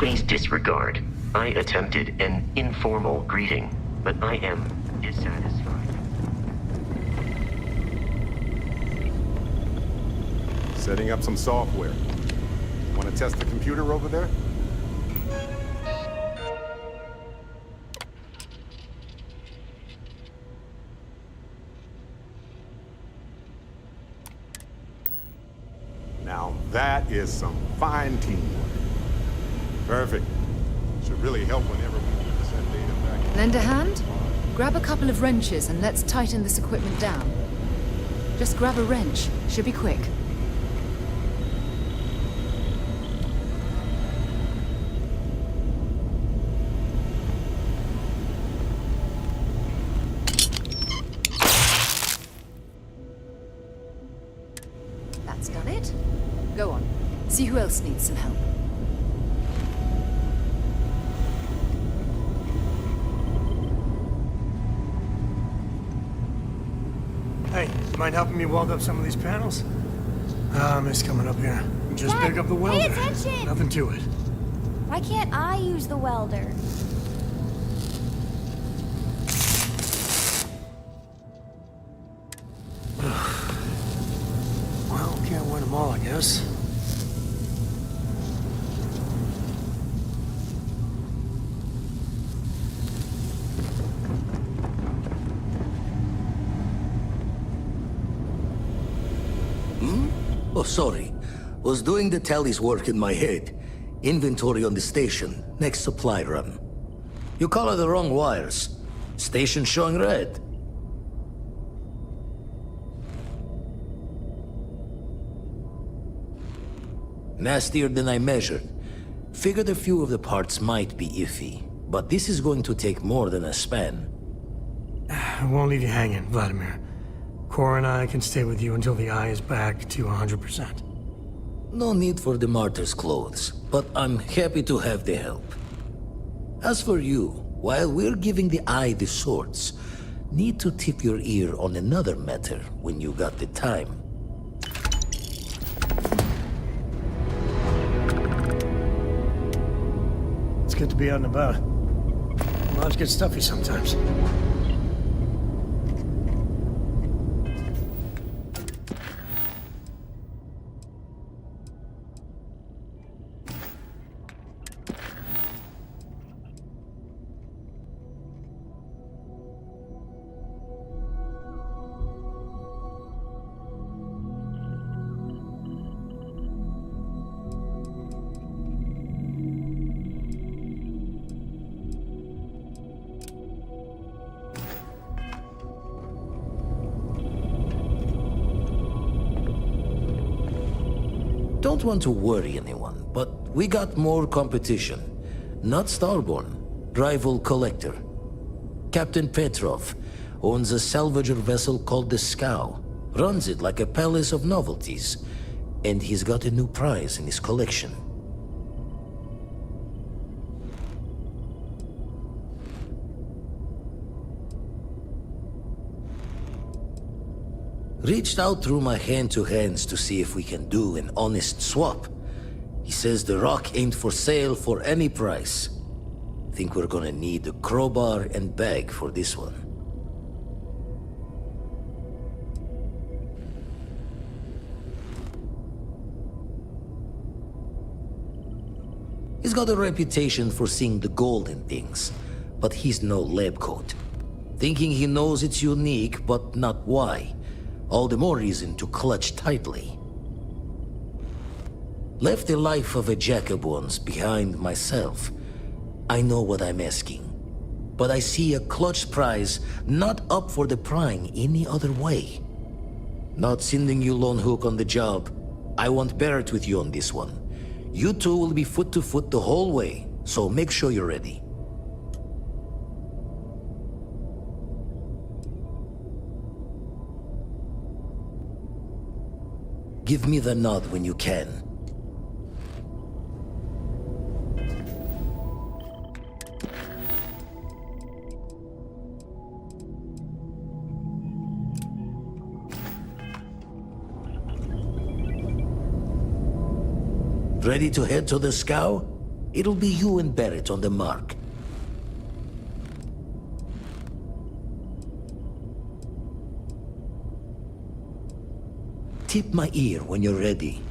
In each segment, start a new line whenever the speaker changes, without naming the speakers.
Please disregard. I attempted an informal greeting, but I am dissatisfied.
Setting up some software. Want to test the computer over there? Now that is some fine teamwork. Perfect. Should really help whenever we need to send data back.
Lend a hand? Grab a couple of wrenches and let's tighten this equipment down. Just grab a wrench. Should be quick. That's done it. Go on. See who else needs some help.
Hey, mind helping me weld up some of these panels? I miss coming up here. Just
Dad,
pick up the welder.
pay attention!
Nothing to it.
Why can't I use the welder?
Well, can't win them all, I guess.
Oh, sorry. Was doing the tally's work in my head. Inventory on the station, next supply run. You color the wrong wires. Station showing red. Nastier than I measured. Figured a few of the parts might be iffy, but this is going to take more than a span.
I won't leave you hanging, Vladimir. Cora and I can stay with you until the eye is back to 100%.
No need for the martyr's clothes, but I'm happy to have the help. As for you, while we're giving the eye the swords, need to tip your ear on another matter when you got the time.
It's good to be out and about. Lives get stuffy sometimes.
Don't want to worry anyone, but we got more competition. Not Starborn, rival collector. Captain Petrov owns a salvager vessel called the Scow. Runs it like a palace of novelties. And he's got a new prize in his collection. Reached out through my hand-to-hands to see if we can do an honest swap. He says the rock ain't for sale for any price. Think we're gonna need a crowbar and bag for this one. He's got a reputation for seeing the gold in things, but he's no lab coat. Thinking he knows it's unique, but not why. All the more reason to clutch tightly. Left the life of a Jacobons behind myself. I know what I'm asking. But I see a clutch prize not up for the prying any other way. Not sending you lone hook on the job. I want Barrett with you on this one. You two will be foot to foot the whole way, so make sure you're ready. Give me the nod when you can. Ready to head to the Scow? It'll be you and Barrett on the mark. Tip my ear when you're ready.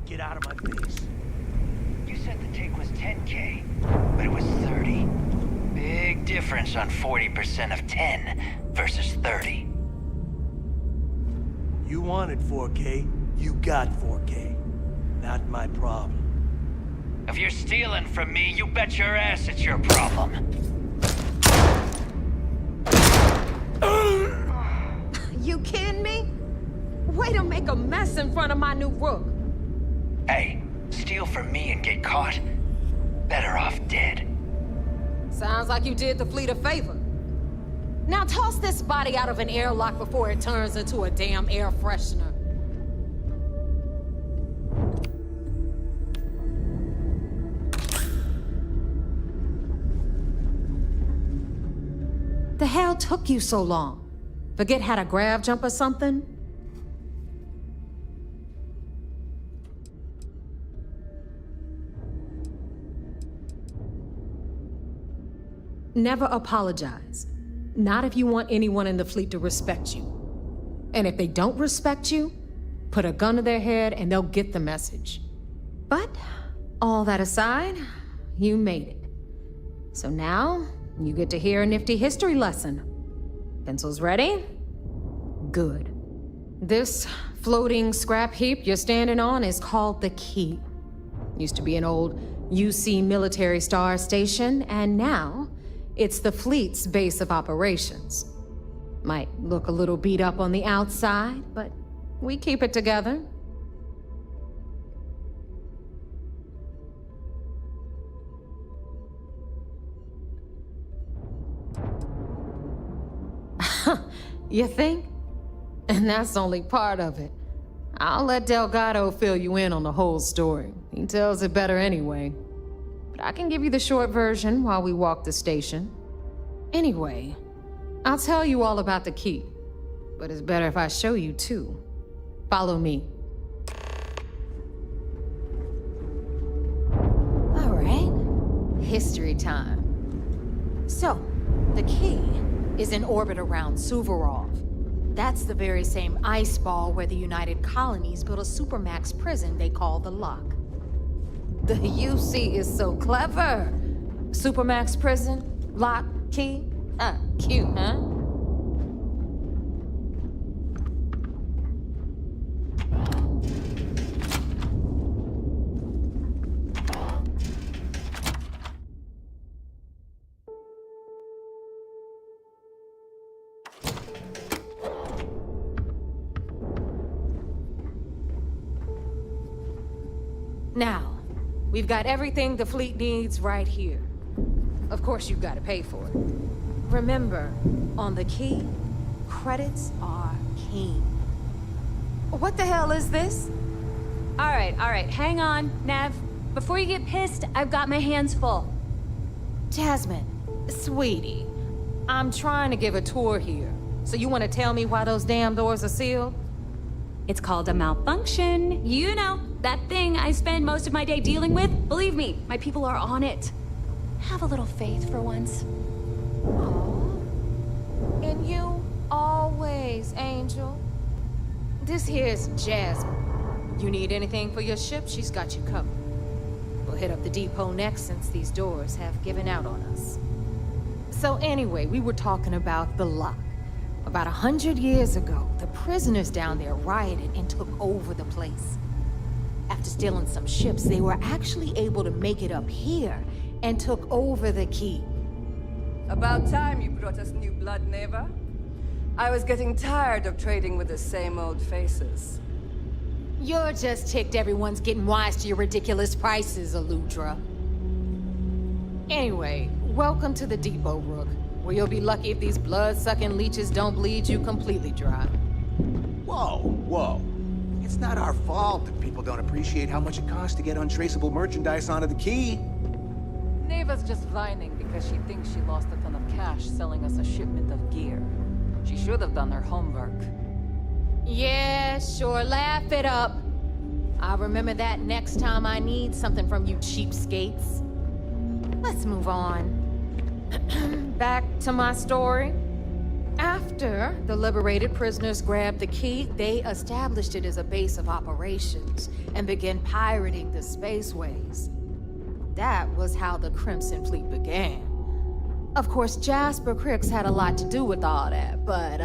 Get out of my face. You said the take was 10K, but it was 30. Big difference on 40% of 10 versus 30.
You wanted 4K, you got 4K. Not my problem.
If you're stealing from me, you bet your ass it's your problem.
You kidding me? Way to make a mess in front of my new rook.
Hey, steal from me and get caught? Better off dead.
Sounds like you did the fleet a favor. Now toss this body out of an airlock before it turns into a damn air freshener. The hell took you so long? Forget how to grav jump or something? Never apologize. Not if you want anyone in the fleet to respect you. And if they don't respect you, put a gun to their head and they'll get the message. But, all that aside, you made it. So now, you get to hear a nifty history lesson. Pencils ready? Good. This floating scrap heap you're standing on is called the Key. Used to be an old UC military star station, and now it's the fleet's base of operations. Might look a little beat up on the outside, but we keep it together. You think? And that's only part of it. I'll let Delgado fill you in on the whole story. He tells it better anyway. But I can give you the short version while we walk the station. Anyway, I'll tell you all about the Key. But it's better if I show you too. Follow me. All right. History time. So, the Key is in orbit around Suvorov. That's the very same ice ball where the United Colonies built a supermax prison they call the Lock. The UC is so clever. Supermax prison, Lock, Key. Cute, huh? Now, we've got everything the fleet needs right here. Of course, you've got to pay for it. Remember, on the Key, credits are king. What the hell is this? All right, hang on, Nav.
Before you get pissed, I've got my hands full.
Jasmine, sweetie, I'm trying to give a tour here. So you want to tell me why those damn doors are sealed?
It's called a malfunction. You know, that thing I spend most of my day dealing with. Believe me, my people are on it. Have a little faith for once.
And you always, Angel. This here's Jasmine. You need anything for your ship, she's got you covered. We'll hit up the depot next since these doors have given out on us. So anyway, we were talking about the lock. About 100 years ago, the prisoners down there rioted and took over the place. After stealing some ships, they were actually able to make it up here and took over the key.
About time you brought us new blood, Neva. I was getting tired of trading with the same old faces.
You're just ticked everyone's getting wise to your ridiculous prices, Aludra. Anyway, welcome to the depot, Rook, where you'll be lucky if these blood-sucking leeches don't bleed you completely dry.
Whoa, whoa. It's not our fault that people don't appreciate how much it costs to get untraceable merchandise onto the key.
Neva's just whining because she thinks she lost a ton of cash selling us a shipment of gear. She should have done her homework.
Yeah, sure, laugh it up. I'll remember that next time I need something from you cheapskates. Let's move on. Back to my story. After the liberated prisoners grabbed the key, they established it as a base of operations and began pirating the spaceways. That was how the Crimson Fleet began. Of course, Jasper Cricks had a lot to do with all that, but,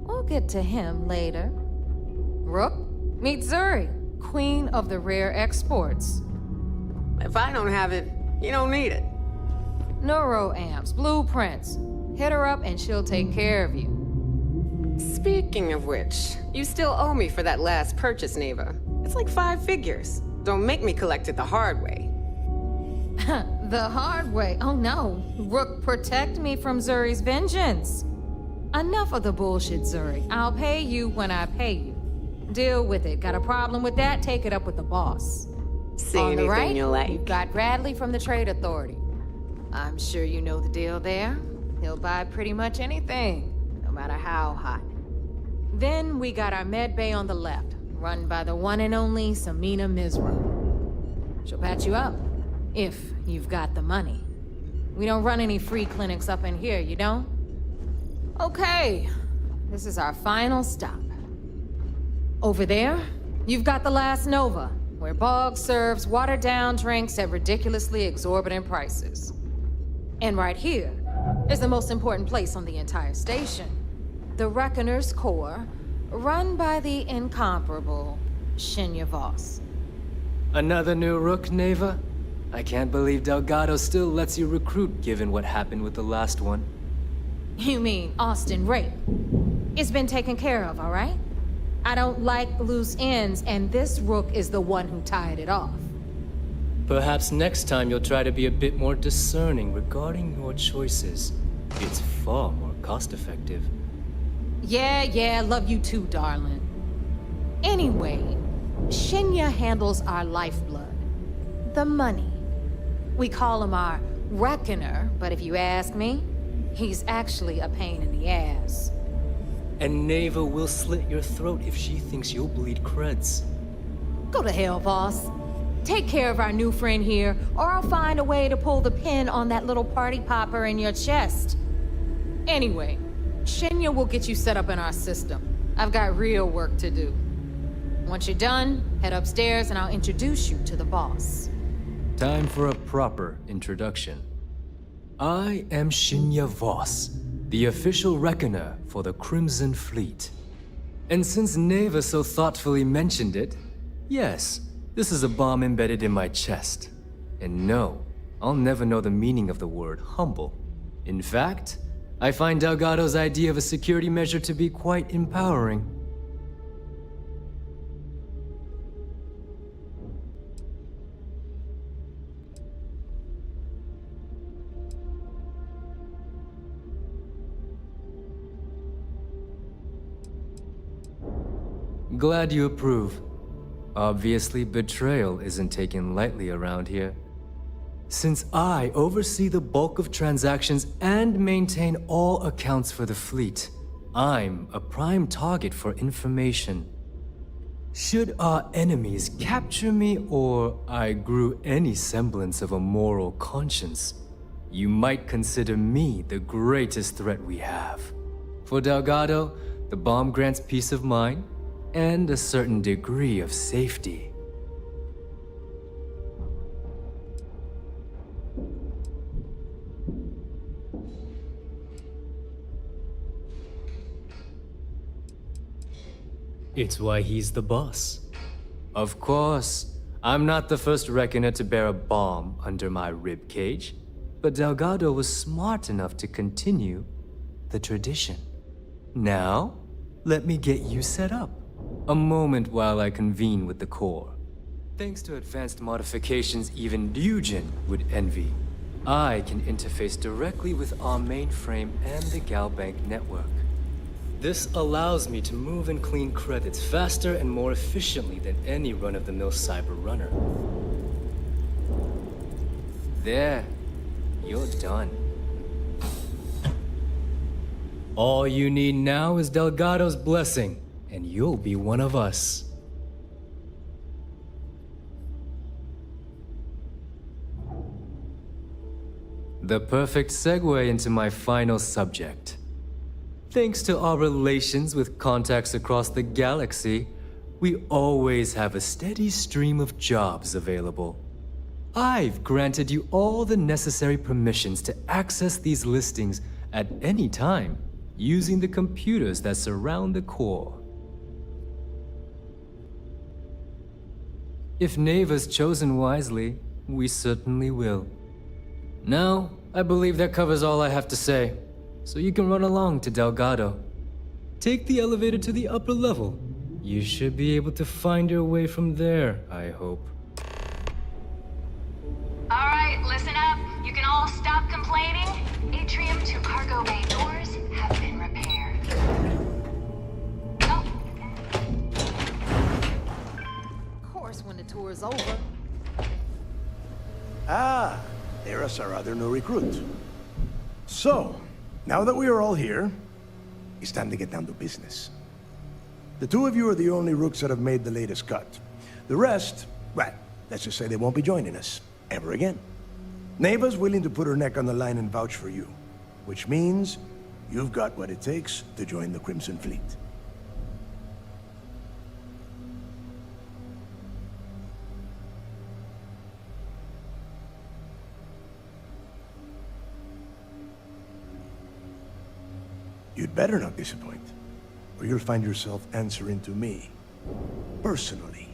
we'll get to him later. Rook, meet Zuri, queen of the rare exports.
If I don't have it, you don't need it.
Neuroamps, blueprints. Hit her up and she'll take care of you.
Speaking of which, you still owe me for that last purchase, Neva. It's like 5 figures. Don't make me collect it the hard way.
The hard way? Oh no. Rook, protect me from Zuri's vengeance. Enough of the bullshit, Zuri. I'll pay you when I pay you. Deal with it. Got a problem with that? Take it up with the boss.
See
On the
anything
right,
you like?
you've got Bradley from the Trade Authority. I'm sure you know the deal there. He'll buy pretty much anything, no matter how hot. Then we got our med bay on the left, run by the one and only Samina Mizra. She'll patch you up, if you've got the money. We don't run any free clinics up in here, you don't? Okay, this is our final stop. Over there, you've got the Last Nova, where Bog serves watered-down drinks at ridiculously exorbitant prices. And right here is the most important place on the entire station. The Reckoner's Core, run by the incomparable Shinya Voss.
Another new Rook, Neva? I can't believe Delgado still lets you recruit given what happened with the last one.
You mean Austin Rape? It's been taken care of, all right? I don't like loose ends, and this Rook is the one who tied it off.
Perhaps next time you'll try to be a bit more discerning regarding your choices. It's far more cost-effective.
Yeah, love you too, darling. Anyway, Shinya handles our lifeblood. The money. We call him our Reckoner, but if you ask me, he's actually a pain in the ass.
And Neva will slit your throat if she thinks you'll bleed creds.
Go to hell, boss. Take care of our new friend here, or I'll find a way to pull the pin on that little party popper in your chest. Anyway, Shinya will get you set up in our system. I've got real work to do. Once you're done, head upstairs and I'll introduce you to the boss.
Time for a proper introduction. I am Shinya Voss, the official reckoner for the Crimson Fleet. And since Neva so thoughtfully mentioned it, yes, this is a bomb embedded in my chest. And no, I'll never know the meaning of the word humble. In fact, I find Delgado's idea of a security measure to be quite empowering. Glad you approve. Obviously, betrayal isn't taken lightly around here. Since I oversee the bulk of transactions and maintain all accounts for the fleet, I'm a prime target for information. Should our enemies capture me or I grew any semblance of a moral conscience, you might consider me the greatest threat we have. For Delgado, the bomb grants peace of mind and a certain degree of safety. It's why he's the boss. Of course, I'm not the first reckoner to bear a bomb under my ribcage, but Delgado was smart enough to continue the tradition. Now, let me get you set up. A moment while I convene with the core. Thanks to advanced modifications even Eugen would envy, I can interface directly with our mainframe and the Galbank network. This allows me to move and clean credits faster and more efficiently than any run-of-the-mill cyber runner. There, you're done. All you need now is Delgado's blessing, and you'll be one of us. The perfect segue into my final subject. Thanks to our relations with contacts across the galaxy, we always have a steady stream of jobs available. I've granted you all the necessary permissions to access these listings at any time, using the computers that surround the core. If Neva's chosen wisely, we certainly will. Now, I believe that covers all I have to say, so you can run along to Delgado. Take the elevator to the upper level. You should be able to find your way from there, I hope.
All right, listen up. You can all stop complaining. Atrium to cargo bay doors have been repaired. Oh.
Of course, when the tour is over.
Ah, there's our other new recruit. So, now that we are all here, it's time to get down to business. The two of you are the only rooks that have made the latest cut. The rest, well, let's just say they won't be joining us ever again. Neva's willing to put her neck on the line and vouch for you, which means you've got what it takes to join the Crimson Fleet. You'd better not disappoint, or you'll find yourself answering to me, personally.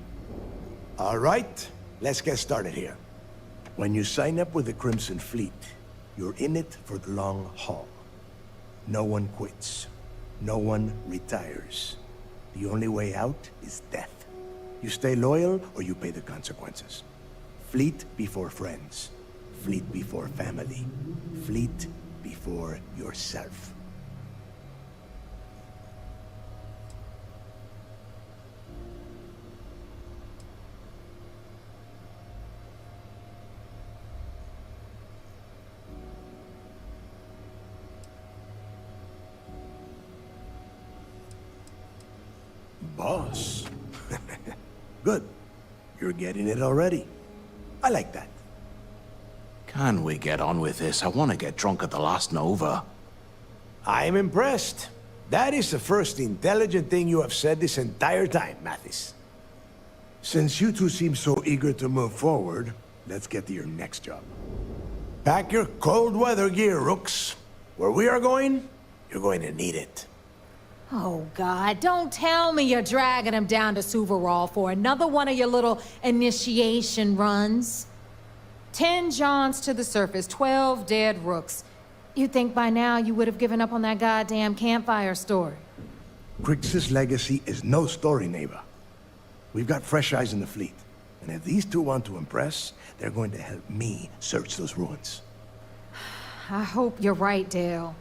All right, let's get started here. When you sign up with the Crimson Fleet, you're in it for the long haul. No one quits. No one retires. The only way out is death. You stay loyal, or you pay the consequences. Fleet before friends. Fleet before family. Fleet before yourself. Boss. Good. You're getting it already. I like that.
Can we get on with this? I want to get drunk at the last Nova.
I'm impressed. That is the first intelligent thing you have said this entire time, Mathis. Since you two seem so eager to move forward, let's get to your next job. Pack your cold weather gear, Rooks. Where we are going, you're going to need it.
Oh, God, don't tell me you're dragging him down to Suvarall for another one of your little initiation runs. 10 Johns to the surface, 12 dead Rooks. You'd think by now you would have given up on that goddamn campfire story.
Crix's legacy is no story, Neva. We've got fresh eyes in the fleet. And if these two want to impress, they're going to help me search those ruins.
I hope you're right, Dale.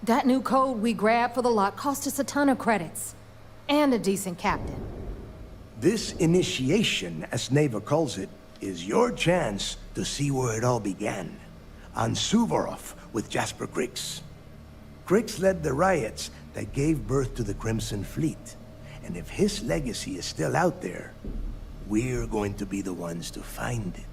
That new code we grabbed for the lot cost us a ton of credits. And a decent captain.
This initiation, as Neva calls it, is your chance to see where it all began. On Suvorov with Jasper Kryx. Kryx led the riots that gave birth to the Crimson Fleet. And if his legacy is still out there, we're going to be the ones to find it.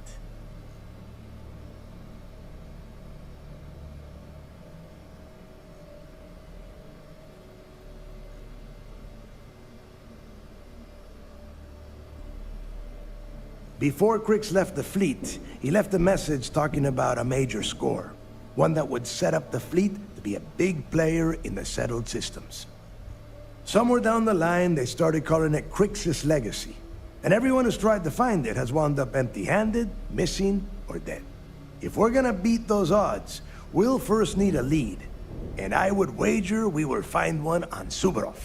Before Kryx left the fleet, he left a message talking about a major score. One that would set up the fleet to be a big player in the settled systems. Somewhere down the line, they started calling it Kryx's legacy. And everyone who's tried to find it has wound up empty-handed, missing, or dead. If we're gonna beat those odds, we'll first need a lead. And I would wager we will find one on Suvorov.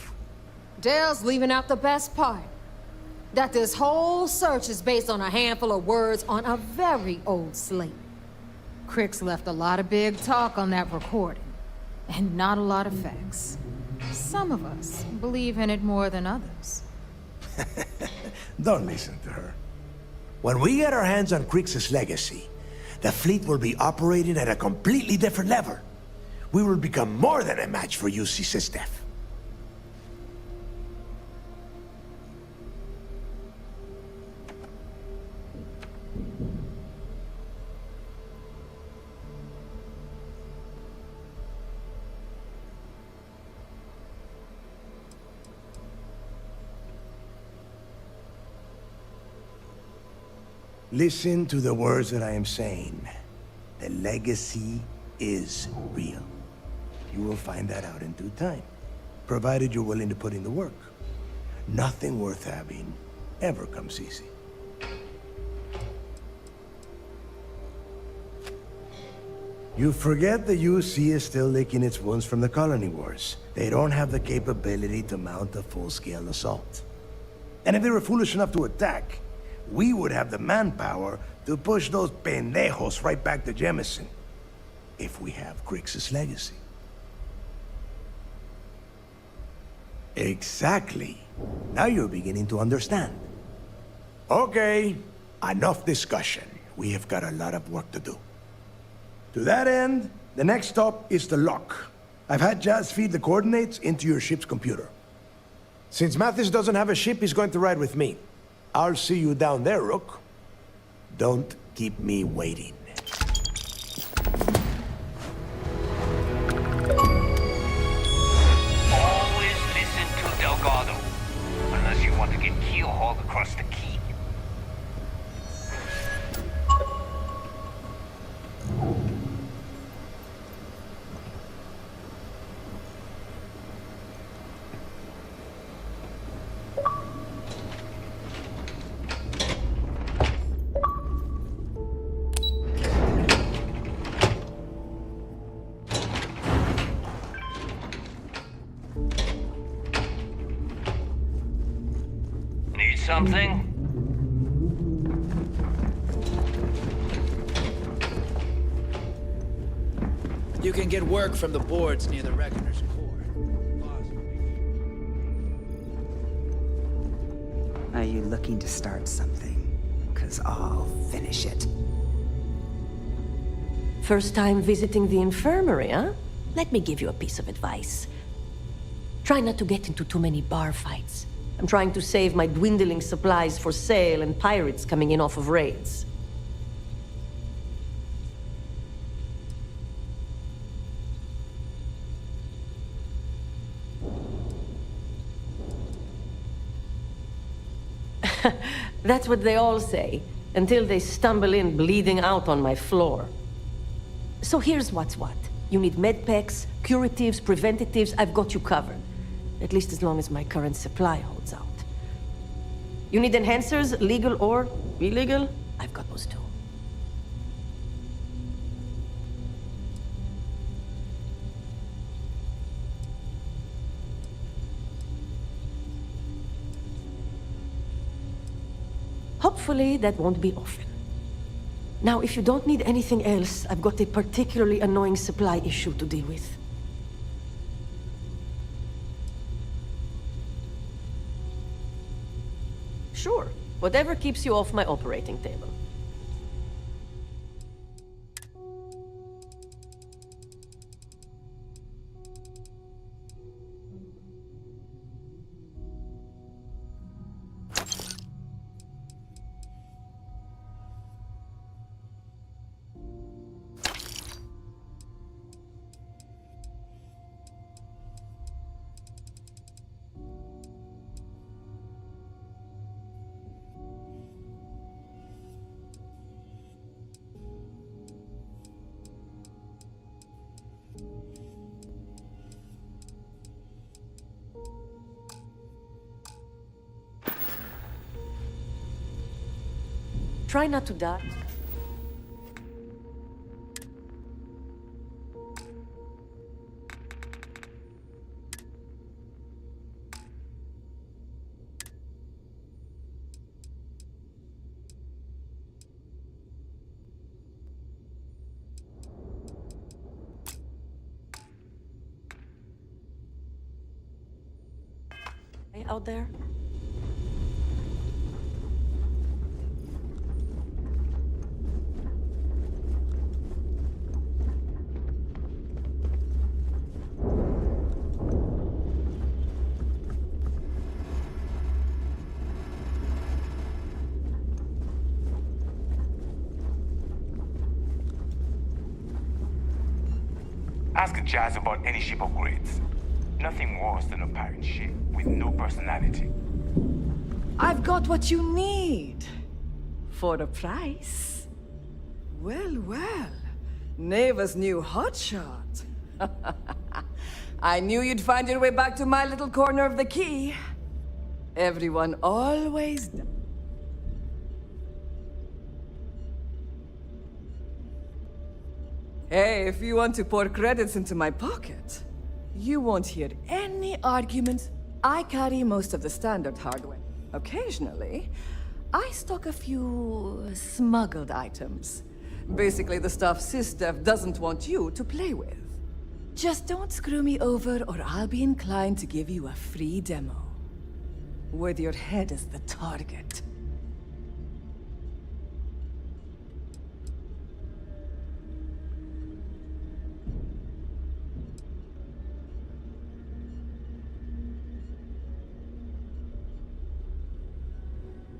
Dale's leaving out the best part. That this whole search is based on a handful of words on a very old slate. Kryx left a lot of big talk on that recording, and not a lot of facts. Some of us believe in it more than others.
Don't listen to her. When we get our hands on Kryx's legacy, the fleet will be operating at a completely different level. We will become more than a match for UC Systef. Listen to the words that I am saying. The legacy is real. You will find that out in due time, provided you're willing to put in the work. Nothing worth having ever comes easy. You forget the UC is still licking its wounds from the colony wars. They don't have the capability to mount a full-scale assault. And if they were foolish enough to attack, we would have the manpower to push those pendejos right back to Jemison. If we have Kryx's legacy. Exactly. Now you're beginning to understand. Okay, enough discussion. We have got a lot of work to do. To that end, the next stop is the lock. I've had Jazz feed the coordinates into your ship's computer. Since Mathis doesn't have a ship, he's going to ride with me. I'll see you down there, Rook. Don't keep me waiting.
Always listen to Delgado. Unless you want to get keel-hauled across the key. Something?
You can get work from the boards near the Reckoner's core.
Are you looking to start something? 'Cause I'll finish it.
First time visiting the infirmary, huh? Let me give you a piece of advice. Try not to get into too many bar fights. I'm trying to save my dwindling supplies for sale and pirates coming in off of raids. That's what they all say, until they stumble in bleeding out on my floor. So here's what's what. You need medpacks, curatives, preventatives, I've got you covered. At least as long as my current supply holds out. You need enhancers, legal or illegal? I've got those too. Hopefully that won't be often. Now, if you don't need anything else, I've got a particularly annoying supply issue to deal with. Sure. Whatever keeps you off my operating table. Try not to die. Hey, out there?
Ask Jazz about any ship upgrades. Nothing worse than a pirate ship with no personality.
I've got what you need. For a price. Well, well. Neva's new hotshot. I knew you'd find your way back to my little corner of the key. Everyone always does. Hey, if you want to pour credits into my pocket, you won't hear any arguments. I carry most of the standard hardware. Occasionally, I stock a few smuggled items. Basically the stuff SysDev doesn't want you to play with. Just don't screw me over or I'll be inclined to give you a free demo. With your head as the target.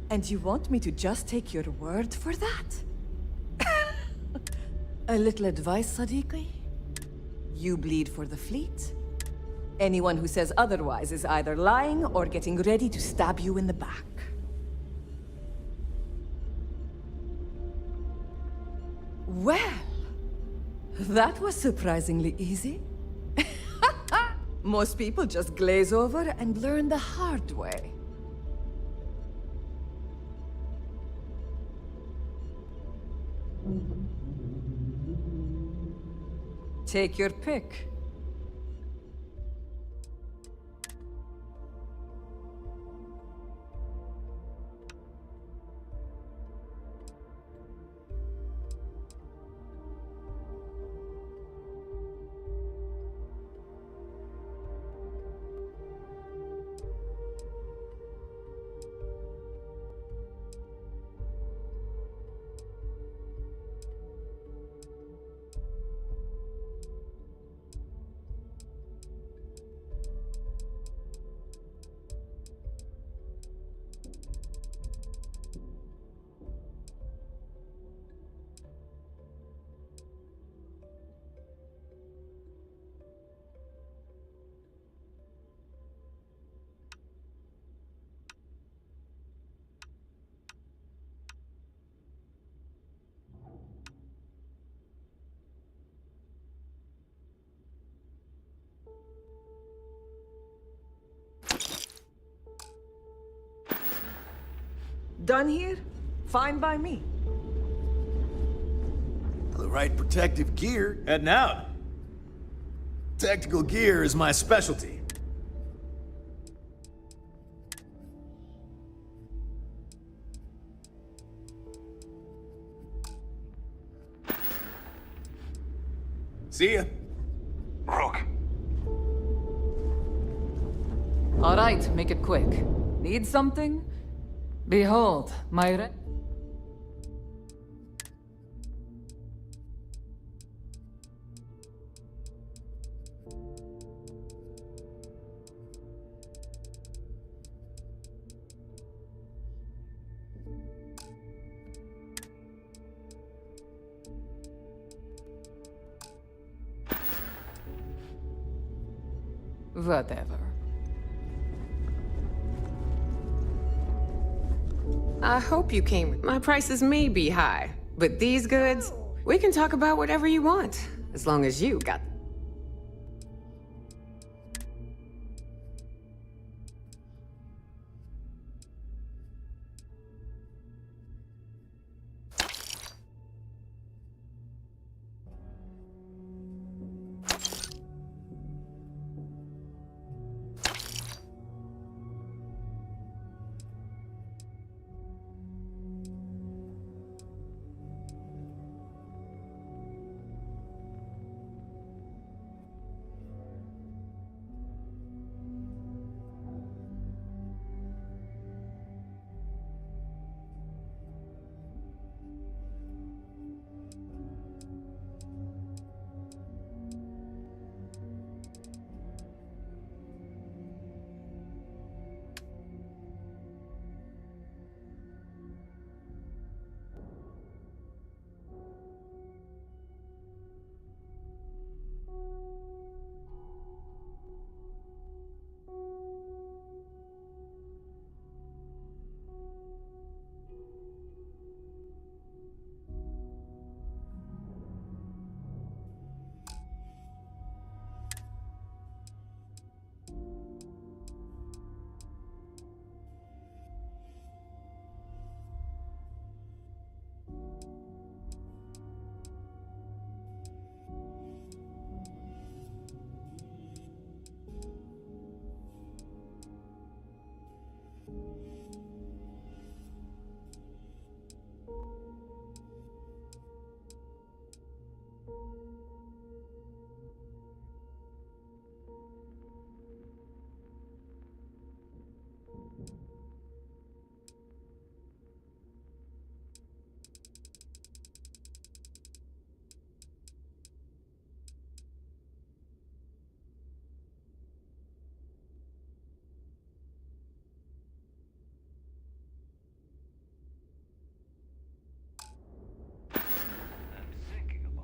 And you want me to just take your word for that? A little advice, Sadiqi? You bleed for the fleet. Anyone who says otherwise is either lying or getting ready to stab you in the back. Well, that was surprisingly easy. Most people just glaze over and learn the hard way. Take your pick. Done here? Fine by me.
The right protective gear. Heading out. Tactical gear is my specialty. See ya.
Rook.
All right, make it quick. Need something? Behold, my Whatever.
I hope you came. My prices may be high, but these goods, we can talk about whatever you want, as long as you got.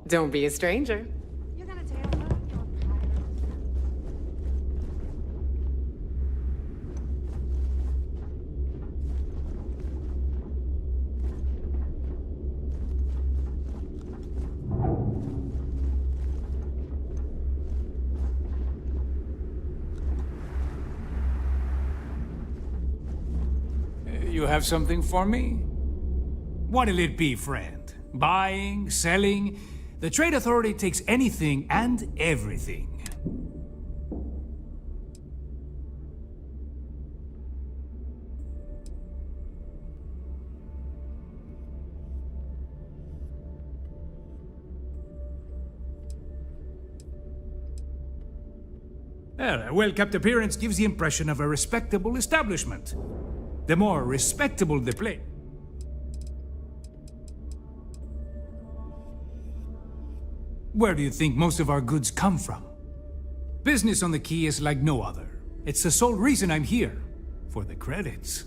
Don't be a stranger.
You have something for me? What'll it be, friend? Buying? Selling? The Trade Authority takes anything and everything. Well, a well-kept appearance gives the impression of a respectable establishment. The more respectable the place. Where do you think most of our goods come from? Business on the Key is like no other. It's the sole reason I'm here. For the credits.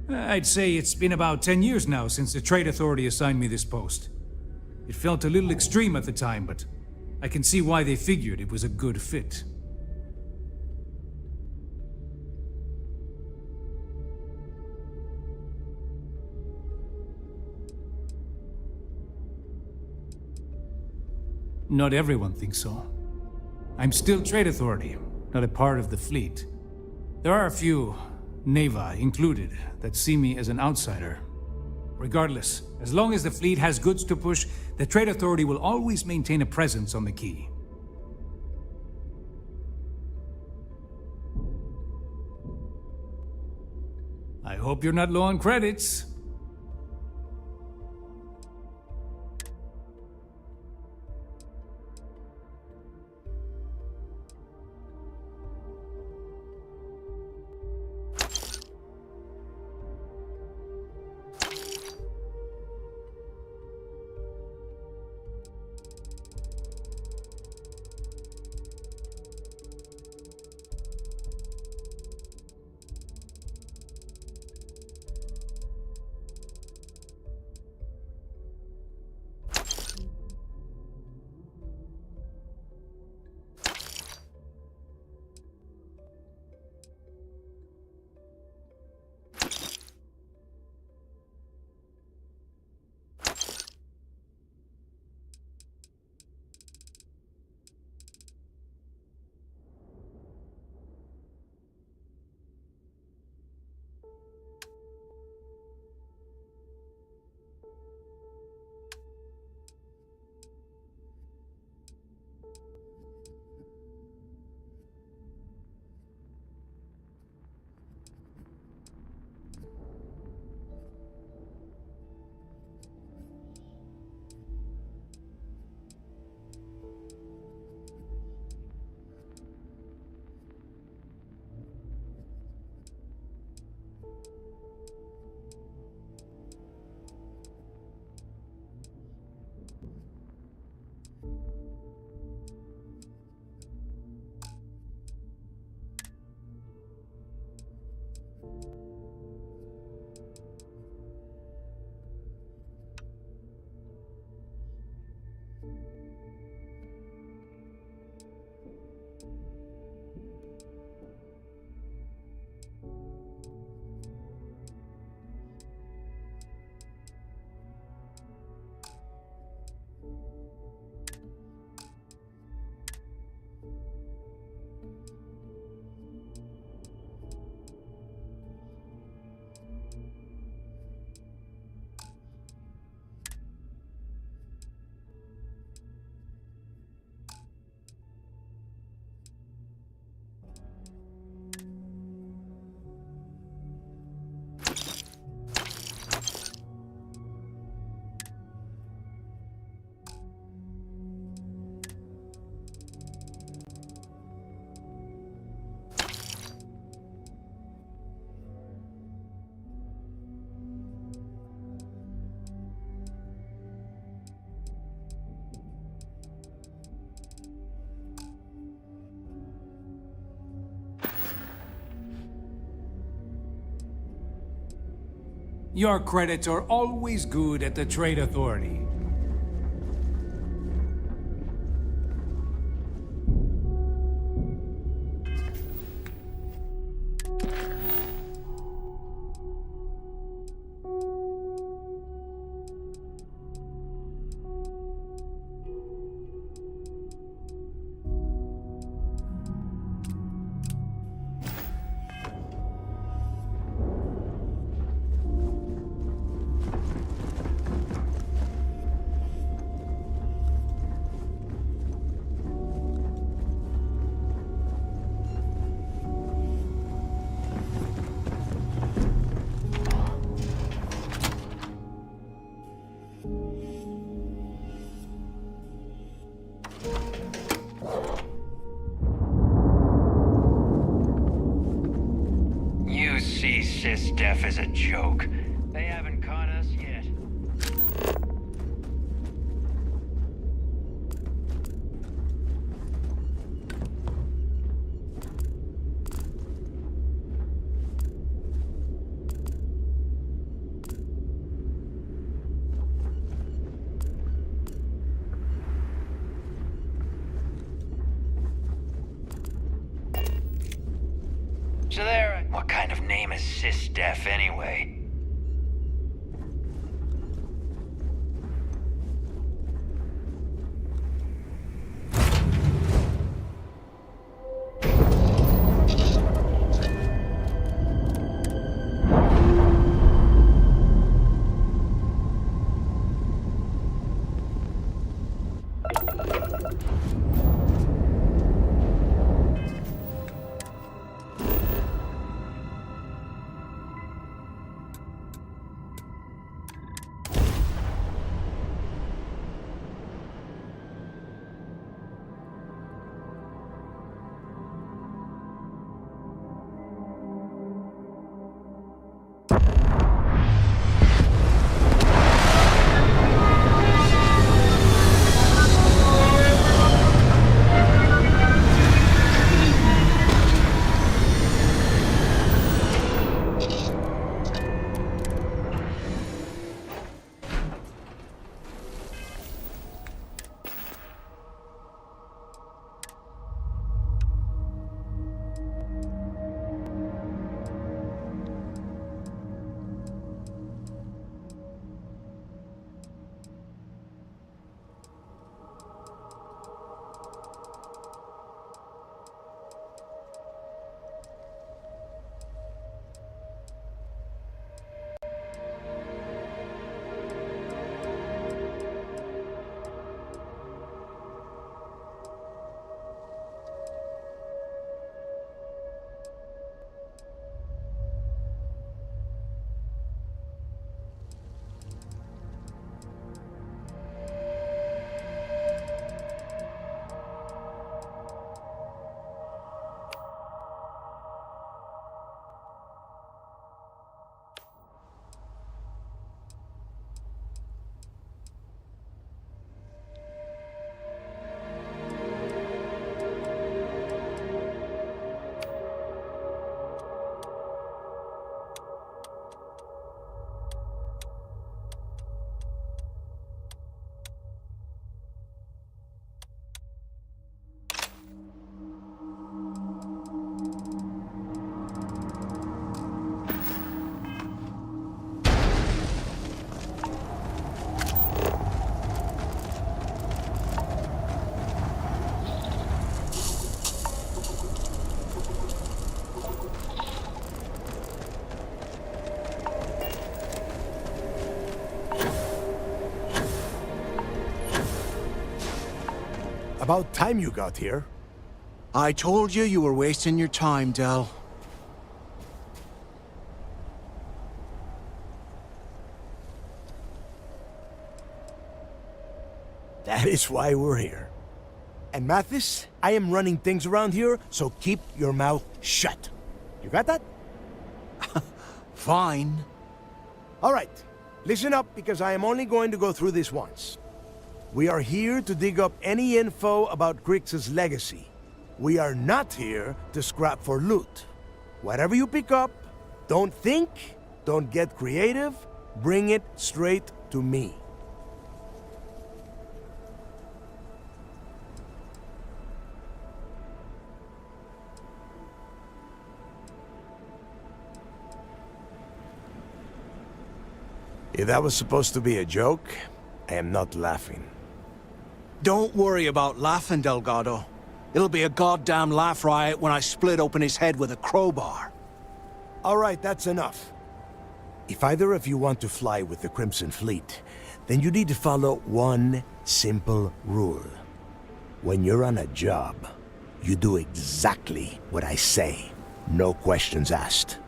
I'd say it's been about 10 years now since the Trade Authority assigned me this post. It felt a little extreme at the time, but I can see why they figured it was a good fit. Not everyone thinks so. I'm still Trade Authority, not a part of the fleet. There are a few, Neva included, that see me as an outsider. Regardless, as long as the fleet has goods to push, the Trade Authority will always maintain a presence on the Key. I hope you're not low on credits. Your credits are always good at the Trade Authority.
Sys-Def is a joke. They haven't caught us yet. So there, what kind of name is Sys-Def anyway?
About time you got here.
I told you were wasting your time, Del.
That is why we're here. And Mathis, I am running things around here, so keep your mouth shut. You got that?
Fine.
All right, listen up, because I am only going to go through this once. We are here to dig up any info about Grix's legacy. We are not here to scrap for loot. Whatever you pick up, don't think, don't get creative, bring it straight to me. If that was supposed to be a joke, I am not laughing.
Don't worry about laughing, Delgado. It'll be a goddamn laugh riot when I split open his head with a crowbar.
All right, that's enough. If either of you want to fly with the Crimson Fleet, then you need to follow one simple rule. When you're on a job, you do exactly what I say. No questions asked.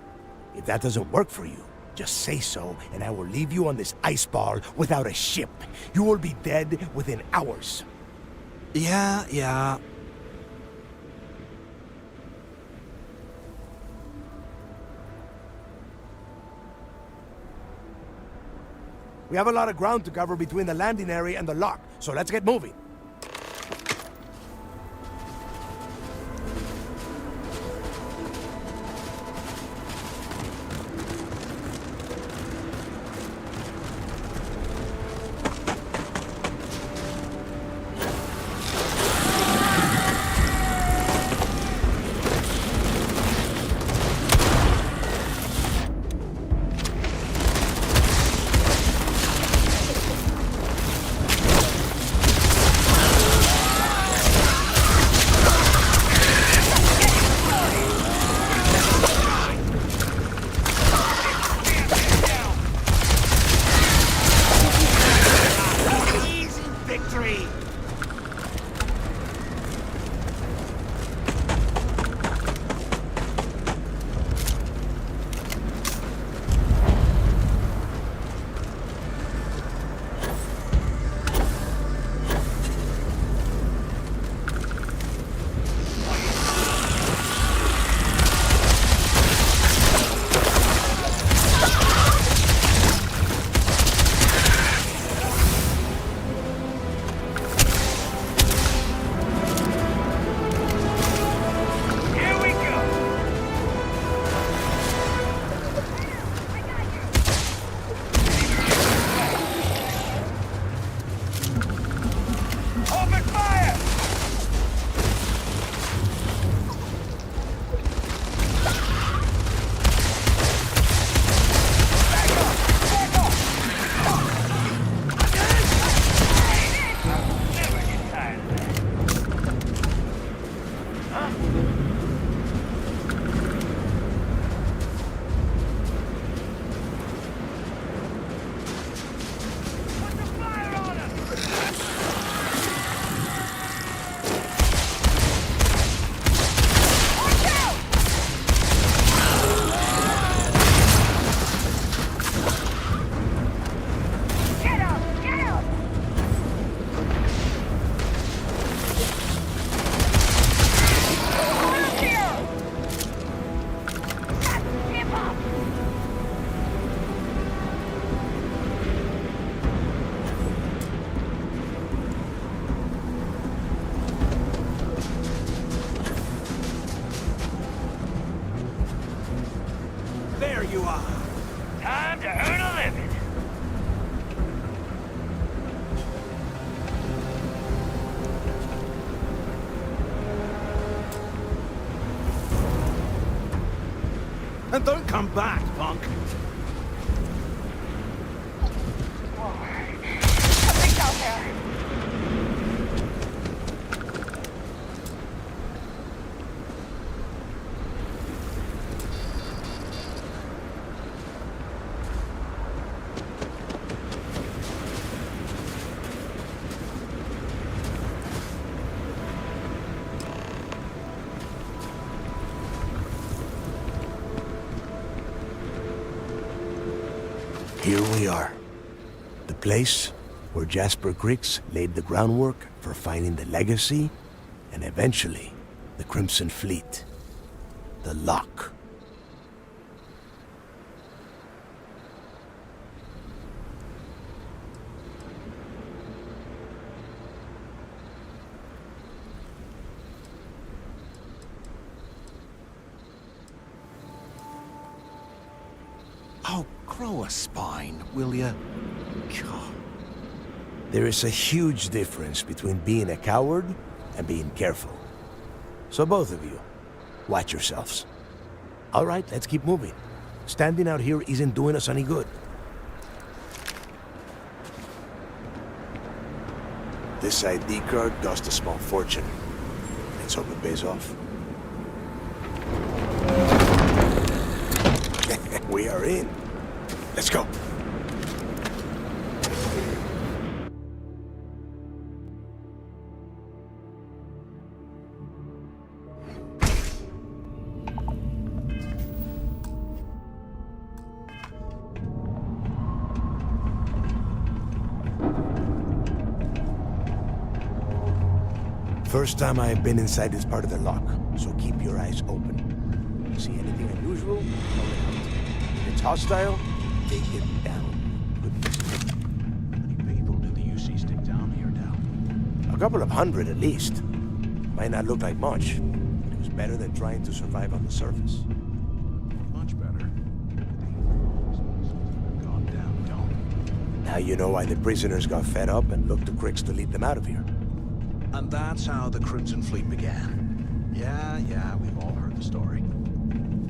If that doesn't work for you, just say so, and I will leave you on this ice ball without a ship. You will be dead within hours.
Yeah.
We have a lot of ground to cover between the landing area and the lock, so let's get moving.
Time to earn a living.
And don't come back, punk.
Something's out there.
Here we are. The place where Jasper Griggs laid the groundwork for finding the legacy and eventually the Crimson Fleet. The Lock.
Oh, grow a spine, will ya? God.
There is a huge difference between being a coward and being careful. So both of you, watch yourselves. All right, let's keep moving. Standing out here isn't doing us any good. This ID card cost a small fortune. Let's hope it pays off. We are in. Let's go. First time I've been inside this part of the lock, so keep your eyes open. See anything unusual? If it's hostile, take it down.
How many people do the UC stick down here now?
A couple of hundred at least. Might not look like much, but it was better than trying to survive on the surface.
Much better. Gone down, don't.
Now you know why the prisoners got fed up and looked to Griggs to lead them out of here.
And that's how the Crimson Fleet began. Yeah, we've all heard the story.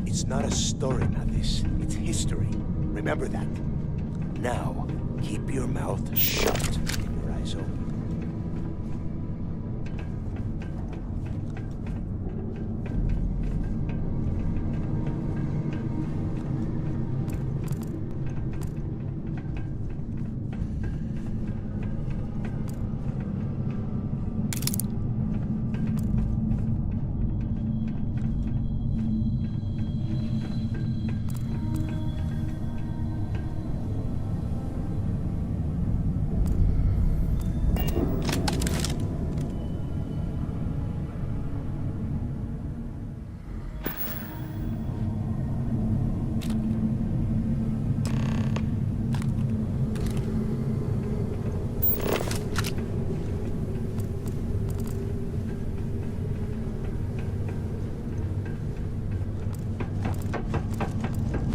It's not a story, Mathis. It's history. Remember that. Now, keep your mouth shut and your eyes open.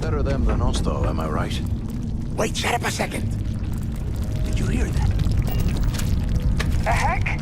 Better them than us, though, am I right?
Wait, shut up a second. Did you hear that?
The heck?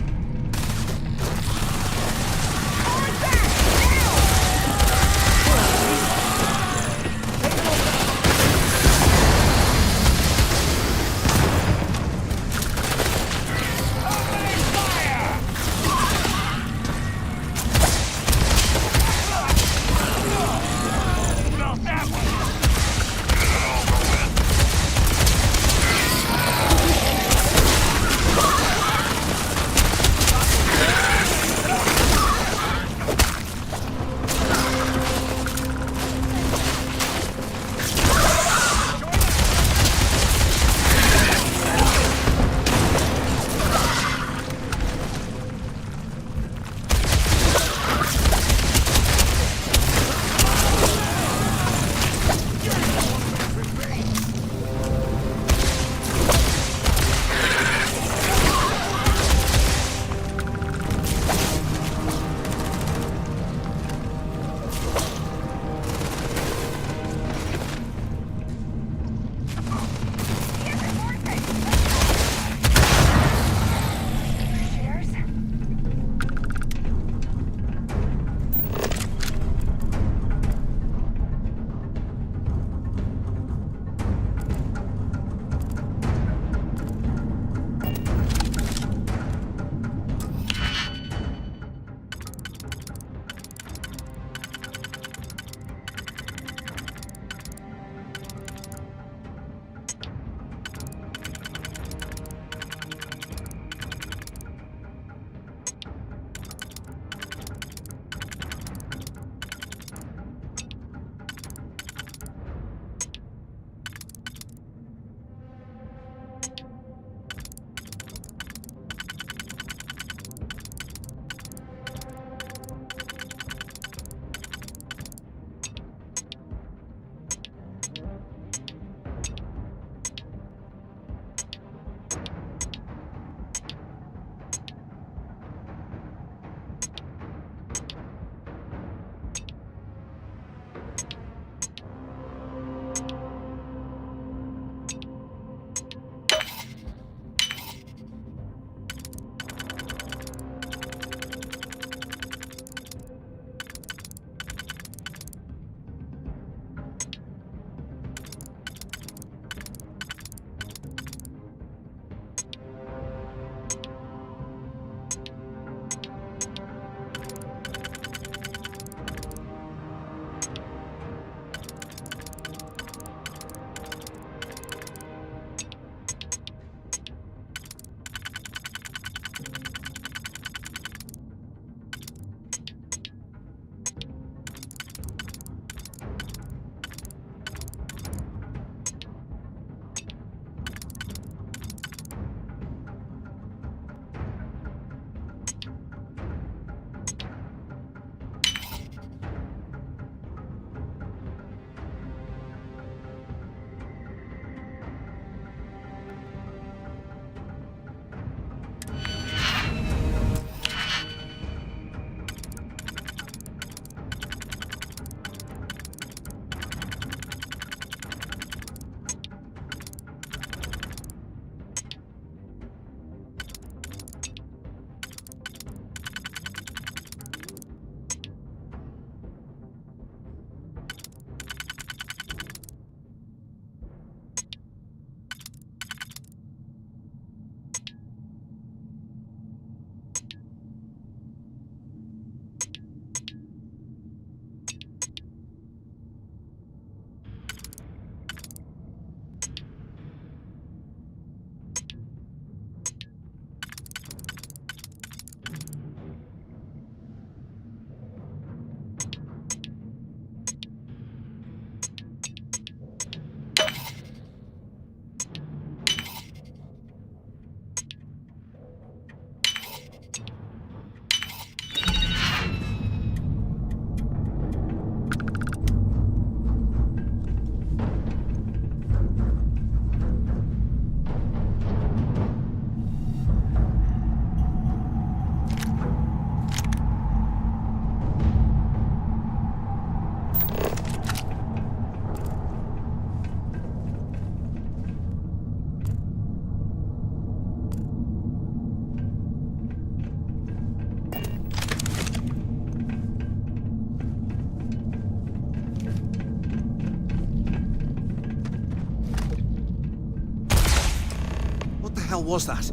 hell was that?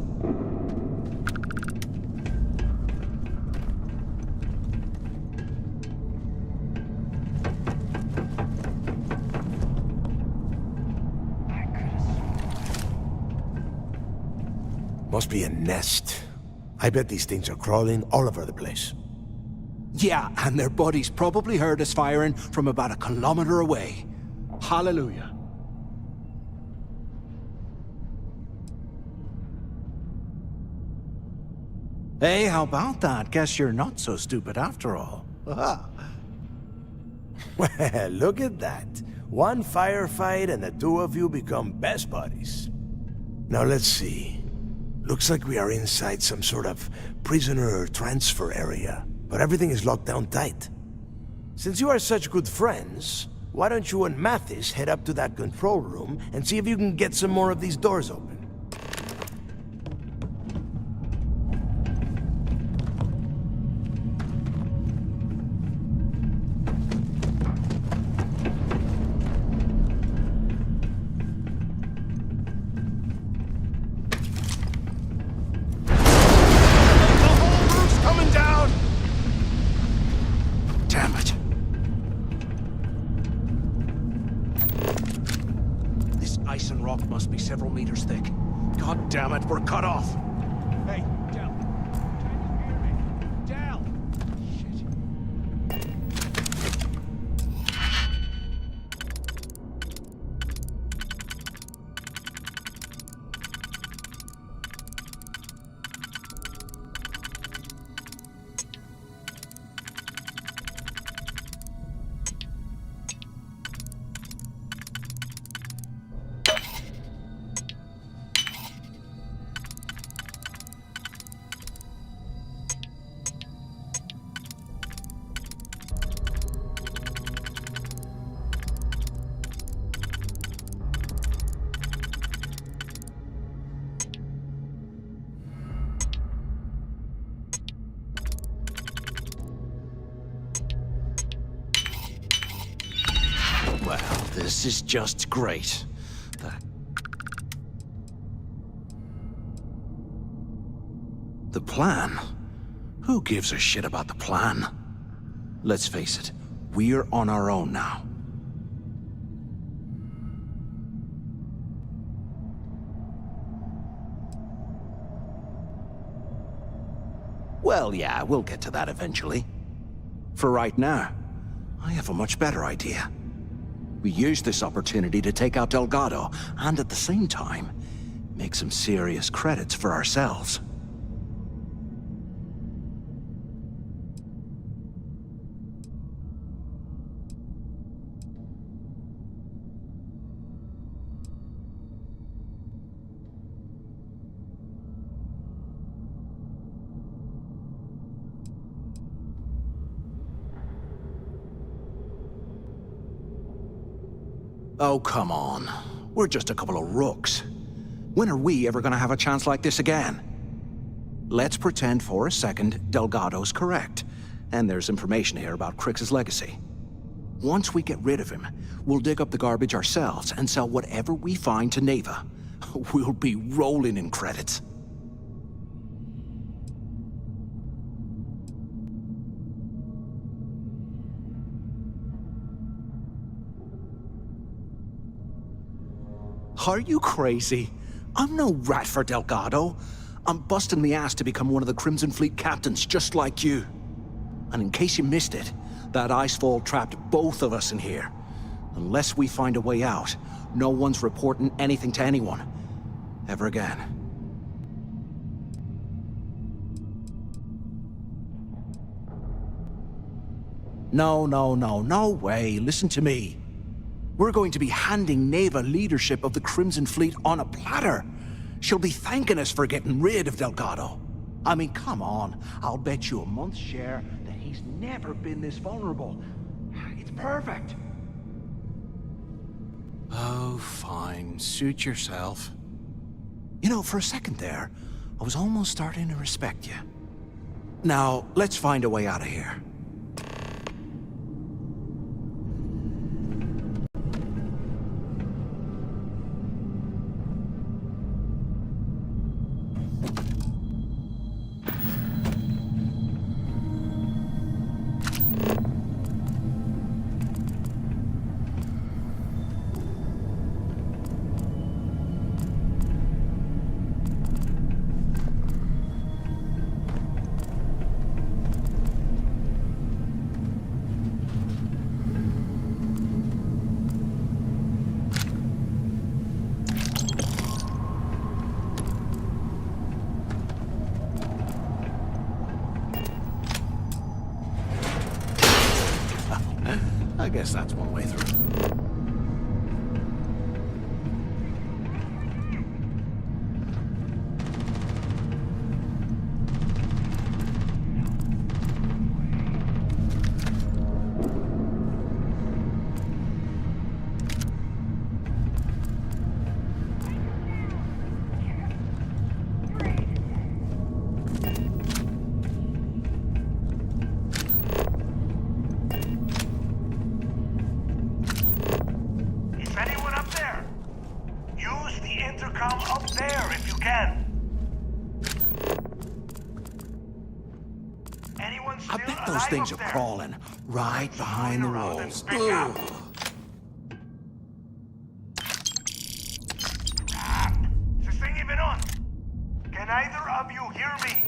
Must be a nest. I bet these things are crawling all over the place.
Yeah, and their buddies probably heard us firing from about a kilometer away. Hallelujah. Hey, how about that? Guess you're not so stupid after all.
Well, look at that. One firefight and the two of you become best buddies. Now let's see. Looks like we are inside some sort of prisoner transfer area, but everything is locked down tight. Since you are such good friends, why don't you and Mathis head up to that control room and see if you can get some more of these doors open?
Must be several meters thick. God damn it, we're cut off. Hey, Del. Can you hear me? Del! Well, this is just great. The plan? Who gives a shit about the plan? Let's face it, we're on our own now. Well, yeah, we'll get to that eventually. For right now, I have a much better idea. We use this opportunity to take out Delgado, and at the same time, make some serious credits for ourselves. Oh, come on. We're just a couple of rooks. When are we ever gonna have a chance like this again? Let's pretend for a second Delgado's correct, and there's information here about Crix's legacy. Once we get rid of him, we'll dig up the garbage ourselves and sell whatever we find to Neva. We'll be rolling in credits. Are you crazy? I'm no rat for Delgado. I'm busting the ass to become one of the Crimson Fleet captains, just like you. And in case you missed it, that icefall trapped both of us in here. Unless we find a way out, no one's reporting anything to anyone. Ever again. No way. Listen to me. We're going to be handing Neva leadership of the Crimson Fleet on a platter. She'll be thanking us for getting rid of Delgado. I mean, come on. I'll bet you a month's share that he's never been this vulnerable. It's perfect. Oh, fine. Suit yourself. You know, for a second there, I was almost starting to respect you. Now, let's find a way out of here. I guess that's one way through. Things are crawling right behind the walls. Ugh.
Is this thing even on? Can either of you hear me?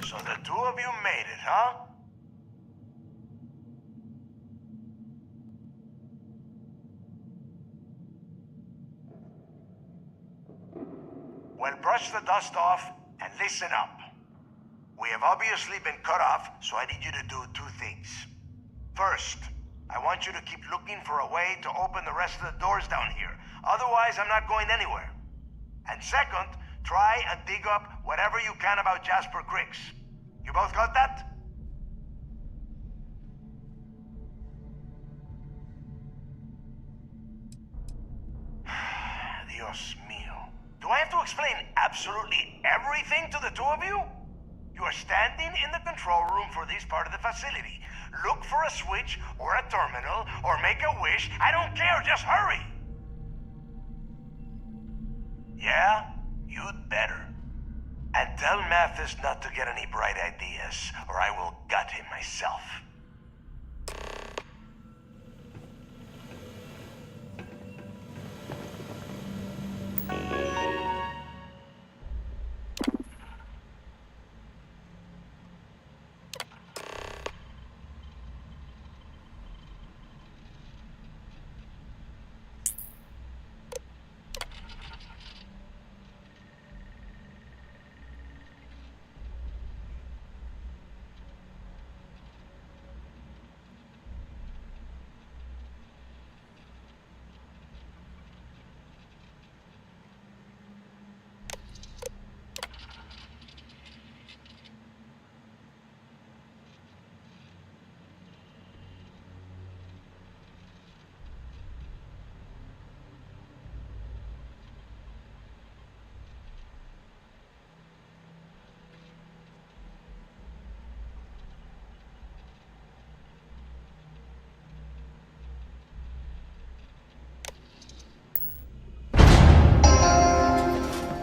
So the two of you made it, huh? Well, brush the dust off and listen up. We have obviously been cut off, so I need you to do two things. First, I want you to keep looking for a way to open the rest of the doors down here. Otherwise, I'm not going anywhere. And second, try and dig up whatever you can about Jasper Cricks. You both got that? Dios mío. Do I have to explain absolutely everything to the two of you? You are standing in the control room for this part of the facility. Look for a switch, or a terminal, or make a wish. I don't care, just hurry! Yeah? You'd better. And tell Mathis not to get any bright ideas, or I will gut him myself.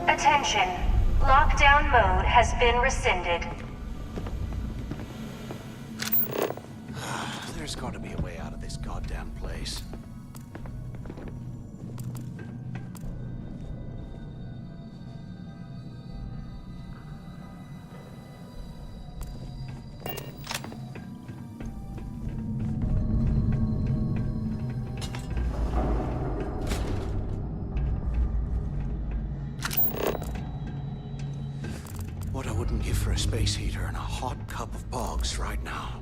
Attention. Lockdown mode has been rescinded.
There's got to be a way out of this goddamn place. What I wouldn't give for a space heater and a hot cup of bogs right now.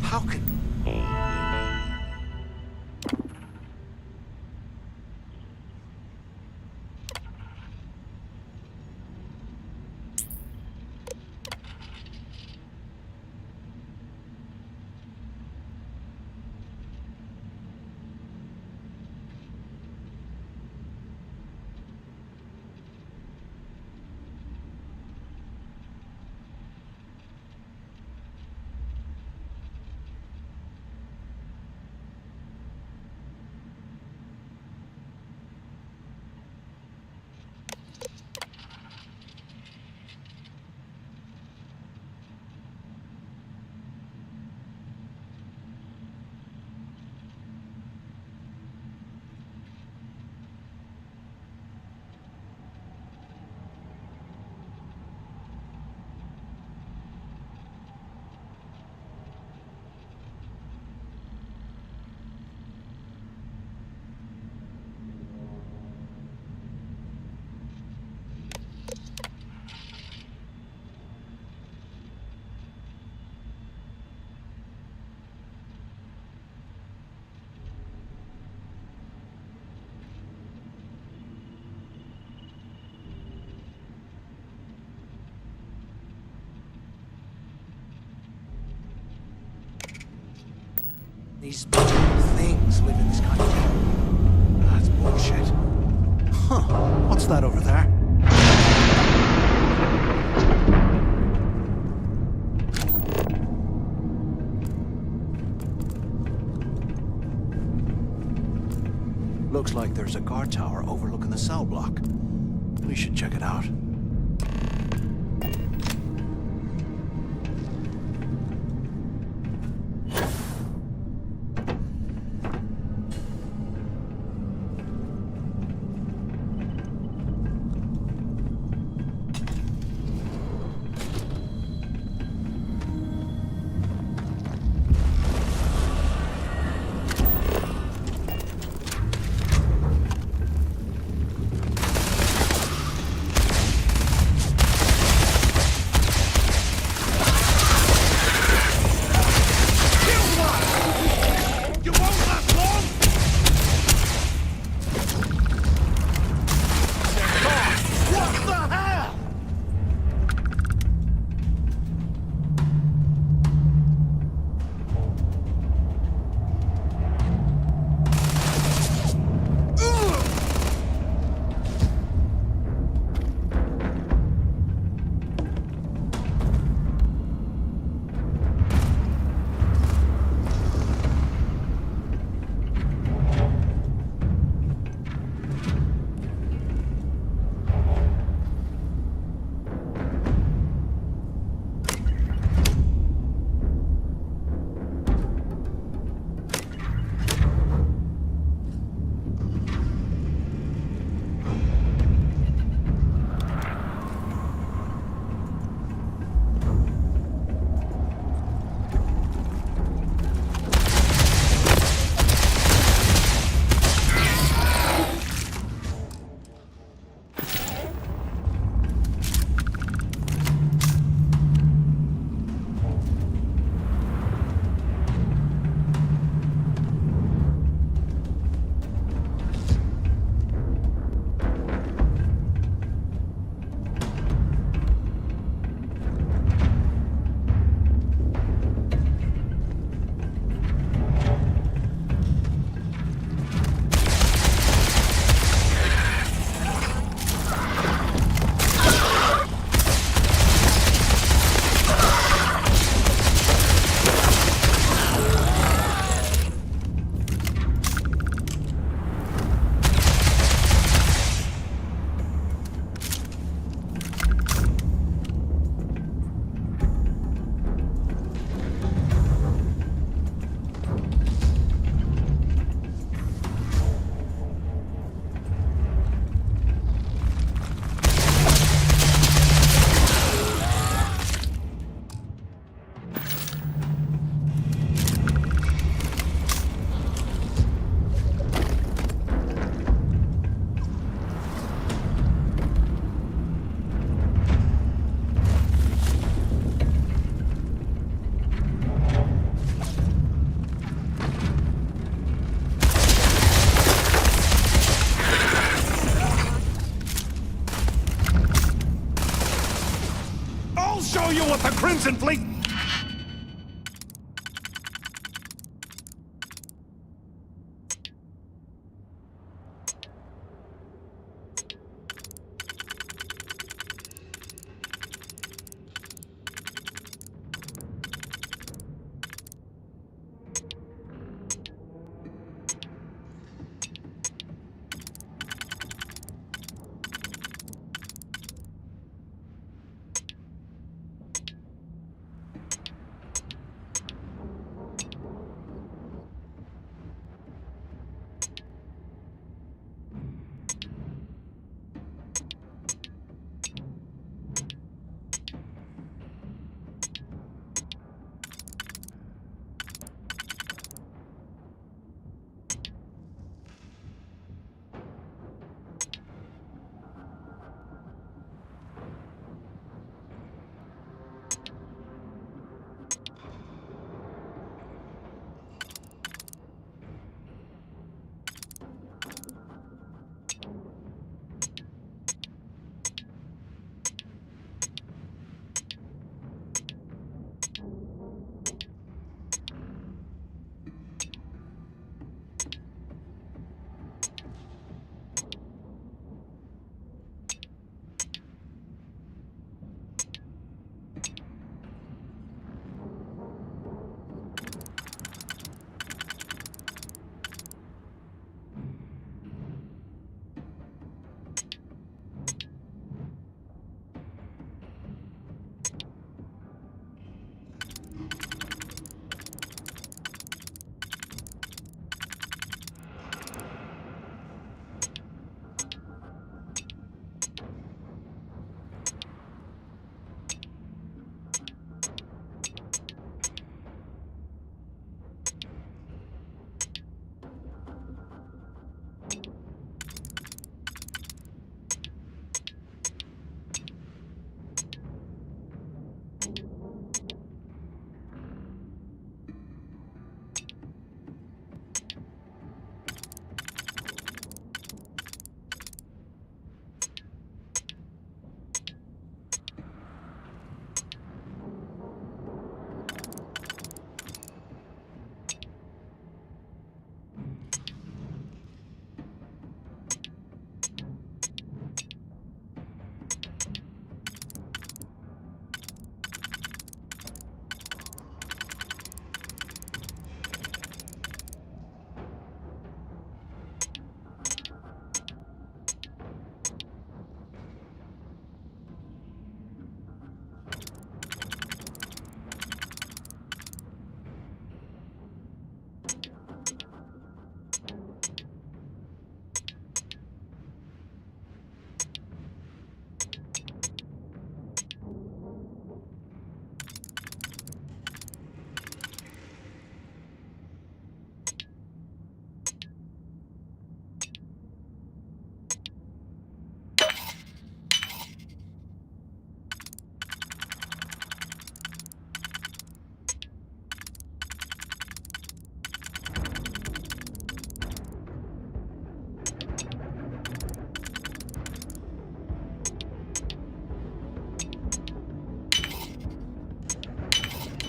How can... These things live in this country. That's bullshit. Huh. What's that over there? Looks like there's a guard tower overlooking the cell block. We should check it out.
Show you what the Crimson Fleet...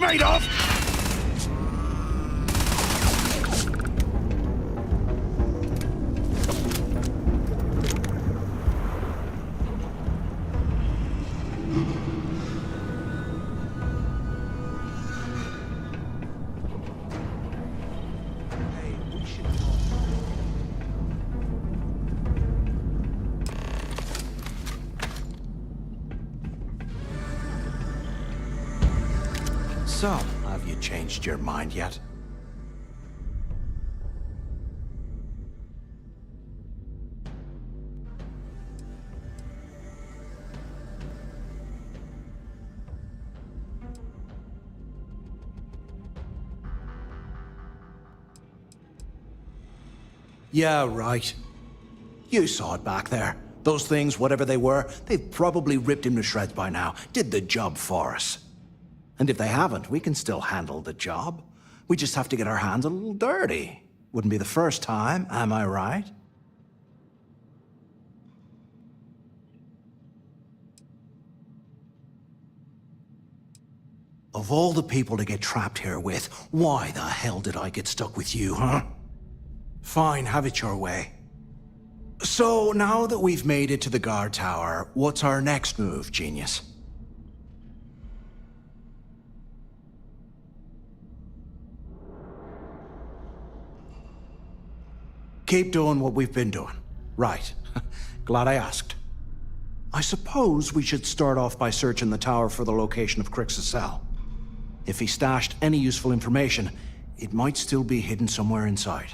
made of!
So, have you changed your mind yet? Yeah, right. You saw it back there. Those things, whatever they were, they've probably ripped him to shreds by now. Did the job for us. And if they haven't, we can still handle the job. We just have to get our hands a little dirty. Wouldn't be the first time, am I right? Of all the people to get trapped here with, why the hell did I get stuck with you, huh? Fine, have it your way. So, now that we've made it to the guard tower, what's our next move, genius? Keep doing what we've been doing. Right. Glad I asked. I suppose we should start off by searching the tower for the location of Crix's cell. If he stashed any useful information, it might still be hidden somewhere inside.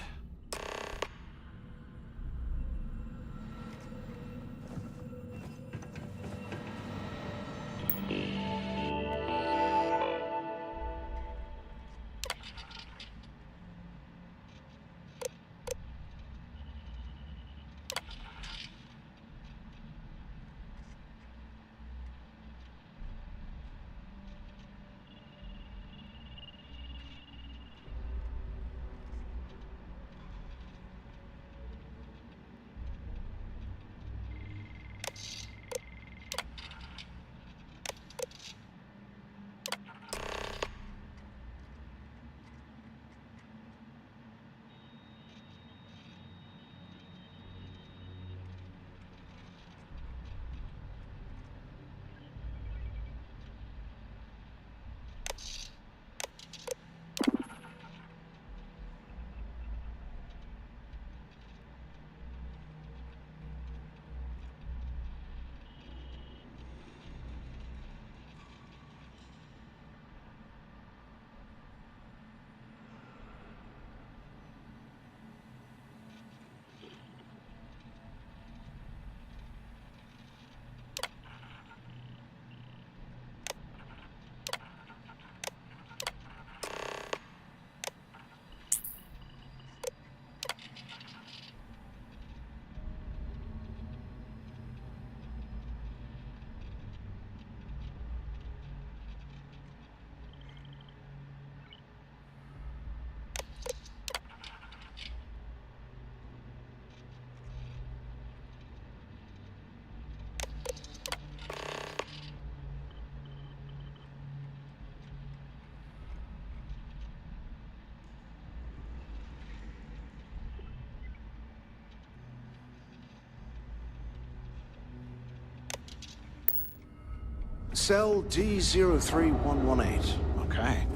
Cell D03118. Okay.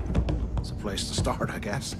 It's a place to start, I guess.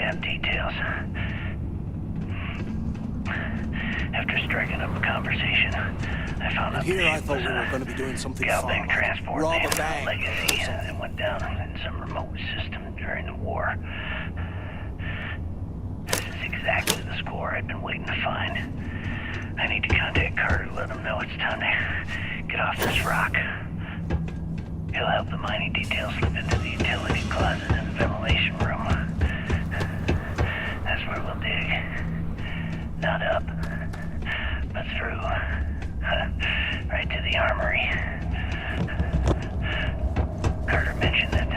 have details. After striking up a conversation, I found out
Here I thought we were going to be doing something
Galbank
fun.
transport
Rob
named
a bank.
Legacy that went down in some remote system during the war. This is exactly the score I've been waiting to find. I need to contact Carter to let him know it's time to get off this rock. He'll help the mining details slip into the utility closet in the ventilation room. That's where we'll dig. Not up, but through. Right to the armory. Carter mentioned that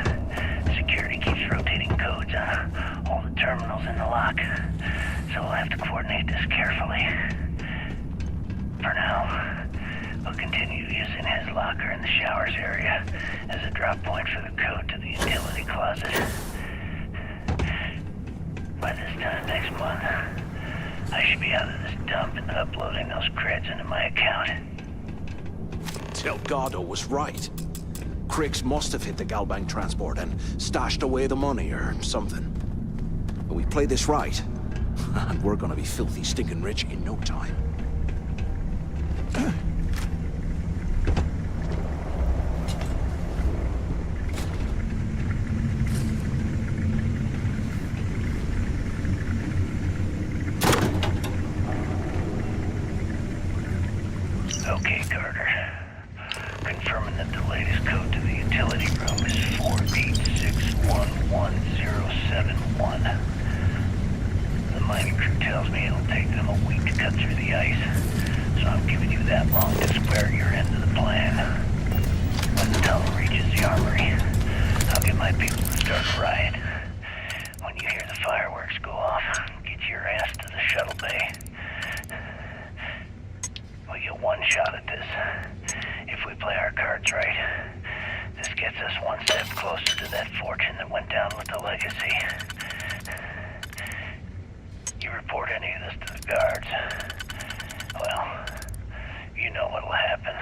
security keeps rotating codes on all the terminals in the lock, so we'll have to coordinate this carefully. For now, we'll continue using his locker in the showers area as a drop point for the code to the utility closet. By this time next month, I should be out of this dump and uploading those creds into my account.
Delgado was right. Criggs must have hit the Galbank transport and stashed away the money or something. But we play this right, and we're gonna be filthy stinking rich in no time.
Okay, Carter. Confirming that the latest code to the utility room is 4861171. The mining crew tells me it'll take them a week to cut through the ice, so I'm giving you that long to square your end of the plan. When the tunnel reaches the armory, I'll get my people to start a riot. When you hear the fireworks go off, get your ass to the shuttle bay. We get one shot at this. If we play our cards right, this gets us one step closer to that fortune that went down with the Legacy. You report any of this to the guards, well, you know what'll happen.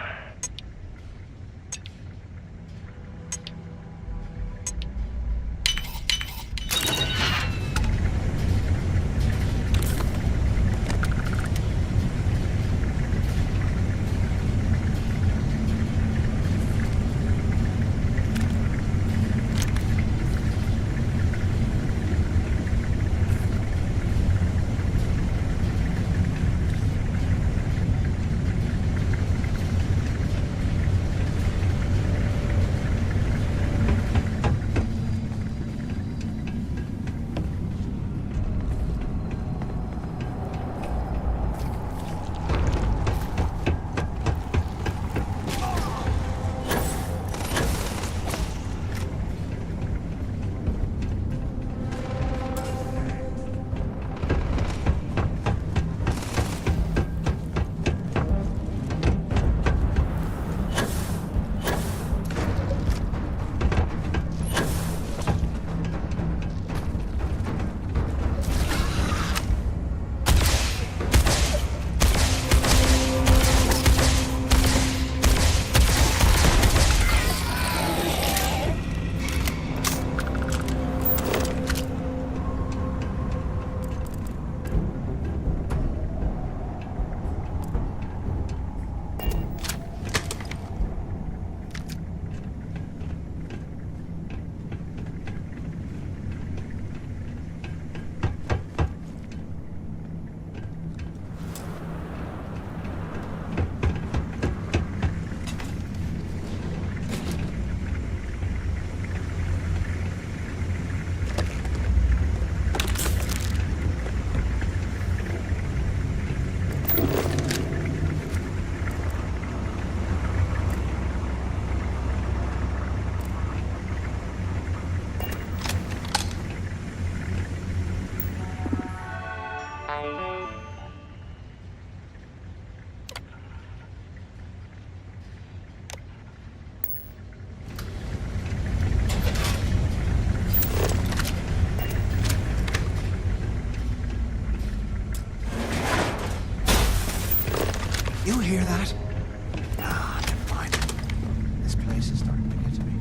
You hear that? Ah, never mind. This place is starting to get to me.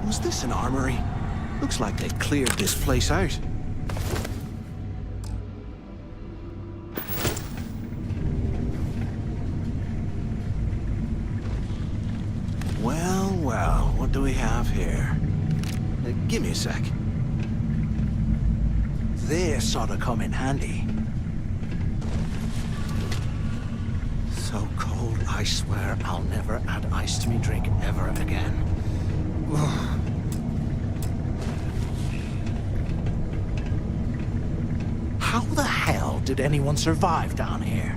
Was this an armory? Looks like they cleared this place out. Well, well, what do we have here? Give me a sec. This ought to come in handy. So cold, I swear I'll never add ice to me drink ever again. Ugh. How the hell did anyone survive down here?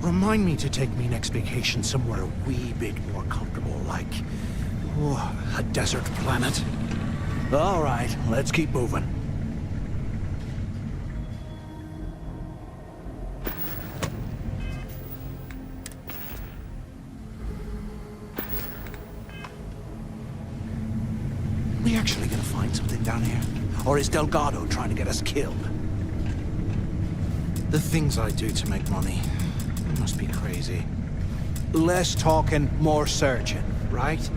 Remind me to take me next vacation somewhere a wee bit more comfortable, like a desert planet. All right, let's keep moving. Are we actually gonna find something down here? Or is Delgado trying to get us killed? The things I do to make money must be crazy. Less talking, more searching, right?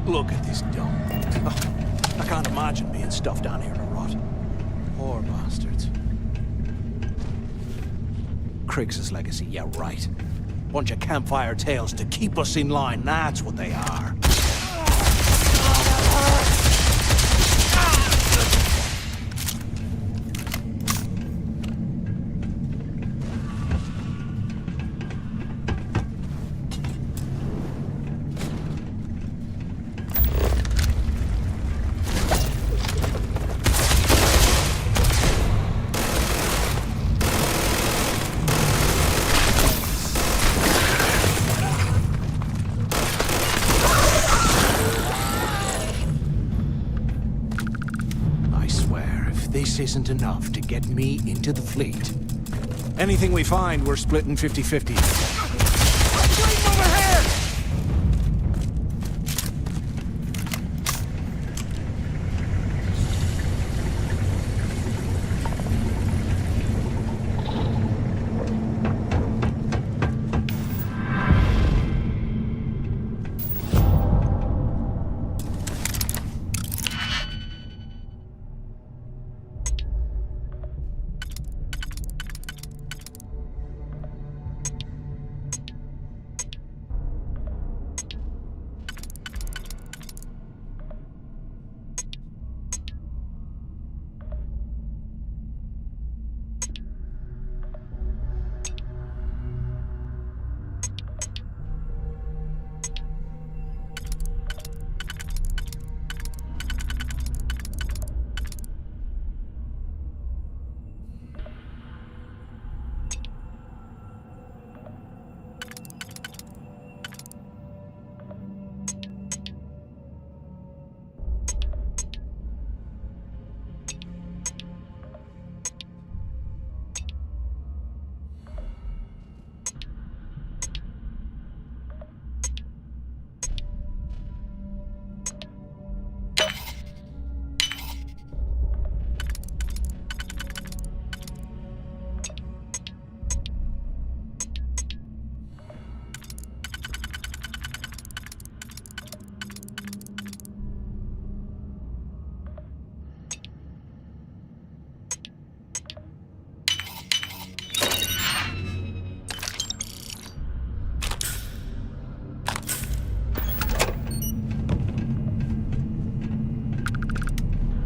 Look at this dump. Oh, I can't imagine being stuffed down here to rot. Poor bastards. Kriggs' legacy, yeah, right. Bunch of campfire tales to keep us in line, that's what they are. This isn't enough to get me into the fleet. Anything we find, we're splitting 50-50.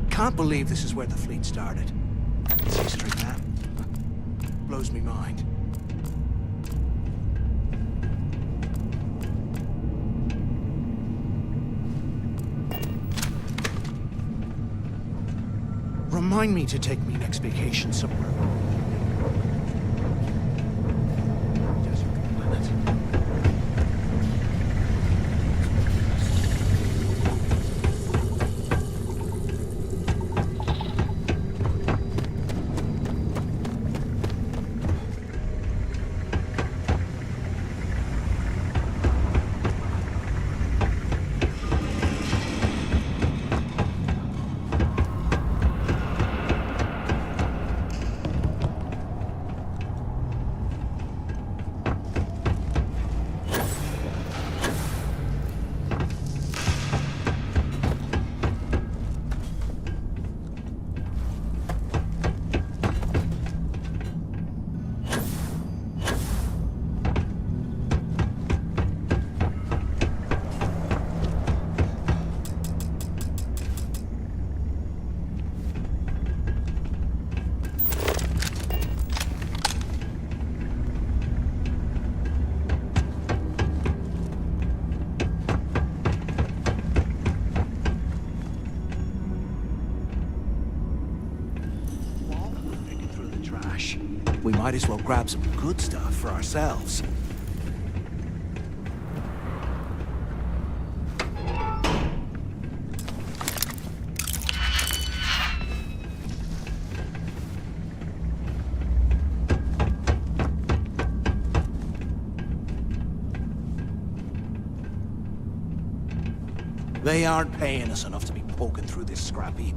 Can't believe this is where the fleet started. It's history, man. Blows me mind. Remind me to take me next vacation somewhere. We might as well grab some good stuff for ourselves. They aren't paying us enough to be poking through this scrap heap.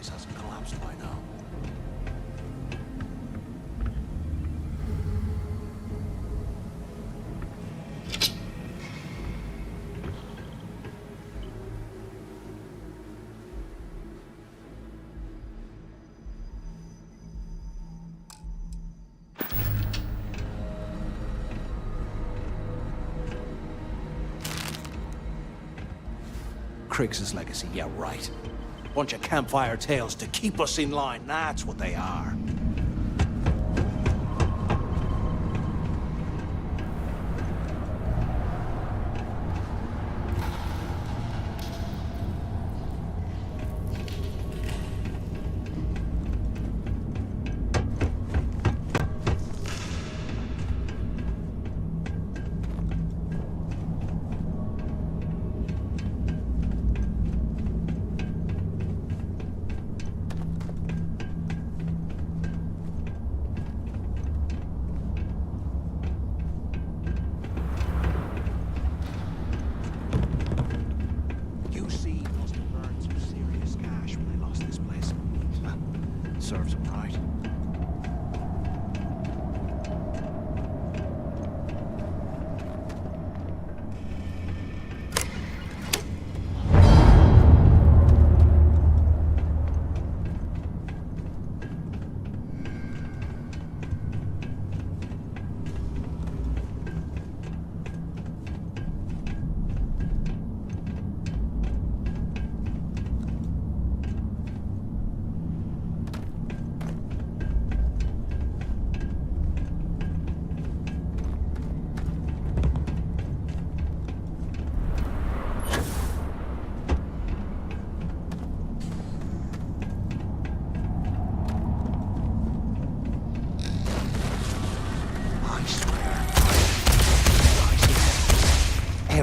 Hasn't collapsed by now. Kriggs' legacy, yeah, right. Bunch of campfire tales to keep us in line, that's what they are.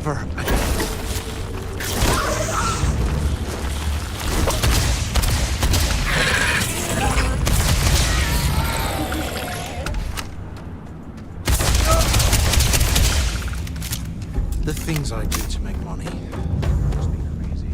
ever again. The things I do to make money. Must be crazy.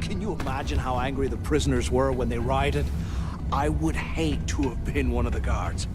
Can you imagine how angry the prisoners were when they rioted? I would hate to have been one of the guards.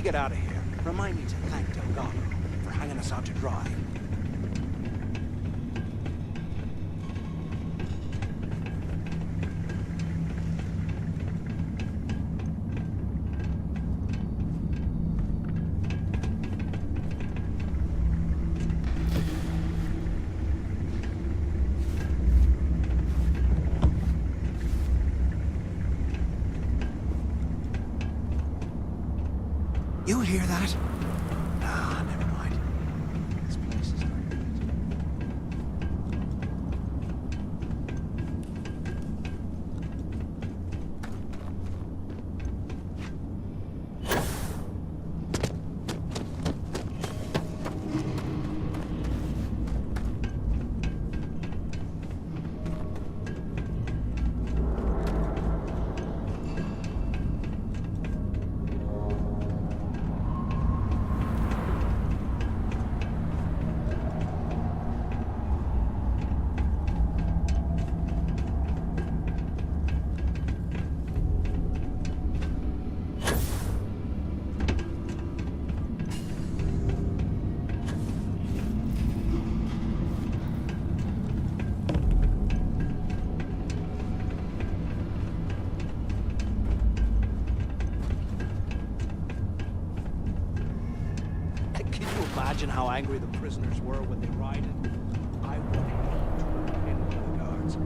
Get out of here. Remind me to thank Delgado for hanging us out to dry. You hear that? Ah, never mind. This place is Imagine how angry the prisoners were when they rioted. I would hate to have been one of the guards.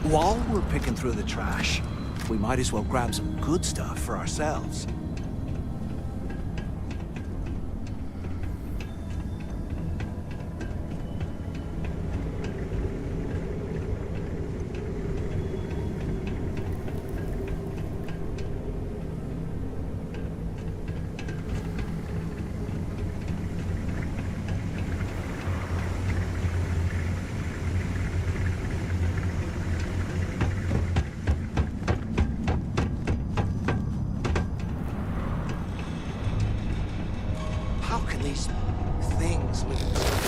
While we're picking through the trash, we might as well grab some good stuff for ourselves.
How can these things live in this?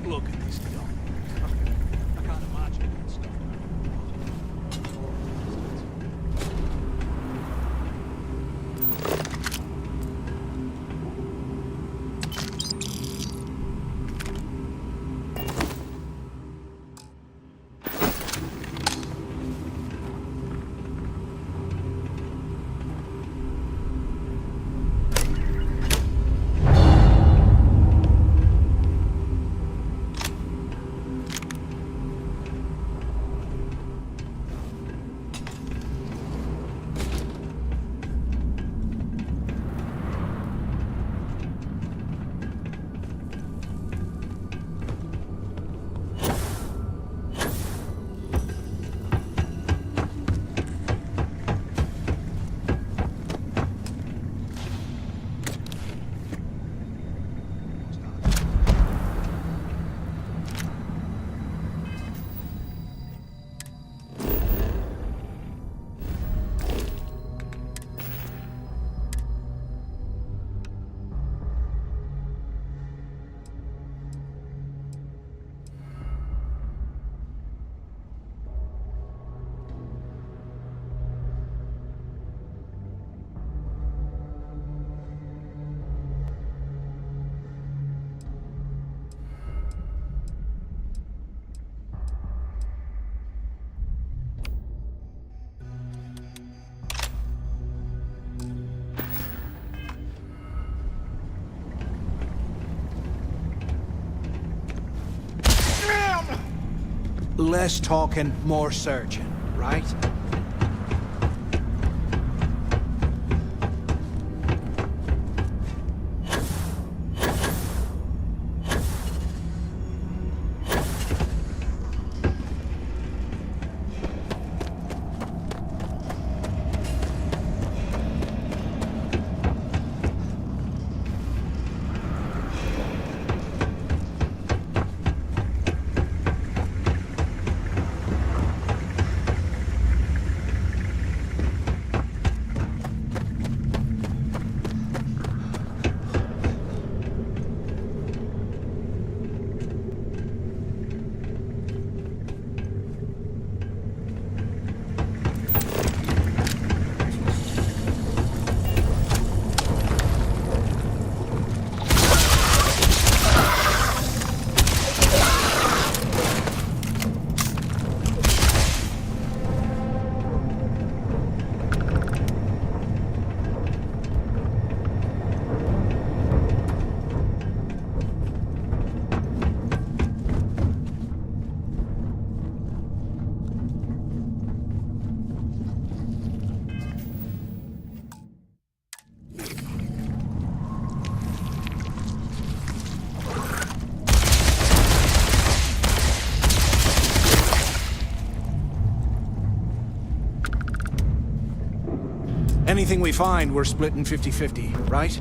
Look at this dump. I can't imagine that stuff.
Less talking, more searching, right? Anything we find, we're splitting 50-50, right?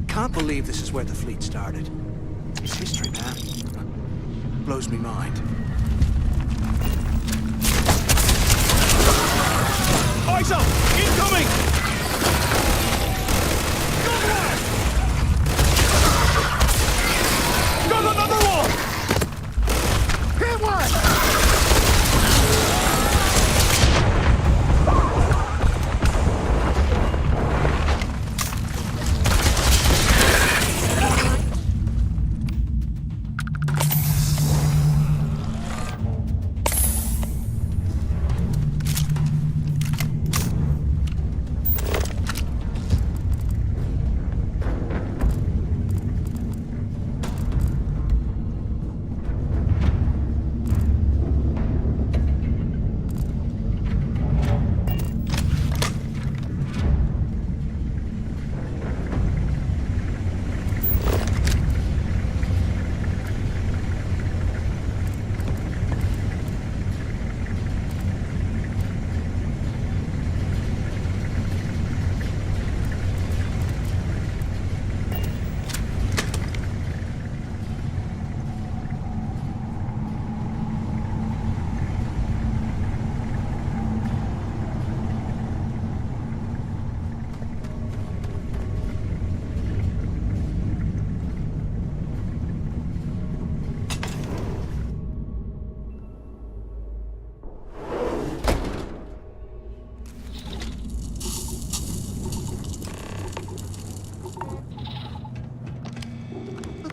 Can't believe this is where the fleet started. It's history, man. Blows me mind. Eyes up! Incoming! Got another one! Hit one!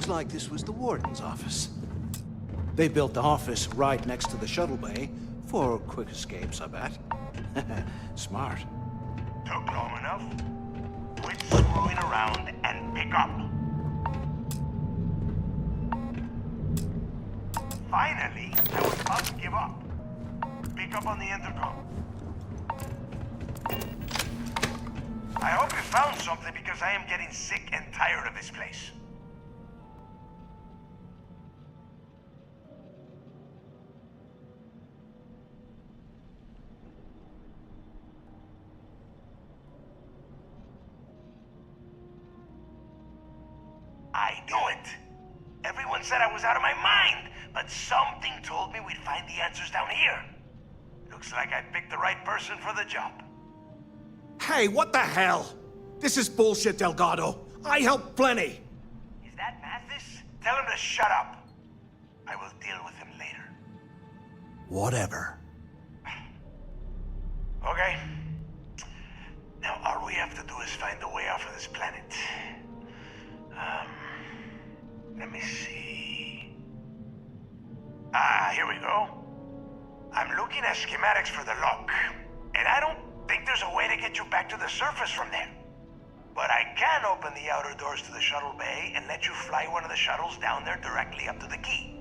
Like this was the warden's office. They built the office right next to the shuttle bay for quick escapes, I bet. Smart.
Took long enough? Quit screwing around and pick up. Finally, I was about to give up. Pick up on the intercom. I hope you found something because I am getting sick and tired of this place. I knew it. Everyone said I was out of my mind, but something told me we'd find the answers down here. Looks like I picked the right person for the job.
Hey, what the hell? This is bullshit, Delgado. I helped plenty.
Is that Mathis? Tell him to shut up. I will deal with him later.
Whatever.
Okay. Now all we have to do is find a way off of this planet. Let me see. Here we go. I'm looking at schematics for the lock, and I don't think there's a way to get you back to the surface from there. But I can open the outer doors to the shuttle bay and let you fly one of the shuttles down there directly up to the key.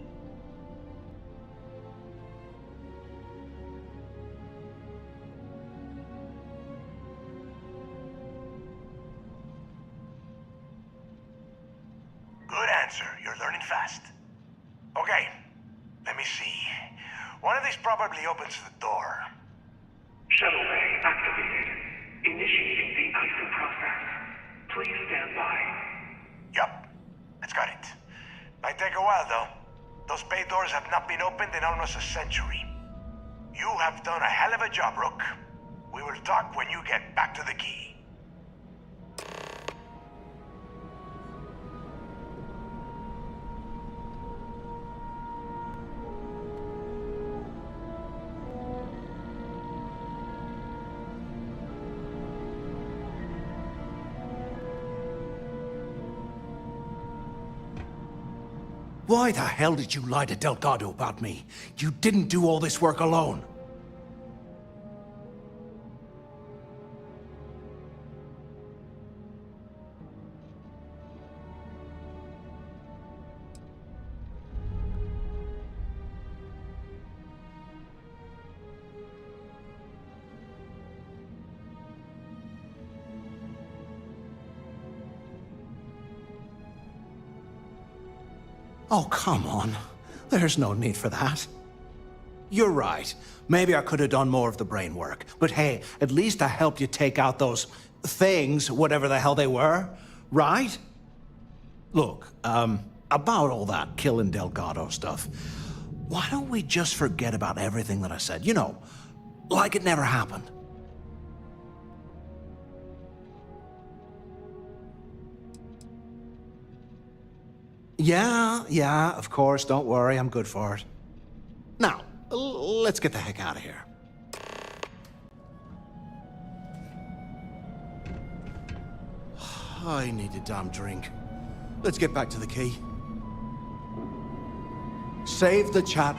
Good answer. You're learning fast. Okay, let me see. One of these probably opens the door.
Shuttle bay activated. Initiating the exit process. Please stand by.
Yup, it's got it. Might take a while though. Those bay doors have not been opened in almost a century. You have done a hell of a job, Rook. We will talk when you get back to the key.
Why the hell did you lie to Delgado about me? You didn't do all this work alone. Oh, come on. There's no need for that. You're right. Maybe I could have done more of the brain work. But hey, at least I helped you take out those things, whatever the hell they were, right? Look, about all that killing Delgado stuff, why don't we just forget about everything that I said? You know, like it never happened. Yeah, of course, don't worry, I'm good for it. Now, let's get the heck out of here. I need a damn drink. Let's get back to the key. Save the chat.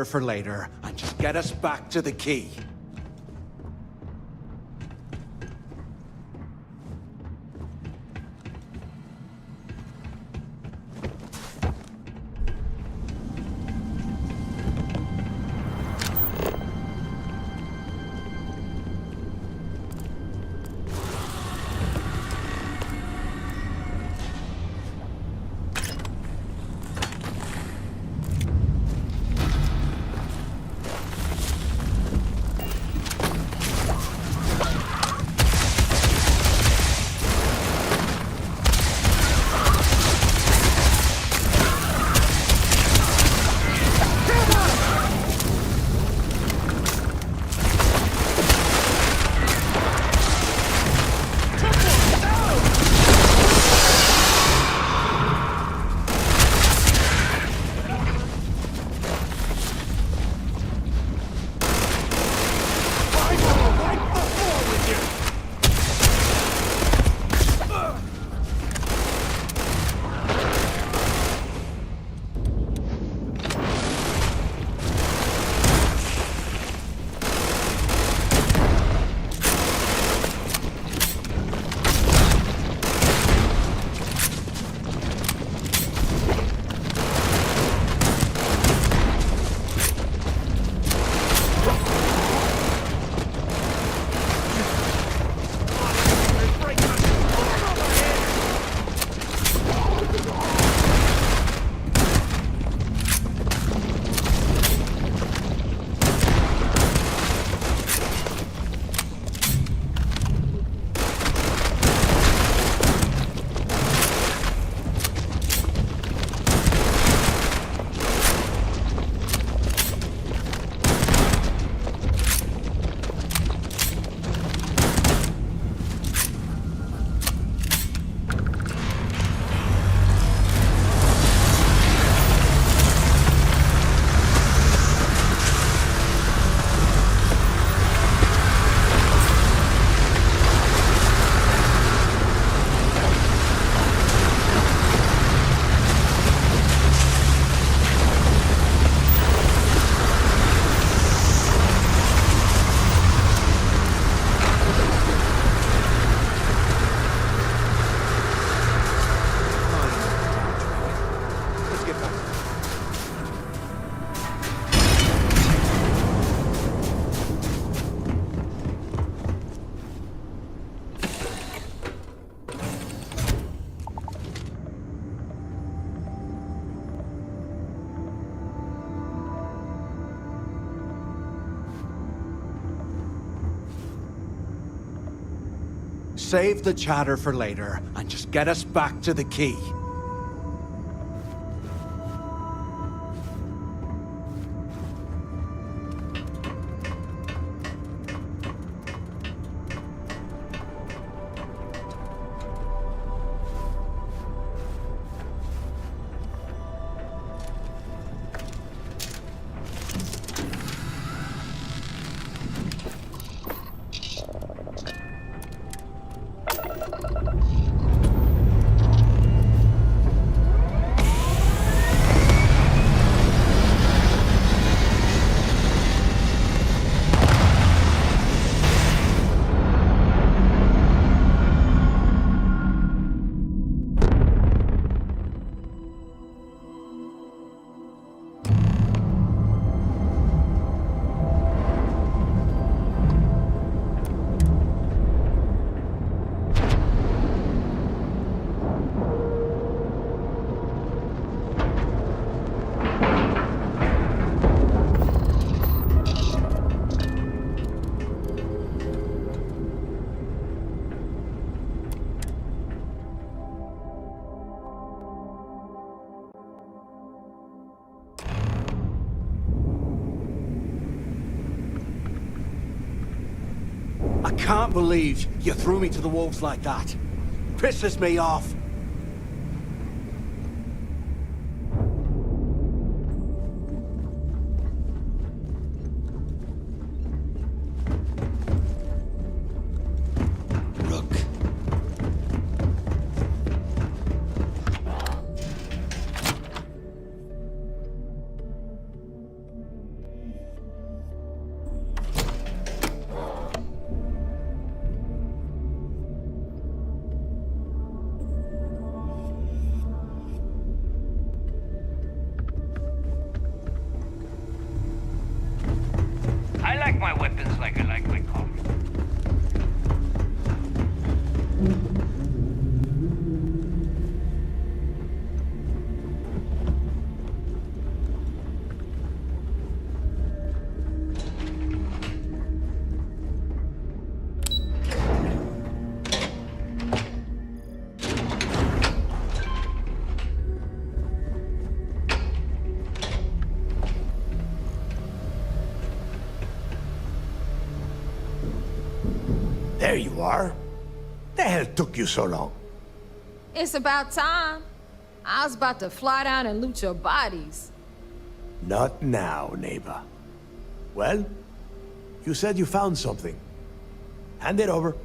For later, and just get us back to the key. Save the chatter for later, and just get us back to the key. I can't believe you threw me to the wolves like that. Pisses me off.
I like my weapons like I like my coffee.
There you are. The hell took you so long?
It's about time. I was about to fly down and loot your bodies.
Not now, neighbor. Well, you said you found something. Hand it over.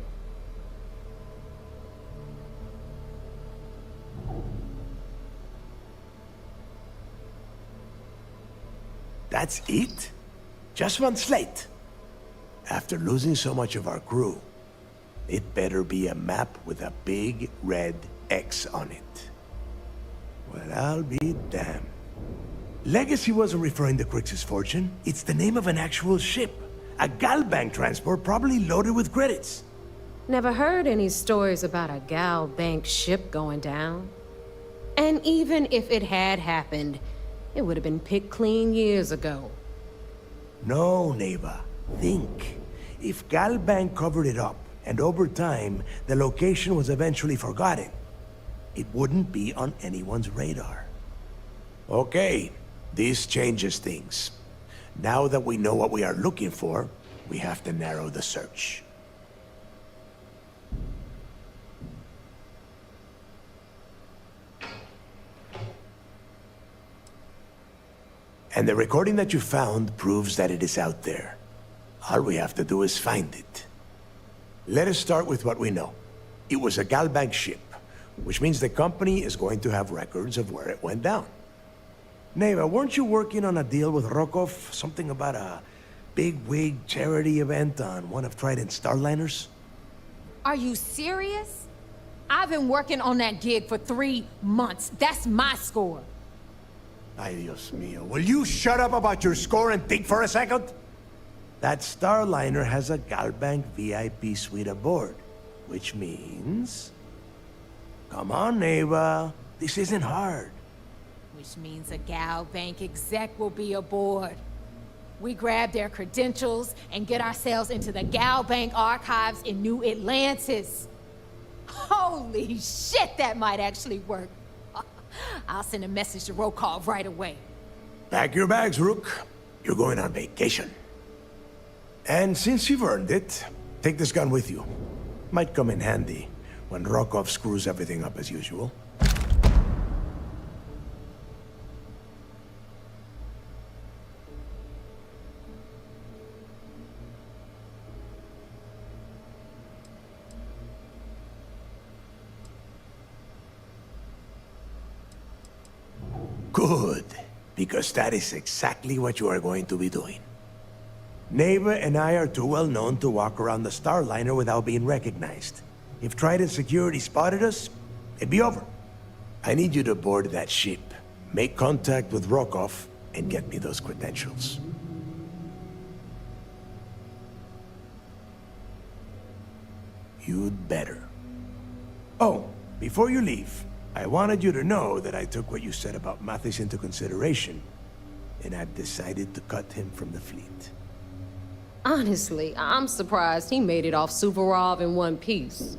That's it? Just one slate? After losing so much of our crew, it better be a map with a big red X on it. Well, I'll be damned. Legacy wasn't referring to Crix's fortune. It's the name of an actual ship. A Galbank transport probably loaded with credits.
Never heard any stories about a Gal Bank ship going down. And even if it had happened, it would have been picked clean years ago.
No, neighbor. Think. If Galbank covered it up, and over time, the location was eventually forgotten, it wouldn't be on anyone's radar. Okay, this changes things. Now that we know what we are looking for, we have to narrow the search. And the recording that you found proves that it is out there. All we have to do is find it. Let us start with what we know. It was a Galbank ship, which means the company is going to have records of where it went down. Neva, weren't you working on a deal with Rokov? Something about a big-wig charity event on one of Trident's Starliners?
Are you serious? I've been working on that gig for 3 months. That's my score.
Ay, Dios mío. Will you shut up about your score and think for a second? That Starliner has a Galbank VIP suite aboard, which means... Come on, Neva. This isn't hard.
Which means a Gal Bank exec will be aboard. We grab their credentials and get ourselves into the Gal Bank archives in New Atlantis. Holy shit, that might actually work. I'll send a message to Rokov right away.
Pack your bags, Rook. You're going on vacation. And since you've earned it, take this gun with you. Might come in handy when Rokov screws everything up as usual. Good, because that is exactly what you are going to be doing. Neva and I are too well known to walk around the Starliner without being recognized. If Trident security spotted us, it'd be over. I need you to board that ship, make contact with Rokov, and get me those credentials. You'd better. Oh, before you leave, I wanted you to know that I took what you said about Mathis into consideration, and I've decided to cut him from the fleet.
Honestly, I'm surprised he made it off Suvorov in one piece.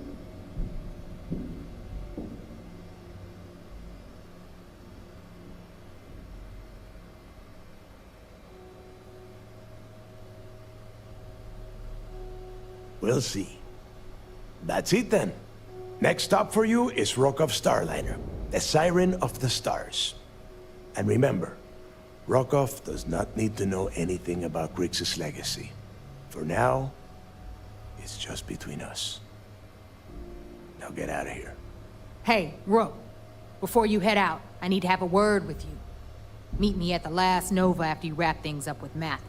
We'll see. That's it then. Next stop for you is Rokov Starliner, the Siren of the Stars. And remember, Rokov does not need to know anything about Grixis' legacy. For now, it's just between us. Now get out of here.
Hey, Rook. Before you head out, I need to have a word with you. Meet me at the last Nova after you wrap things up with Mathis.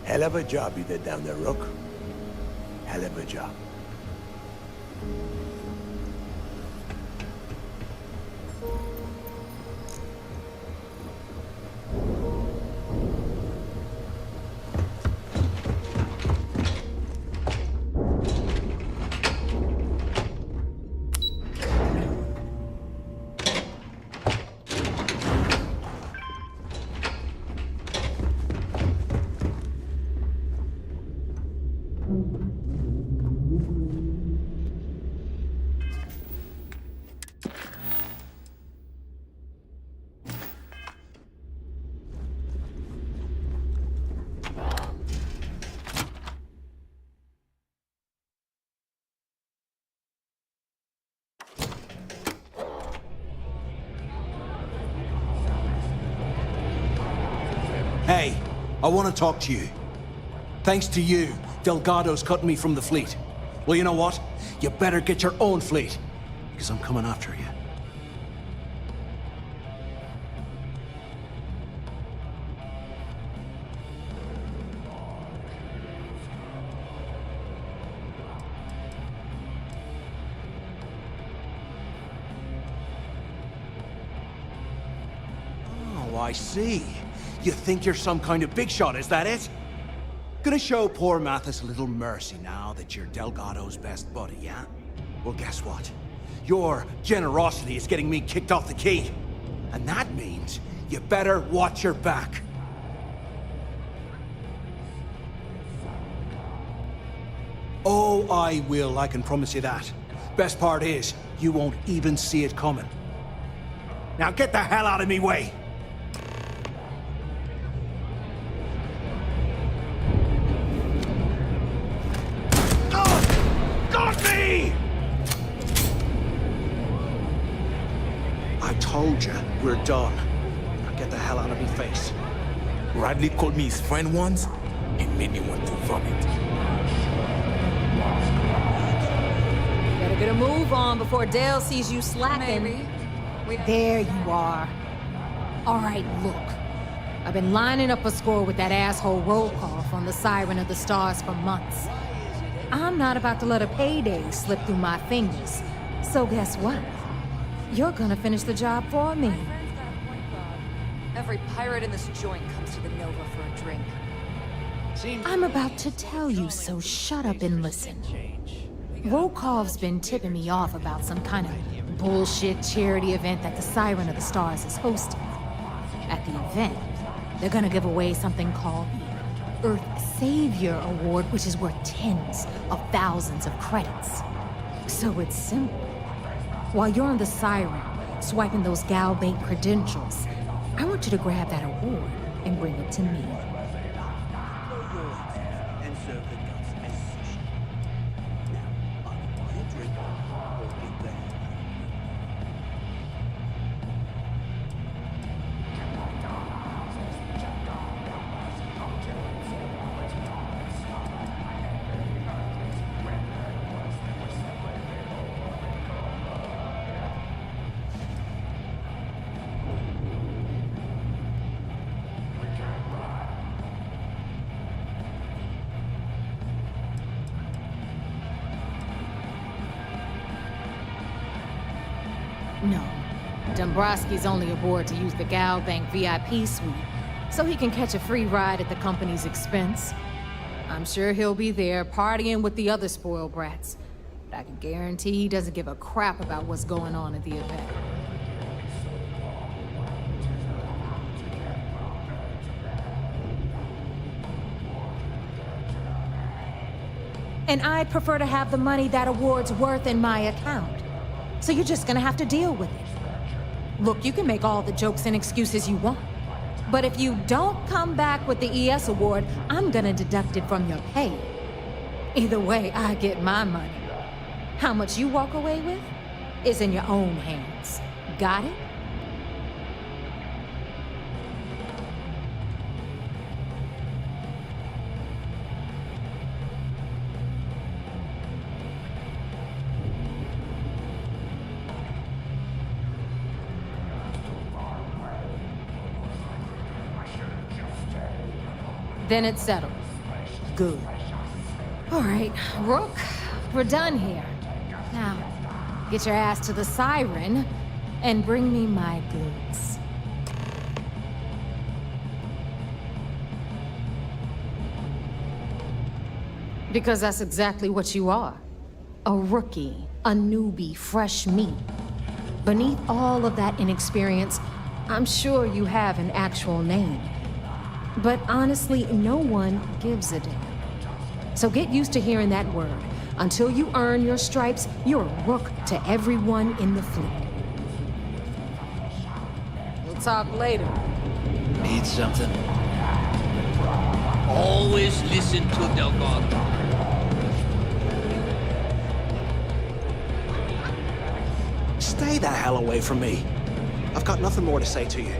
Hell of a job you did down there, Rook. Hell of a job.
Hey, I want to talk to you. Thanks to you, Delgado's cutting me from the fleet. Well, you know what? You better get your own fleet, because I'm coming after you. Oh, I see. You think you're some kind of big shot, is that it? Gonna show poor Mathis a little mercy now that you're Delgado's best buddy, yeah? Well, guess what? Your generosity is getting me kicked off the key. And that means you better watch your back. Oh, I will, I can promise you that. Best part is, you won't even see it coming. Now get the hell out of me way! I told you, we're done. Now get the hell out of me face.
Radley called me his friend once, and made me want to vomit.
Better get a move on before Dale sees you slacking. There you are. All right, look. I've been lining up a score with that asshole roll call from the Siren of the Stars for months. I'm not about to let a payday slip through my fingers. So guess what? You're gonna finish the job for me.
Every pirate in this joint comes to the Nova for a drink.
I'm about to tell you, so shut up and listen. Rokov's been tipping me off about some kind of bullshit charity event that the Siren of the Stars is hosting. At the event, they're gonna give away something called the Earth Savior Award, which is worth tens of thousands of credits. So it's simple. While you're on the Siren, swiping those Galbank credentials, I want you to grab that award and bring it to me. No. Dombrowski's only aboard to use the Galbank VIP suite, so he can catch a free ride at the company's expense. I'm sure he'll be there partying with the other spoiled brats, but I can guarantee he doesn't give a crap about what's going on at the event. And I'd prefer to have the money that award's worth in my account. So you're just gonna have to deal with it. Look, you can make all the jokes and excuses you want, But if you don't come back with the ES award, I'm gonna deduct it from your pay. Either way, I get my money. How much you walk away with is in your own hands. Got it? Then it's settled. Good. All right, Rook, we're done here. Now, get your ass to the Siren and bring me my goods. Because that's exactly what you are. A rookie, a newbie, fresh meat. Beneath all of that inexperience, I'm sure you have an actual name. But honestly, no one gives a damn. So get used to hearing that word. Until you earn your stripes, you're a rook to everyone in the fleet. We'll talk later.
Need something? Always listen to Delgado.
Stay the hell away from me. I've got nothing more to say to you.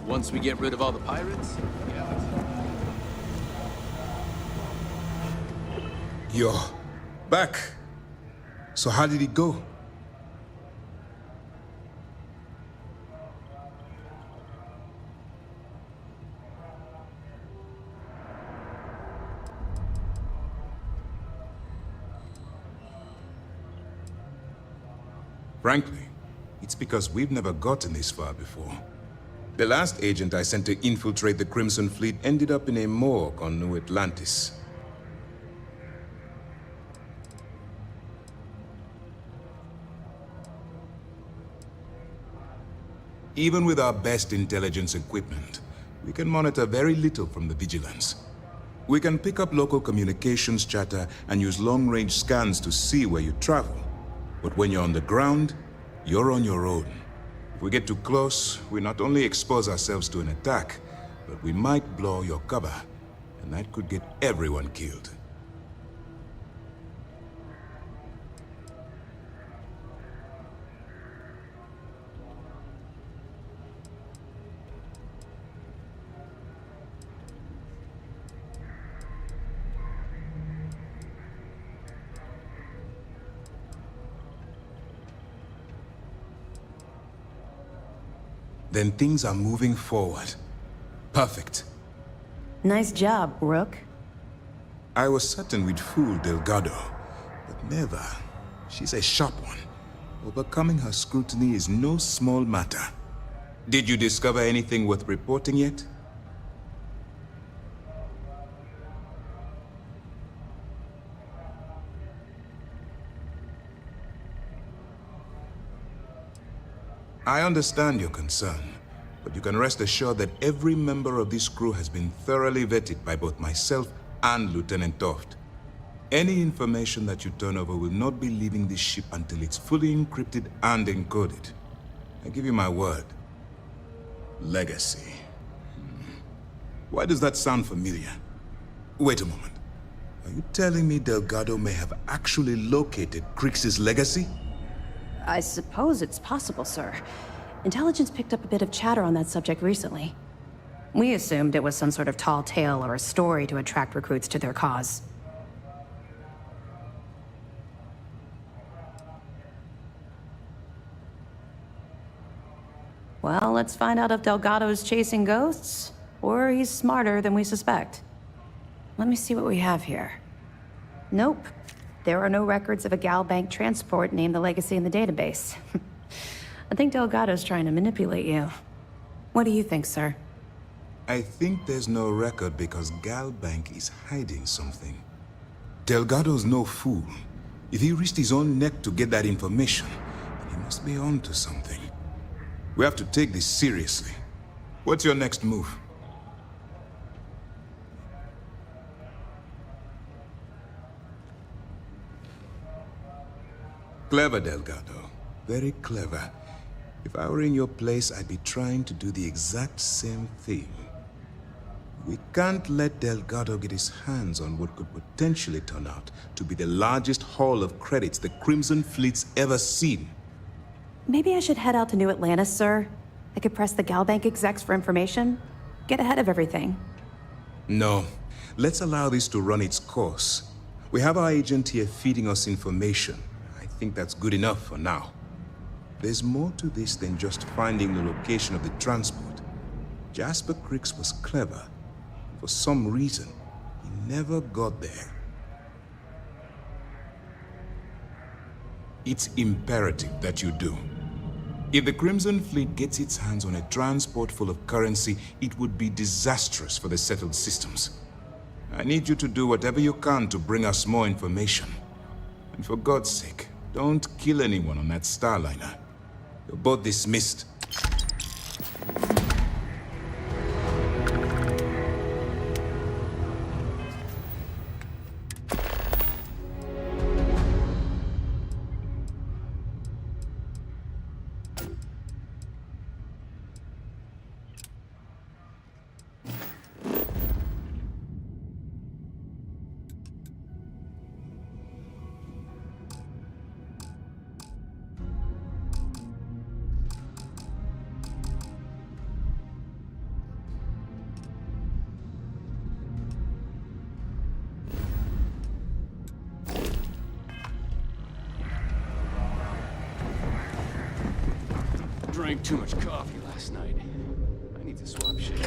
Once we get rid of all the pirates?
Yo, back. So how did it go? Frankly, it's because we've never gotten this far before. The last agent I sent to infiltrate the Crimson Fleet ended up in a morgue on New Atlantis. Even with our best intelligence equipment, we can monitor very little from the vigilance. We can pick up local communications chatter and use long-range scans to see where you travel. But when you're on the ground, you're on your own. If we get too close, we not only expose ourselves to an attack, but we might blow your cover, and that could get everyone killed. Then things are moving forward. Perfect.
Nice job, Rook.
I was certain we'd fool Delgado, but never. She's a sharp one. Overcoming her scrutiny is no small matter. Did you discover anything worth reporting yet? I understand your concern, but you can rest assured that every member of this crew has been thoroughly vetted by both myself and Lieutenant Toft. Any information that you turn over will not be leaving this ship until it's fully encrypted and encoded. I give you my word. Legacy. Why does that sound familiar? Wait a moment. Are you telling me Delgado may have actually located Crix's legacy?
I suppose it's possible, sir. Intelligence picked up a bit of chatter on that subject recently. We assumed it was some sort of tall tale or a story to attract recruits to their cause. Well, let's find out if Delgado's chasing ghosts, or he's smarter than we suspect. Let me see what we have here. Nope. There are no records of a Gal Bank transport named the Legacy in the database. I think Delgado's trying to manipulate you. What do you think, sir?
I think there's no record because Gal Bank is hiding something. Delgado's no fool. If he risked his own neck to get that information, then he must be on to something. We have to take this seriously. What's your next move? Clever, Delgado. Very clever. If I were in your place, I'd be trying to do the exact same thing. We can't let Delgado get his hands on what could potentially turn out to be the largest haul of credits the Crimson Fleet's ever seen.
Maybe I should head out to New Atlantis, sir. I could press the Gal Bank execs for information. Get ahead of everything.
No. Let's allow this to run its course. We have our agent here feeding us information. I think that's good enough for now. There's more to this than just finding the location of the transport. Jasper Crix was clever. For some reason, he never got there. It's imperative that you do. If the Crimson Fleet gets its hands on a transport full of currency, it would be disastrous for the settled systems. I need you to do whatever you can to bring us more information. And for God's sake, don't kill anyone on that Starliner. You're both dismissed.
Drank too much coffee last night. I need to swap shit.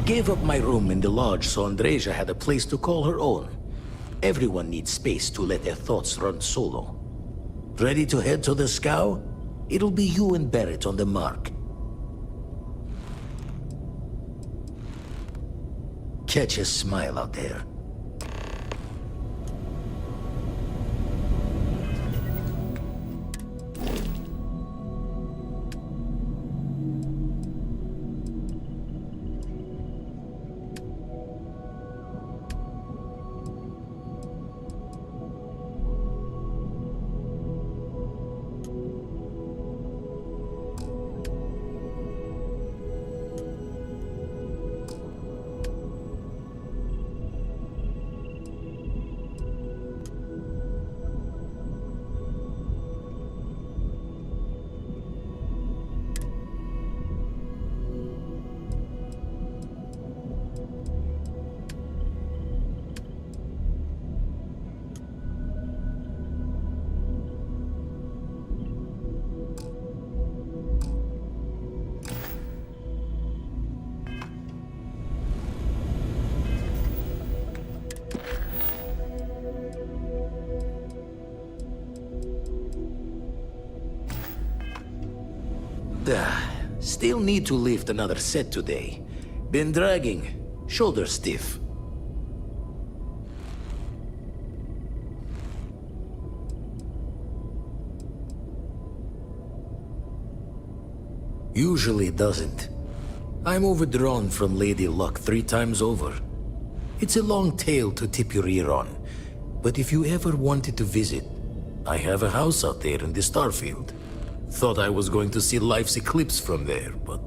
Gave up my room in the lodge so Andreja had a place to call her own. Everyone needs space to let their thoughts run solo. Ready to head to the scow? It'll be you and Barrett on the mark. Catch a smile out there. Still need to lift another set today. Been dragging. Shoulder stiff. Usually doesn't. I'm overdrawn from Lady Luck 3 times over. It's a long tale to tip your ear on, but if you ever wanted to visit, I have a house out there in the Starfield. Thought I was going to see life's eclipse from there, but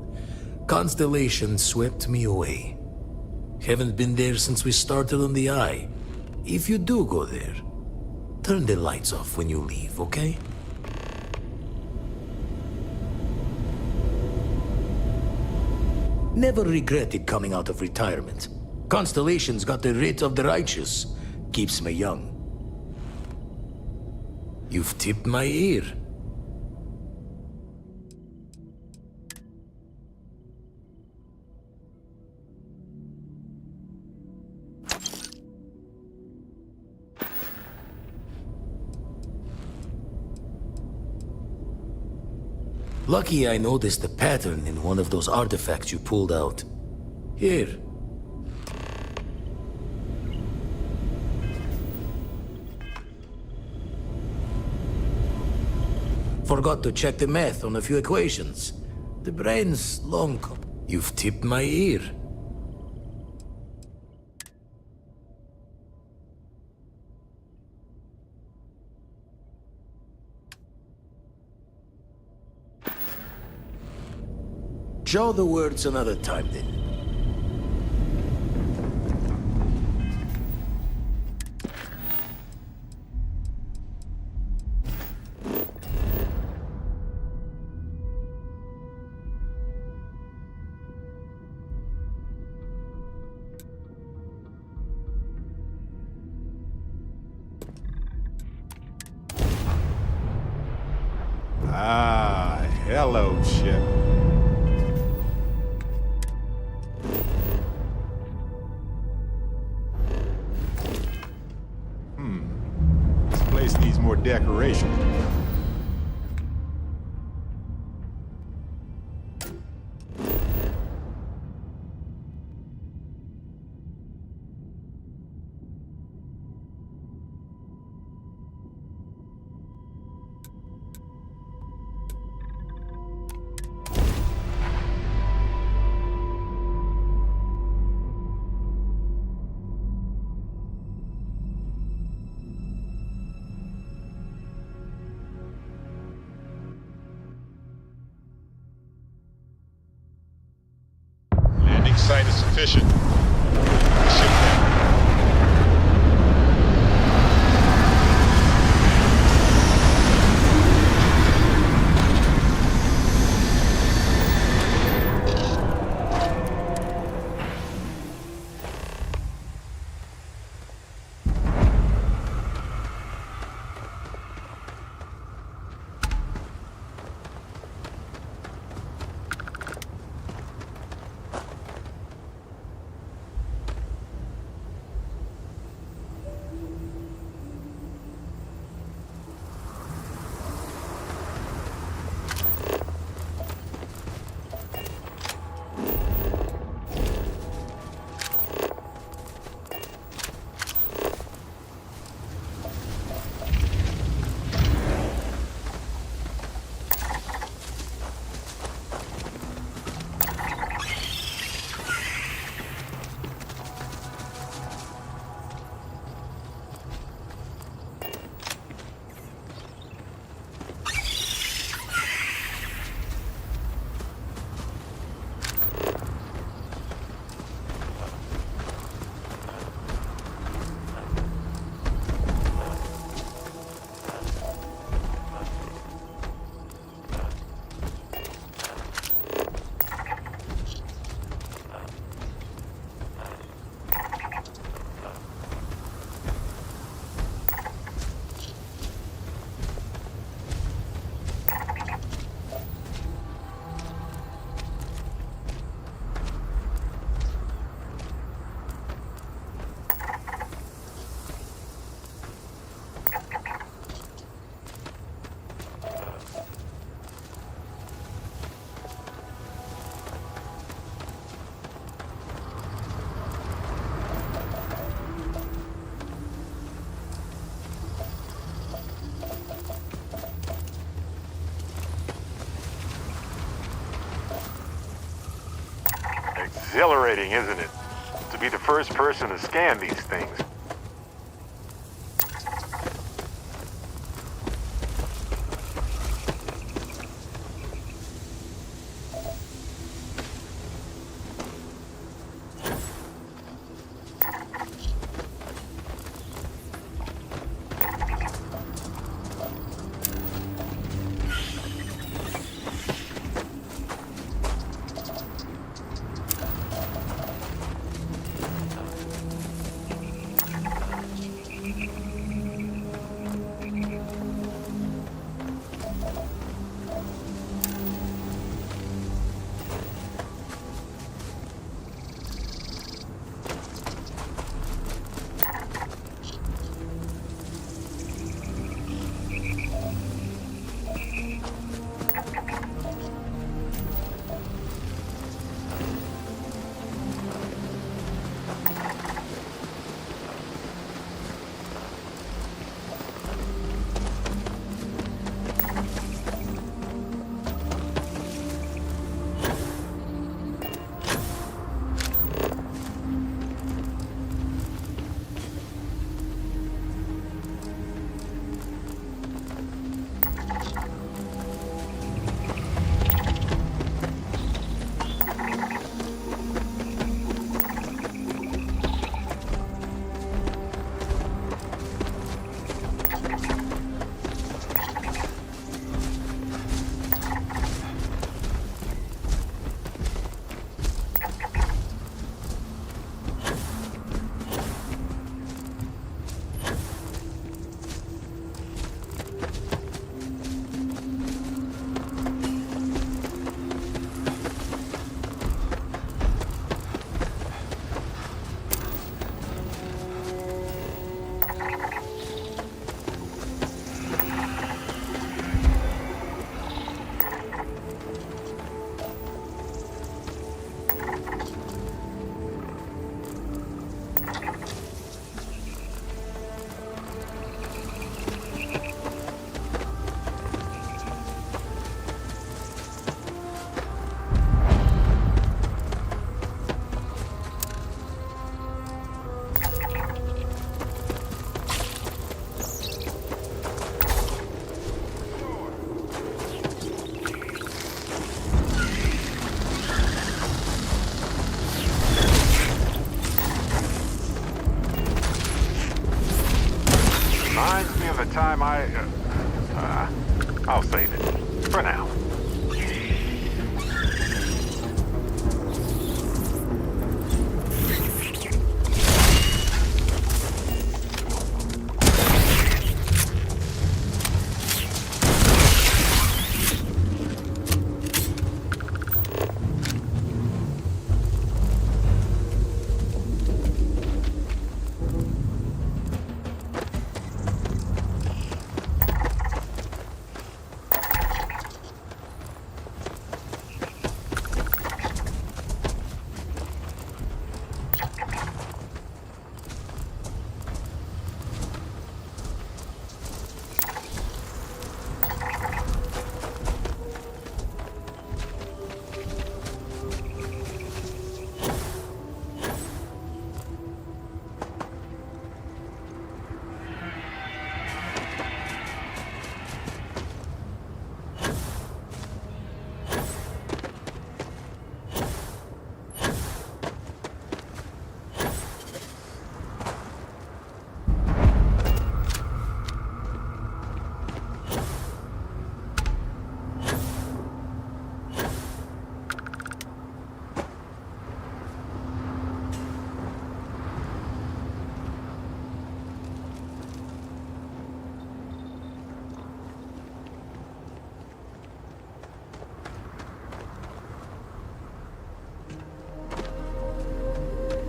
constellation swept me away. Haven't been there since we started on the Eye. If you do go there, turn the lights off when you leave, okay? Never regretted coming out of retirement. Constellation's got the writ of the righteous. Keeps me young. You've tipped my ear. Lucky I noticed a pattern in one of those artifacts you pulled out. Here. Forgot to check the math on a few equations. The brain's long. You've tipped my ear. Jaw the words another time, then.
Ah, hello, ship. This place needs more decoration. Site is sufficient. Ship down. exhilarating, isn't it? To be the first person to scan these things. Time I'll save it. For now.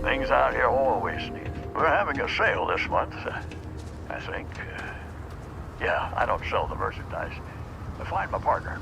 Things out here always need. We're having a sale this month, I think. Yeah, I don't sell the merchandise. I find my partner.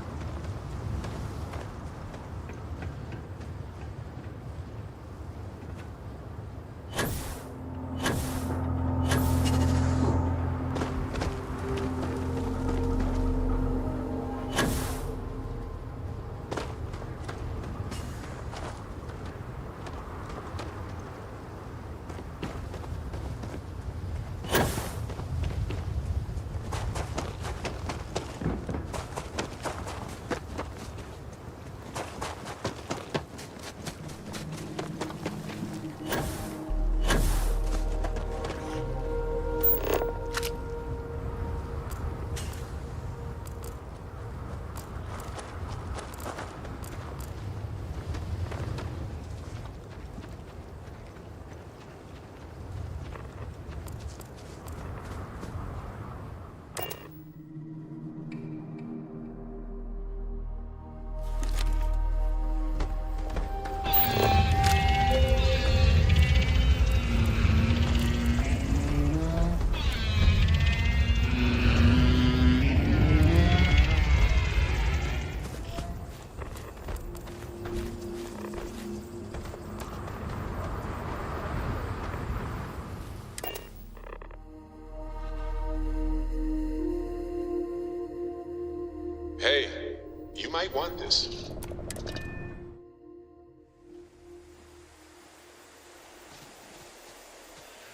might want this.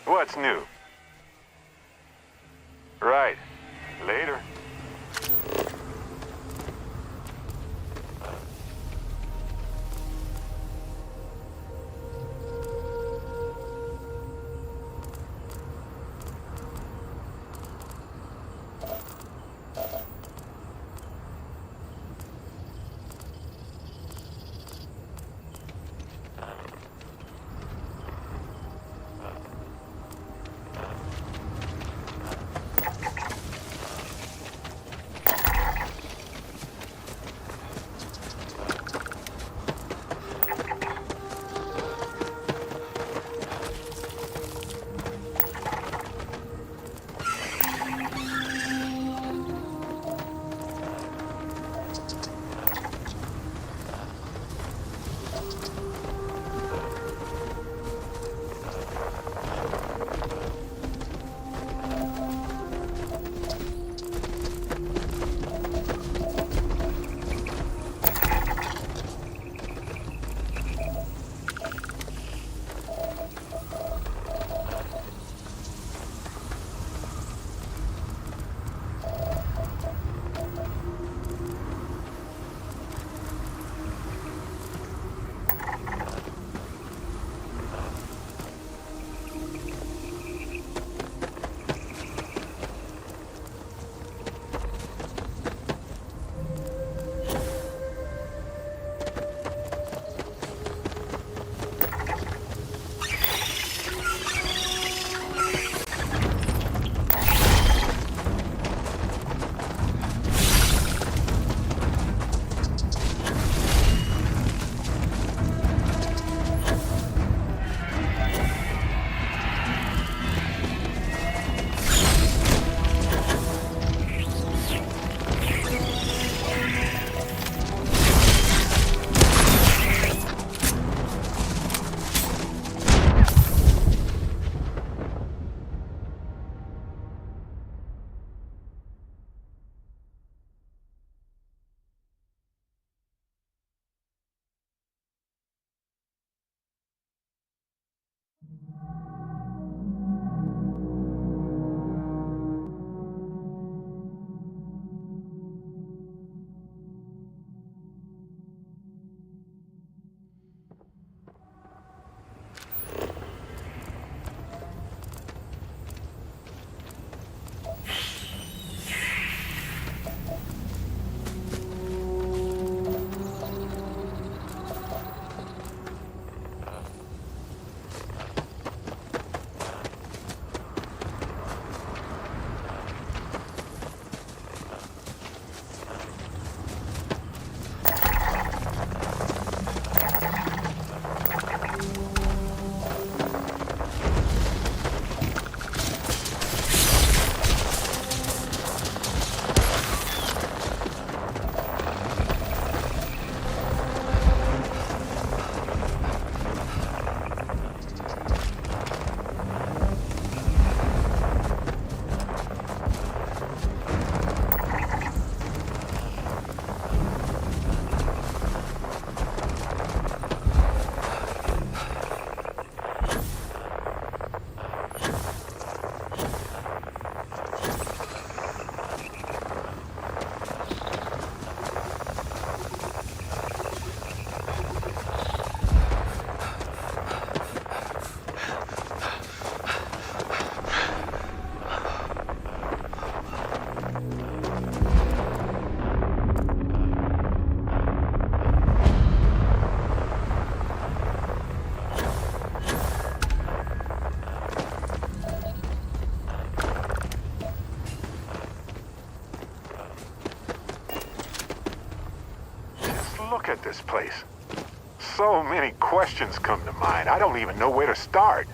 What's new? Right. Later. Look at this place. So many questions come to mind. I don't even know where to start.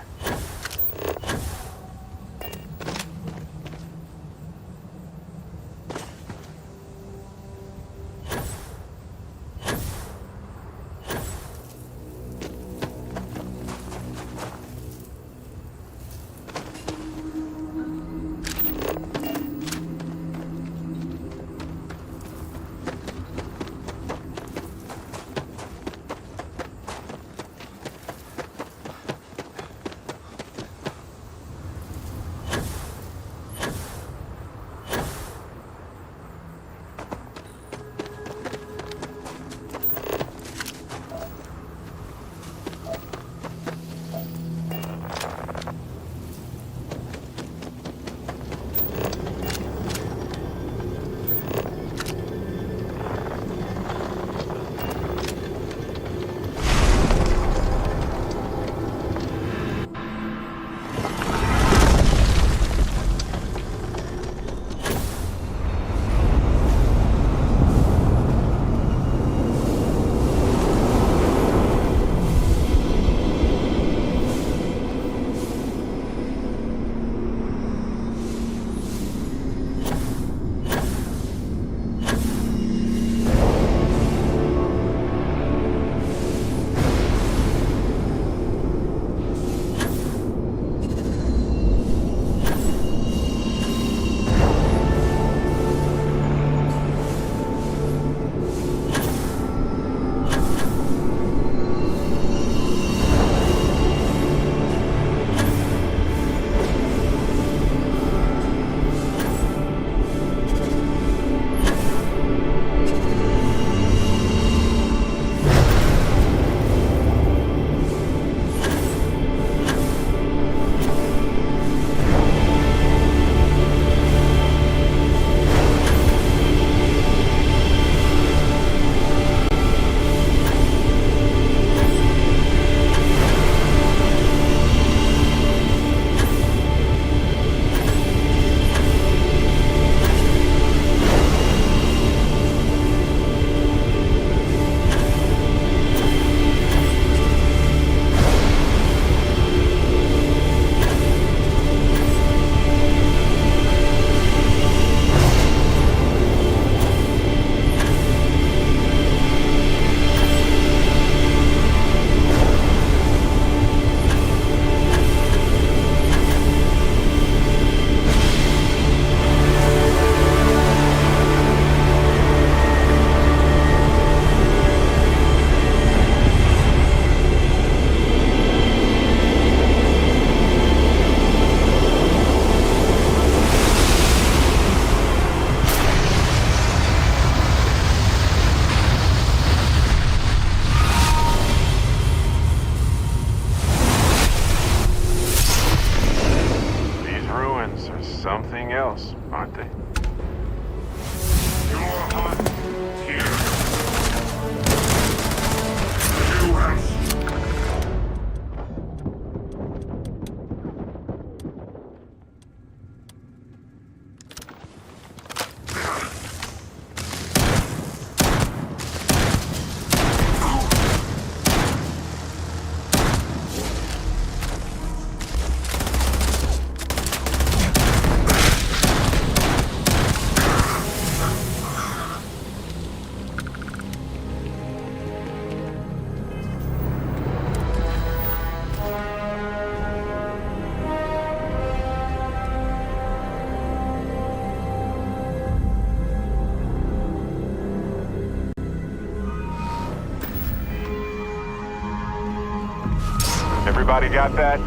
Everybody got that?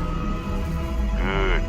Good.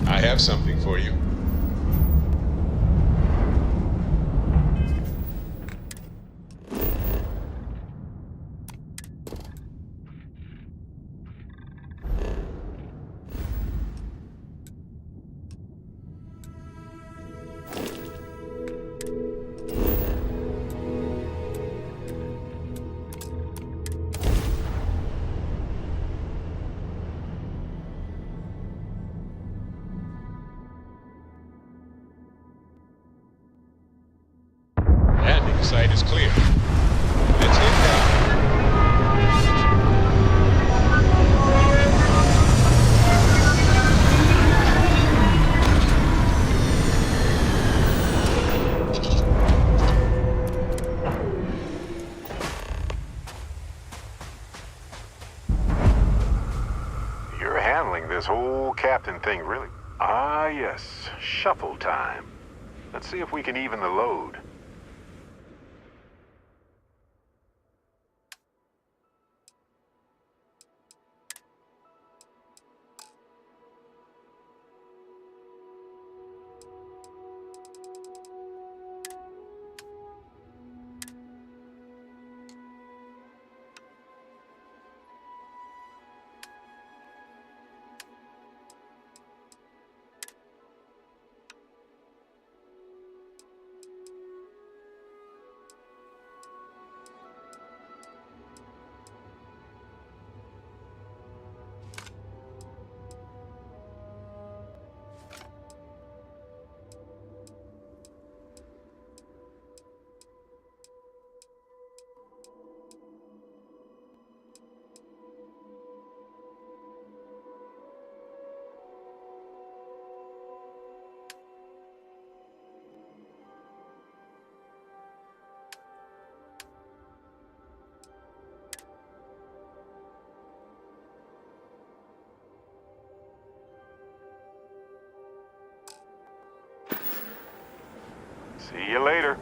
I have something for you. Landing site is clear. Let's head down.
You're handling this whole captain thing really. Ah, yes. Shuffle time. Let's see if we can even the load. See you later.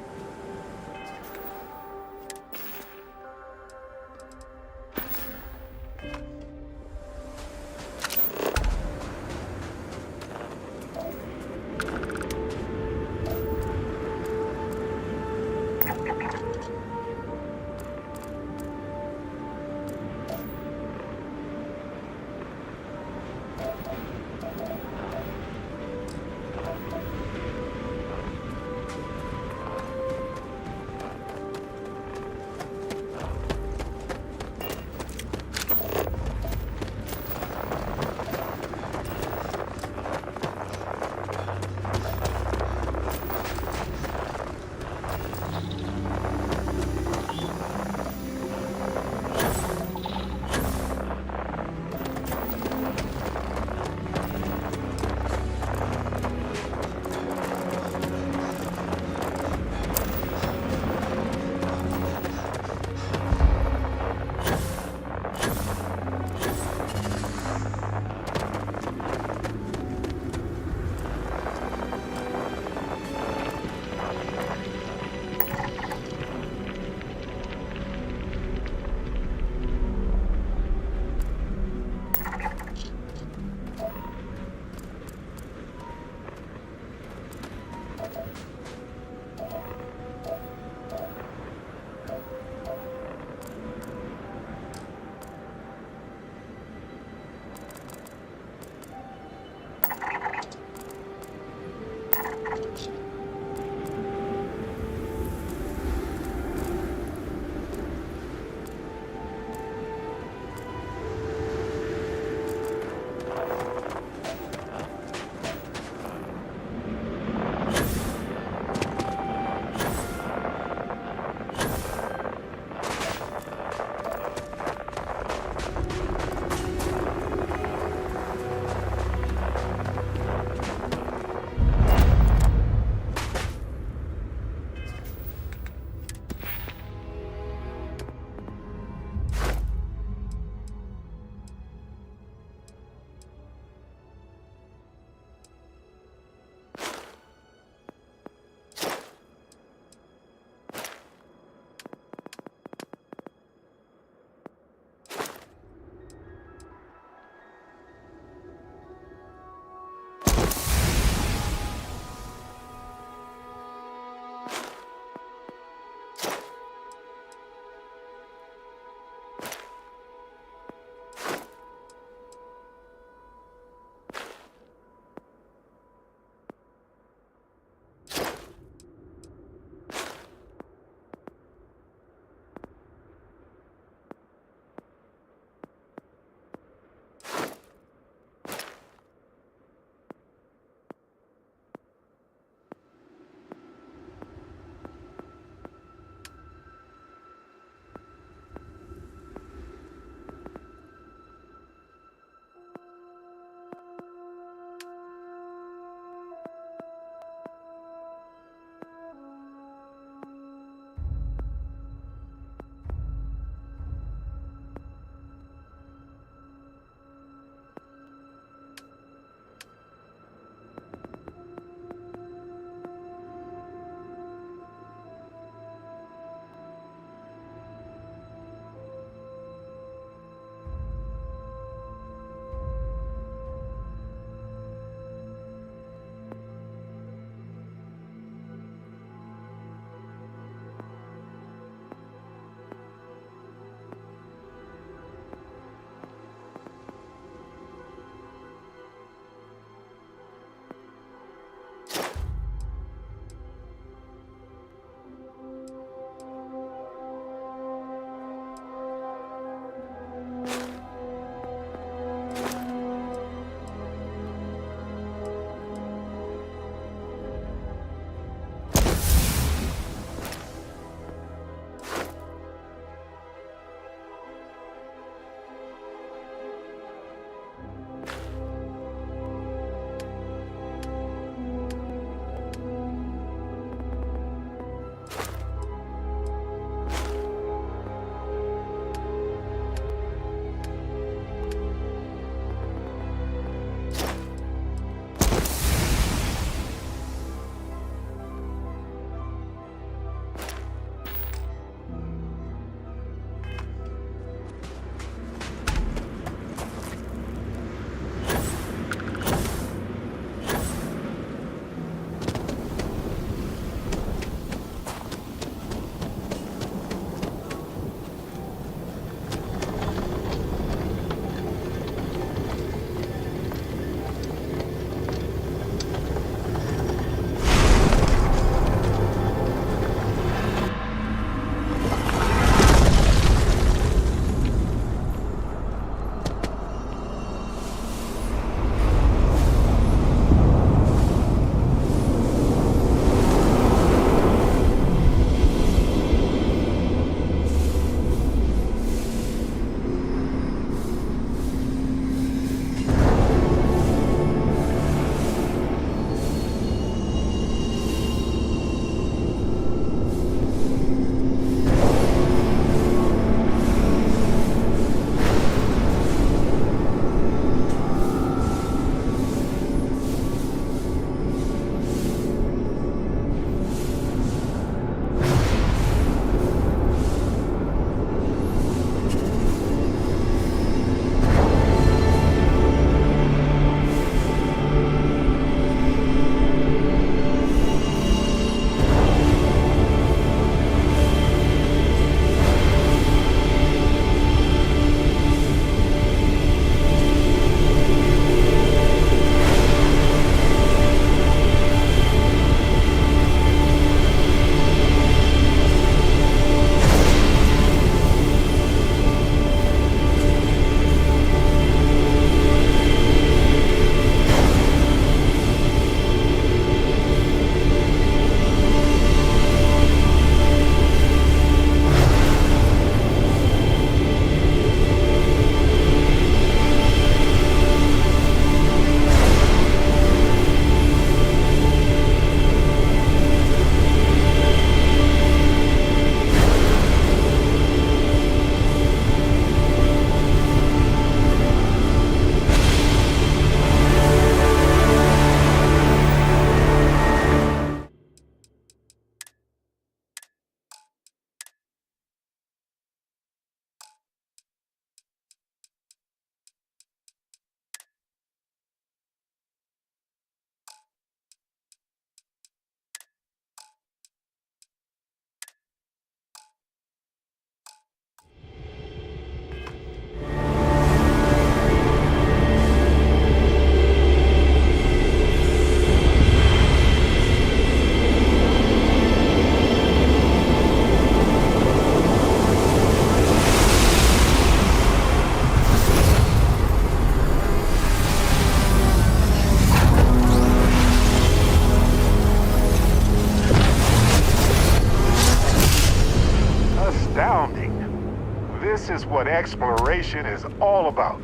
what exploration is all about.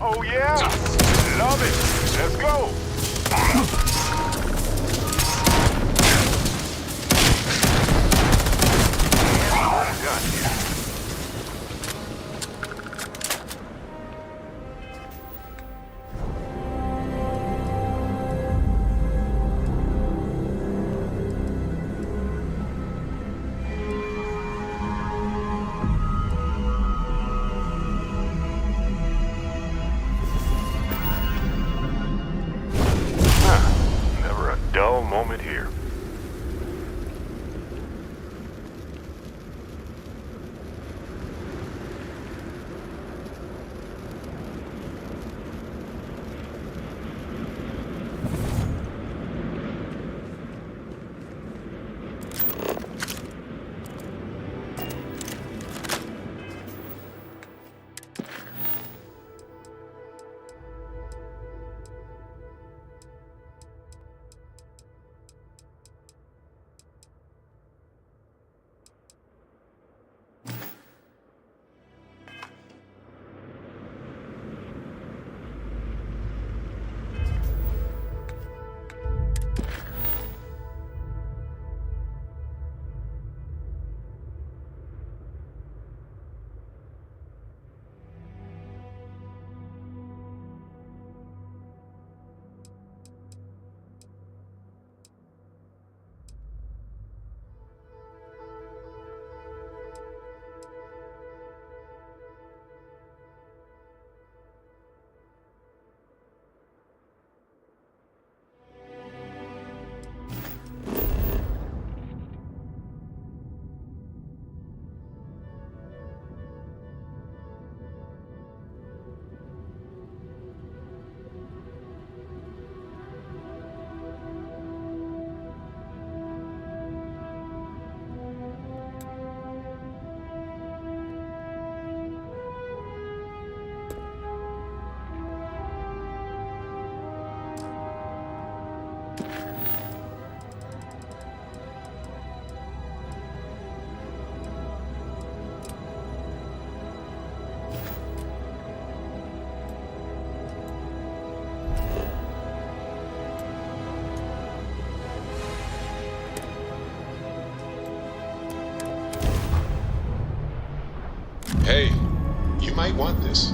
Oh yeah? Love it. Let's go. Never a dull moment here.
Hey, you might want this.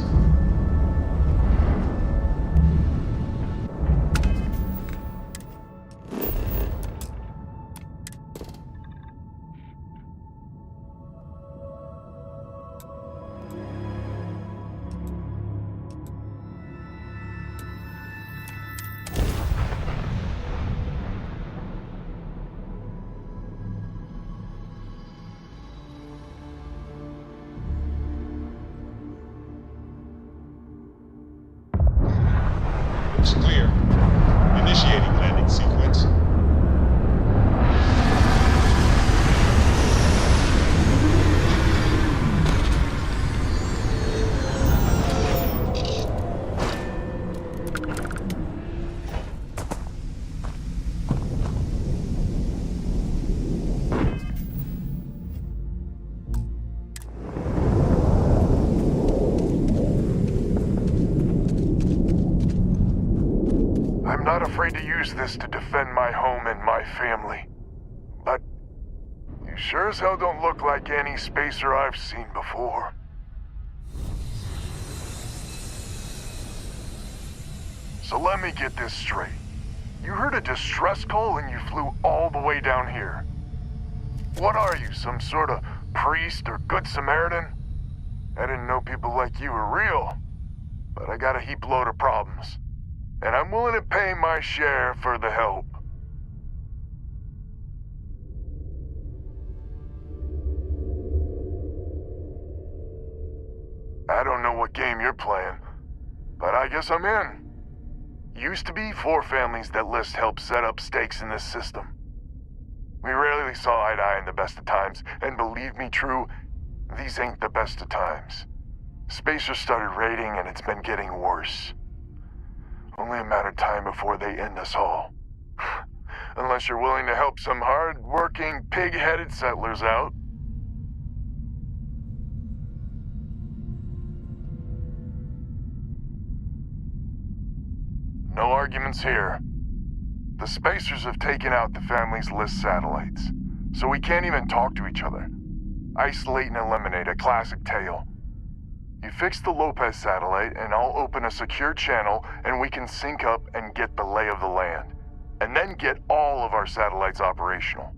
Looks clear. Initiating landing sequence.
I'm not afraid to use this to defend my home and my family. But you sure as hell don't look like any spacer I've seen before. So let me get this straight. You heard a distress call and you flew all the way down here. What are you, some sort of priest or good Samaritan? I didn't know people like you were real, but I got a heap load of problems. And I'm willing to pay my share for the help. I don't know what game you're playing, but I guess I'm in. Used to be 4 families that list help set up stakes in this system. We rarely saw eye to eye in the best of times, and believe me true, these ain't the best of times. Spacers started raiding and it's been getting worse. Only a matter of time before they end us all. Unless you're willing to help some hard-working, pig-headed settlers out. No arguments here. The Spacers have taken out the family's list satellites, so we can't even talk to each other. Isolate and eliminate, a classic tale. You fix the Lopez satellite, and I'll open a secure channel, and we can sync up and get the lay of the land. And then get all of our satellites operational.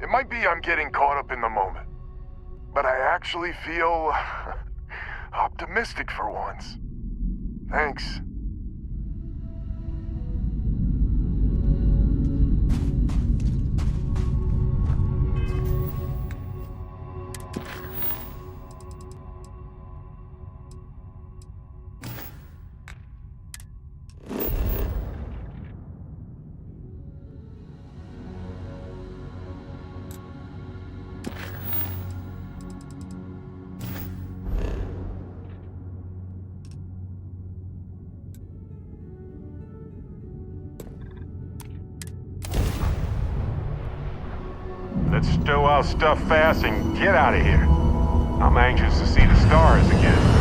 It might be I'm getting caught up in the moment, but I actually feel optimistic for once. Thanks.
Let's stow our stuff fast and get out of here. I'm anxious to see the stars again.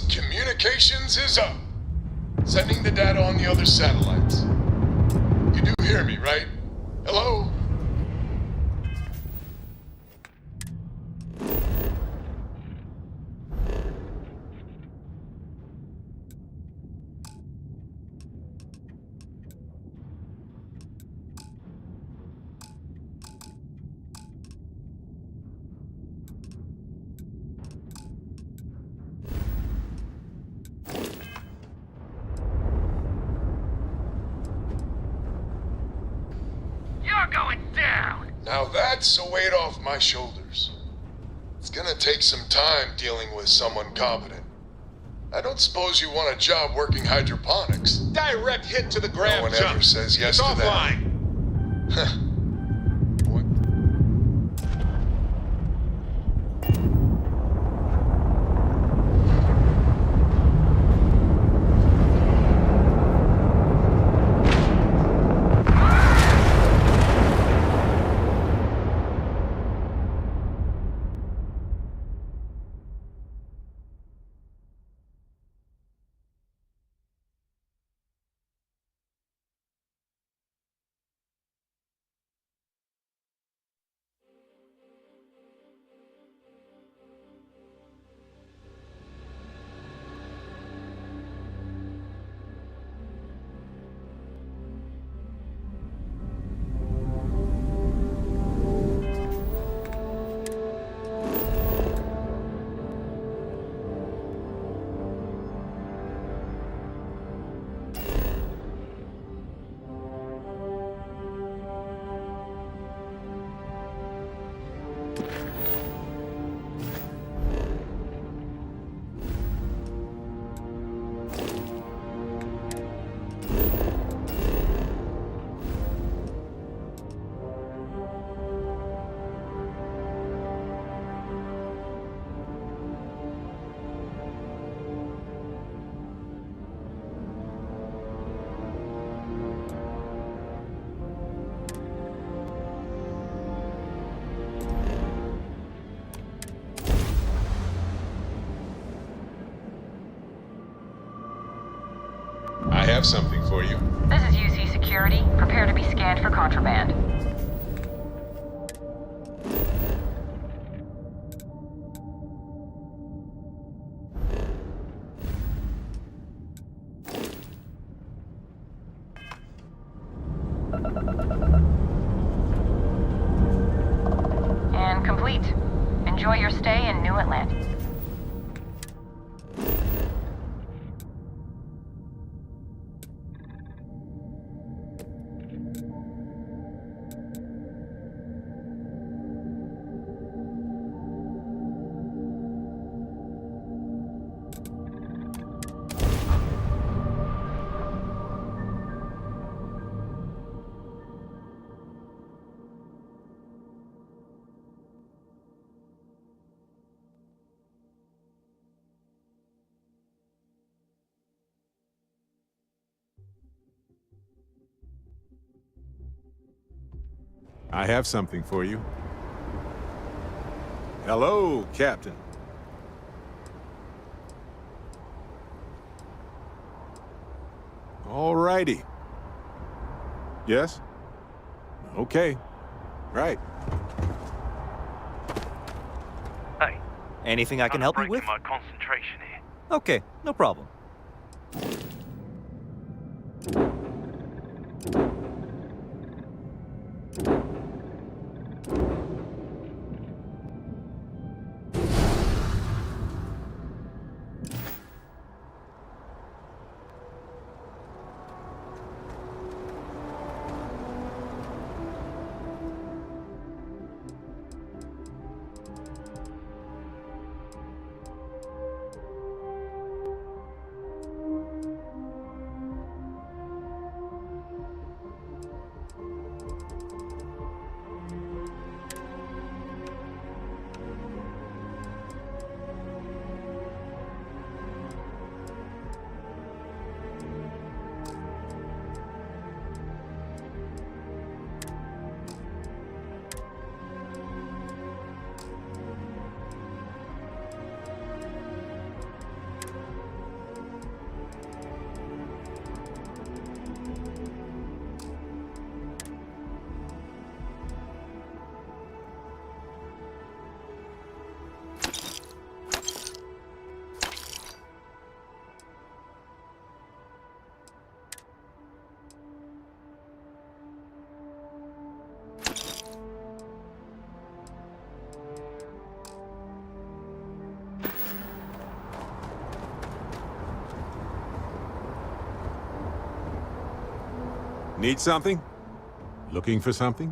Communications is up. Sending the data on the other satellites. You do hear me, right? Hello? Now that's a weight off my shoulders. It's gonna take some time dealing with someone competent. I don't suppose you want a job working hydroponics.
Direct hit to the ground.
No one ever says yes to that. Huh.
I have something for you.
This is UC Security. Prepare to be scanned for contraband. Enjoy your stay in New Atlantis.
I have something for you. Hello, Captain. All righty. Yes? Okay. Right.
Hey.
Anything I can help you with?
My concentration here.
Okay, no problem.
Need something? Looking for something?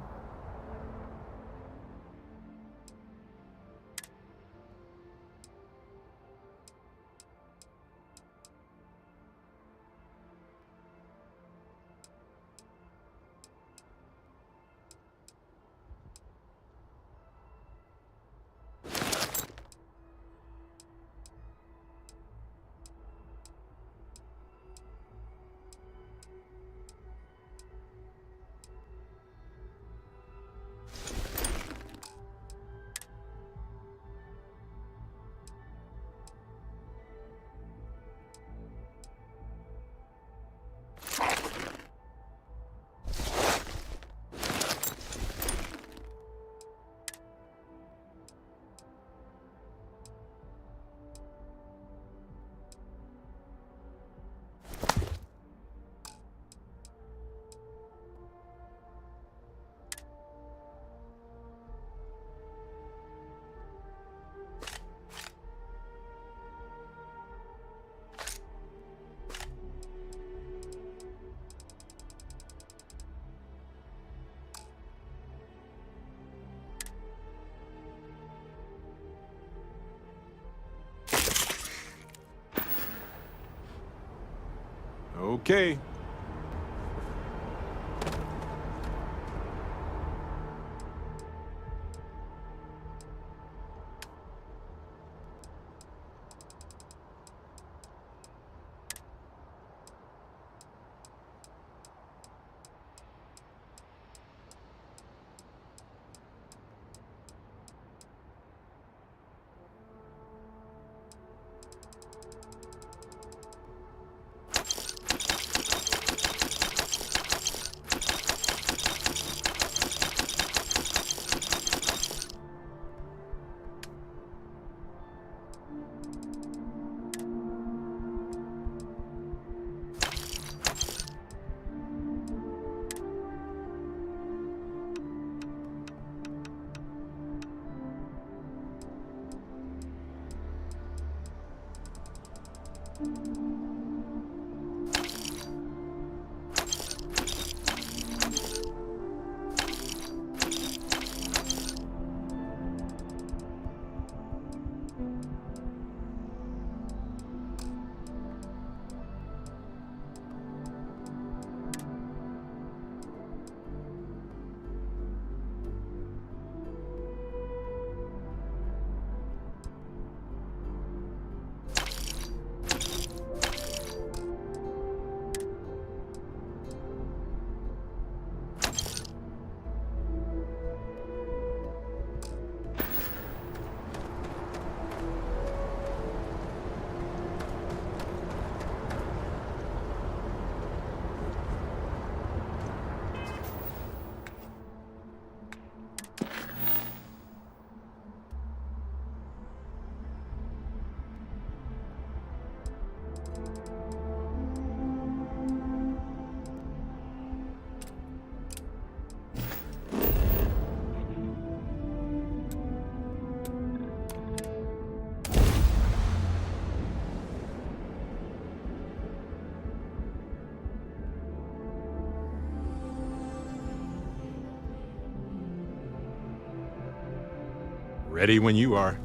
Okay. Ready when you are.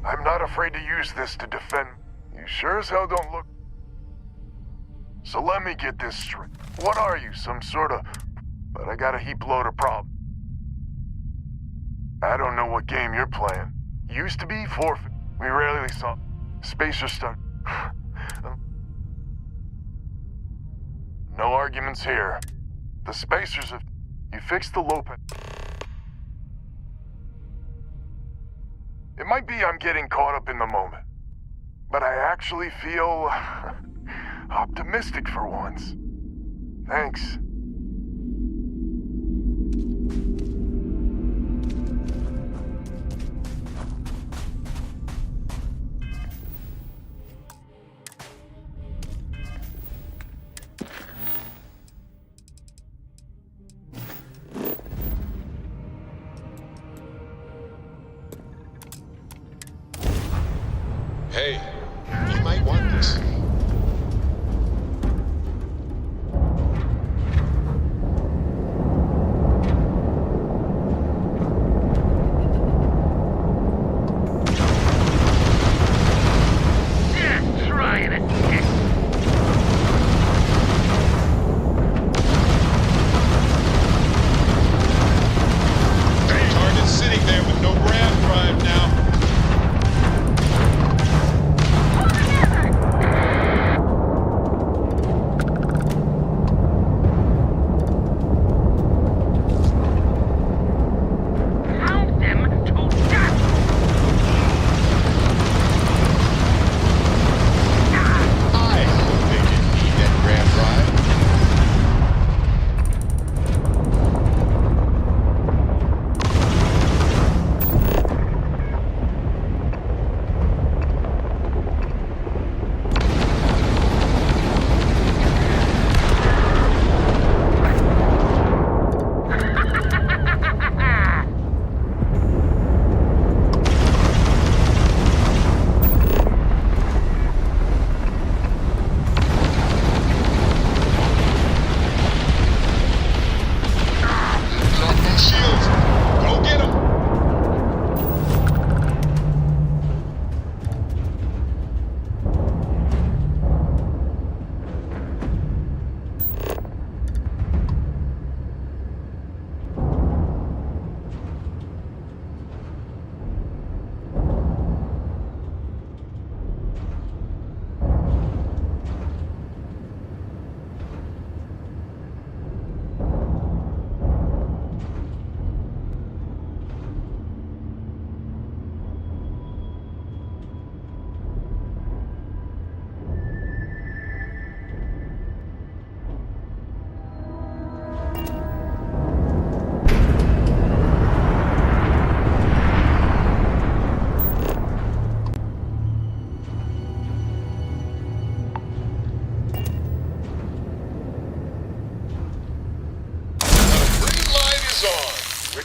I'm not afraid to use this to defend. You sure as hell don't look. So let me get this straight. What are you, some sort of... But I got a heap load of problems. I don't know what game you're playing. Used to be forfeit. We rarely saw... Spacer stuff. No arguments here. The spacers have... You fixed the low... It might be I'm getting caught up in the moment. But I actually feel... optimistic for once. Thanks.
Hey, you might want this. Target's sitting there with no ram drive now.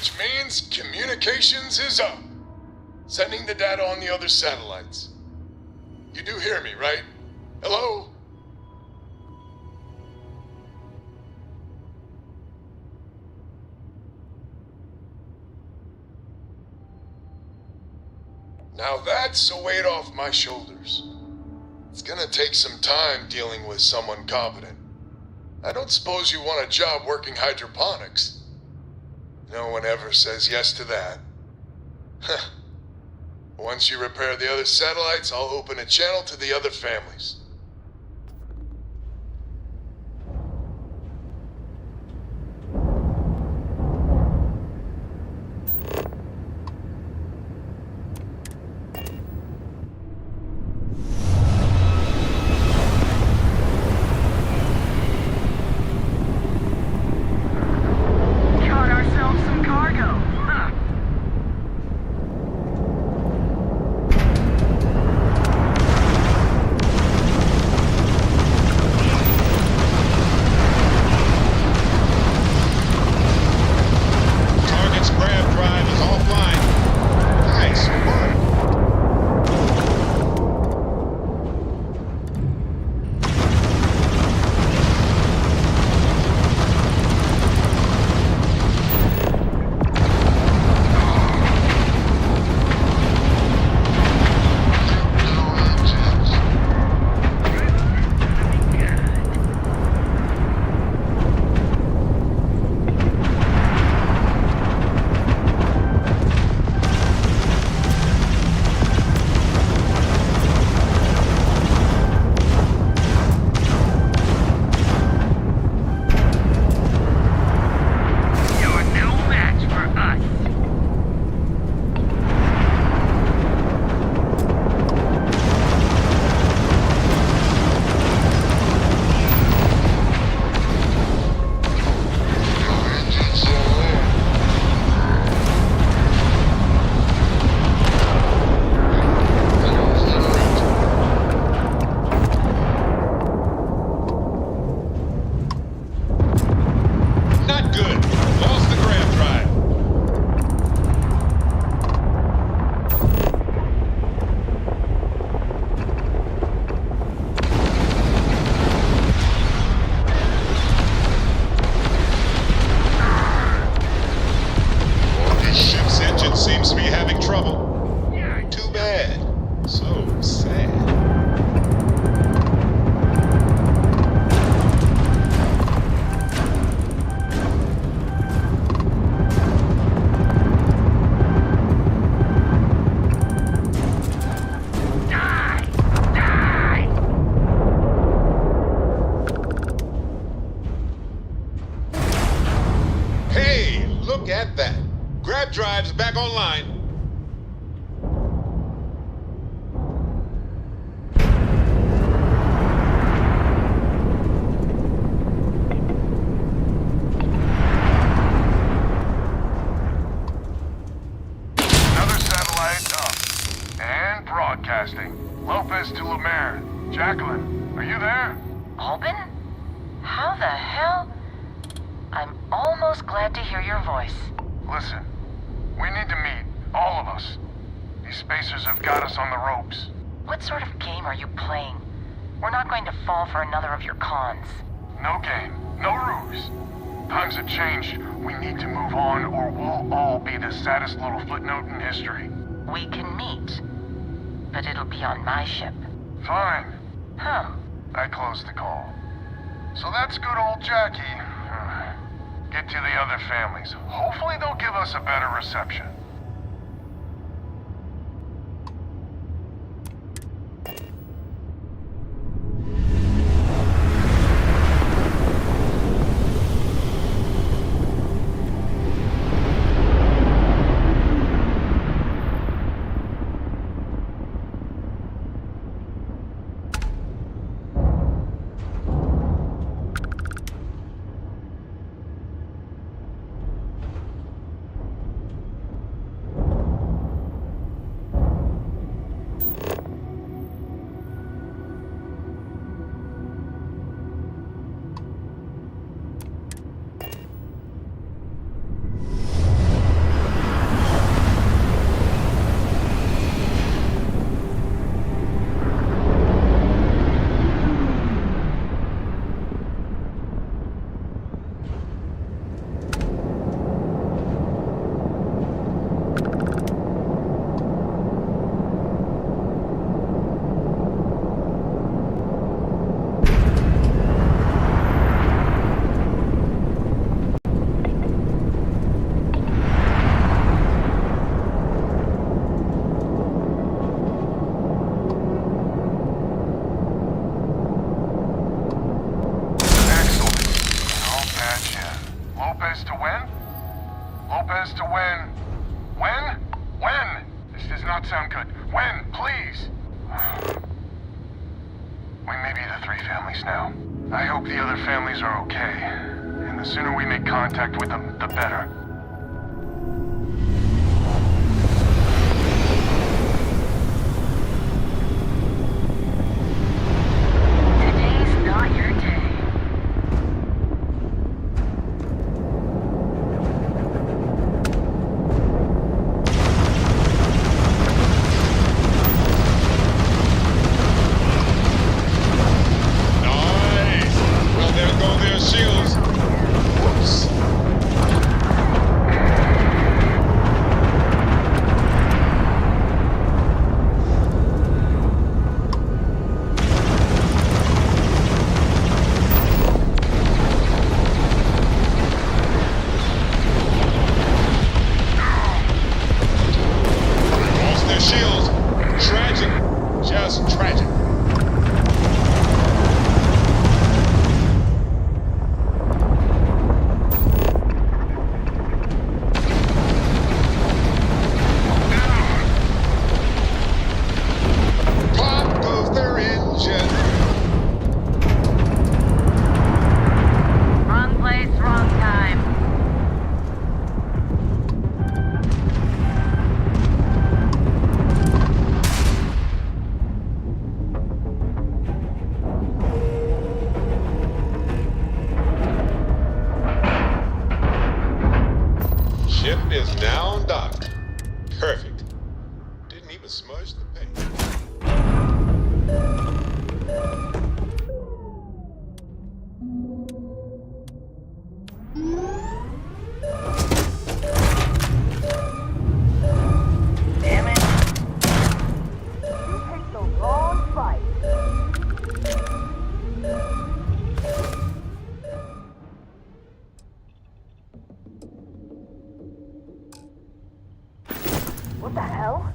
which means communications is up. Sending the data on the other satellites. You do hear me, right? Hello? Now that's a weight off my shoulders. It's gonna take some time dealing with someone competent. I don't suppose you want a job working hydroponics. No one ever says yes to that. Once you repair the other satellites, I'll open a channel to the other families.
Drive's back online.
Another satellite up. And broadcasting. Lopez to Lemaire. Jacqueline, are you there?
Albin? How the hell? I'm almost glad to hear your voice.
Listen, we need to meet, all of us. These spacers have got us on the ropes.
What sort of game are you playing? We're not going to fall for another of your cons.
No game, no ruse. Times have changed. We need to move on or we'll all be the saddest little footnote in history.
We can meet, but it'll be on my ship.
Fine.
Huh.
I closed the call. So that's good old Jackie. Get to the other families. Hopefully they'll give us a better reception.
to when? When? When? This does not sound good. When? Please. We may be the 3 families now. I hope the other families are okay. And the sooner we make contact with them, the better.
Today's not your day.
Nice! Well, there go their shields. Whoops. Lost their shields. Tragic. Just tragic. Pop goes their engine.
Wrong place, wrong time.
Ship is now docked. Perfect. Didn't even smudge the paint.
Damn it. You picked the wrong fight. What the hell?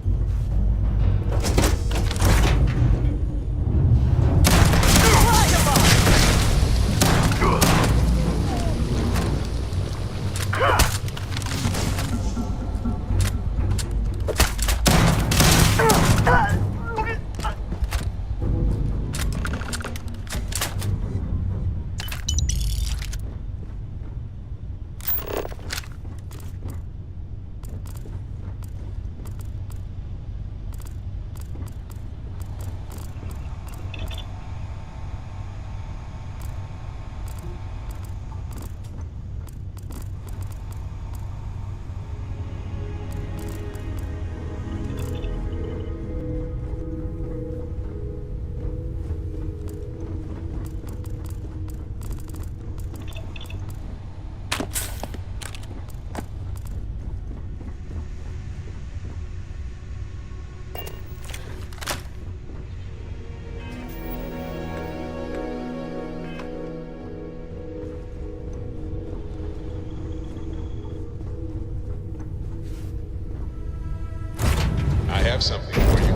I have something for you.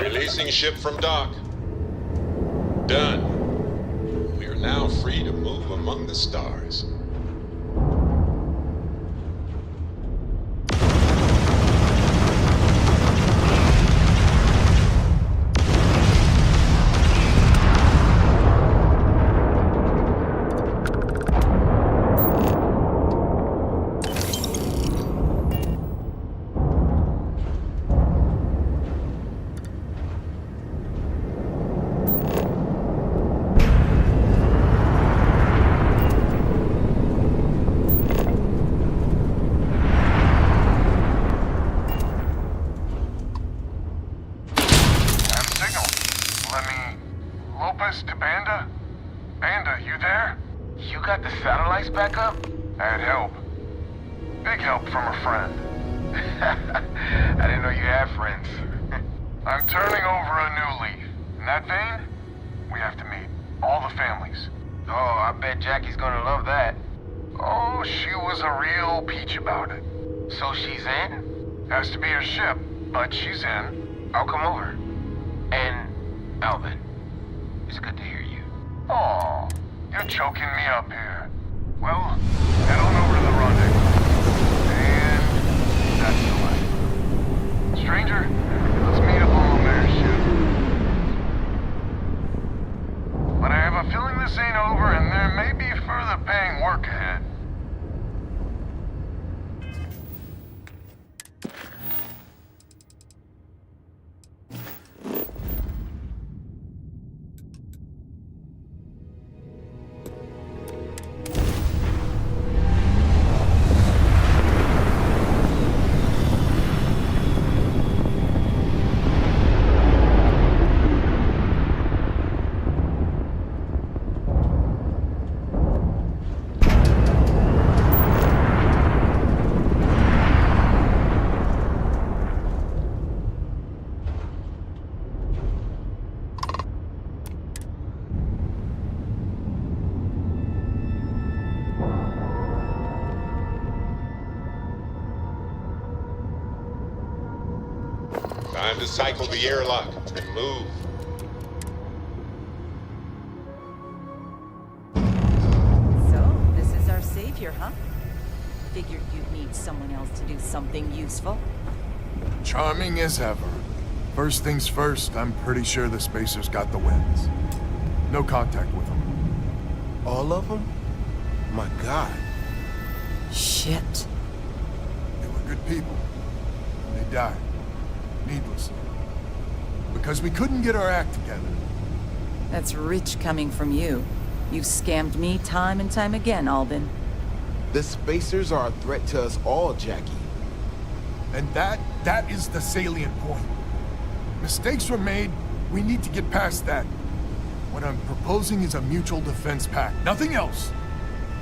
Releasing ship from dock. Done. We are now free to move among the stars.
To Banda? Banda, you there?
You got the satellites back up?
I had help. Big help from a friend.
I didn't know you had friends.
I'm turning over a new leaf. In that vein, we have to meet all the families.
Oh, I bet Jackie's gonna love that.
Oh, she was a real peach about it.
So she's in?
Has to be her ship, but she's in.
I'll come over. And Alvin, it's good to hear you. Aw, you're choking me up here. Well, head on over to the rendezvous. And that's the life. Stranger, let's meet up on Lemaire's ship. But I have a feeling this ain't over and there may be further paying work ahead.
Time to cycle the airlock and move.
So, this is our savior, huh? Figured you'd need someone else to do something useful.
Charming as ever. First things first, I'm pretty sure the Spacers got the wins. No contact with them.
All of them? My God.
Shit.
They were good people. They died. Needlessly. Because we couldn't get our act together.
That's rich coming from you. You've scammed me time and time again, Albin.
The Spacers are a threat to us all, Jackie.
And that is the salient point. Mistakes were made, we need to get past that. What I'm proposing is a mutual defense pact, nothing else.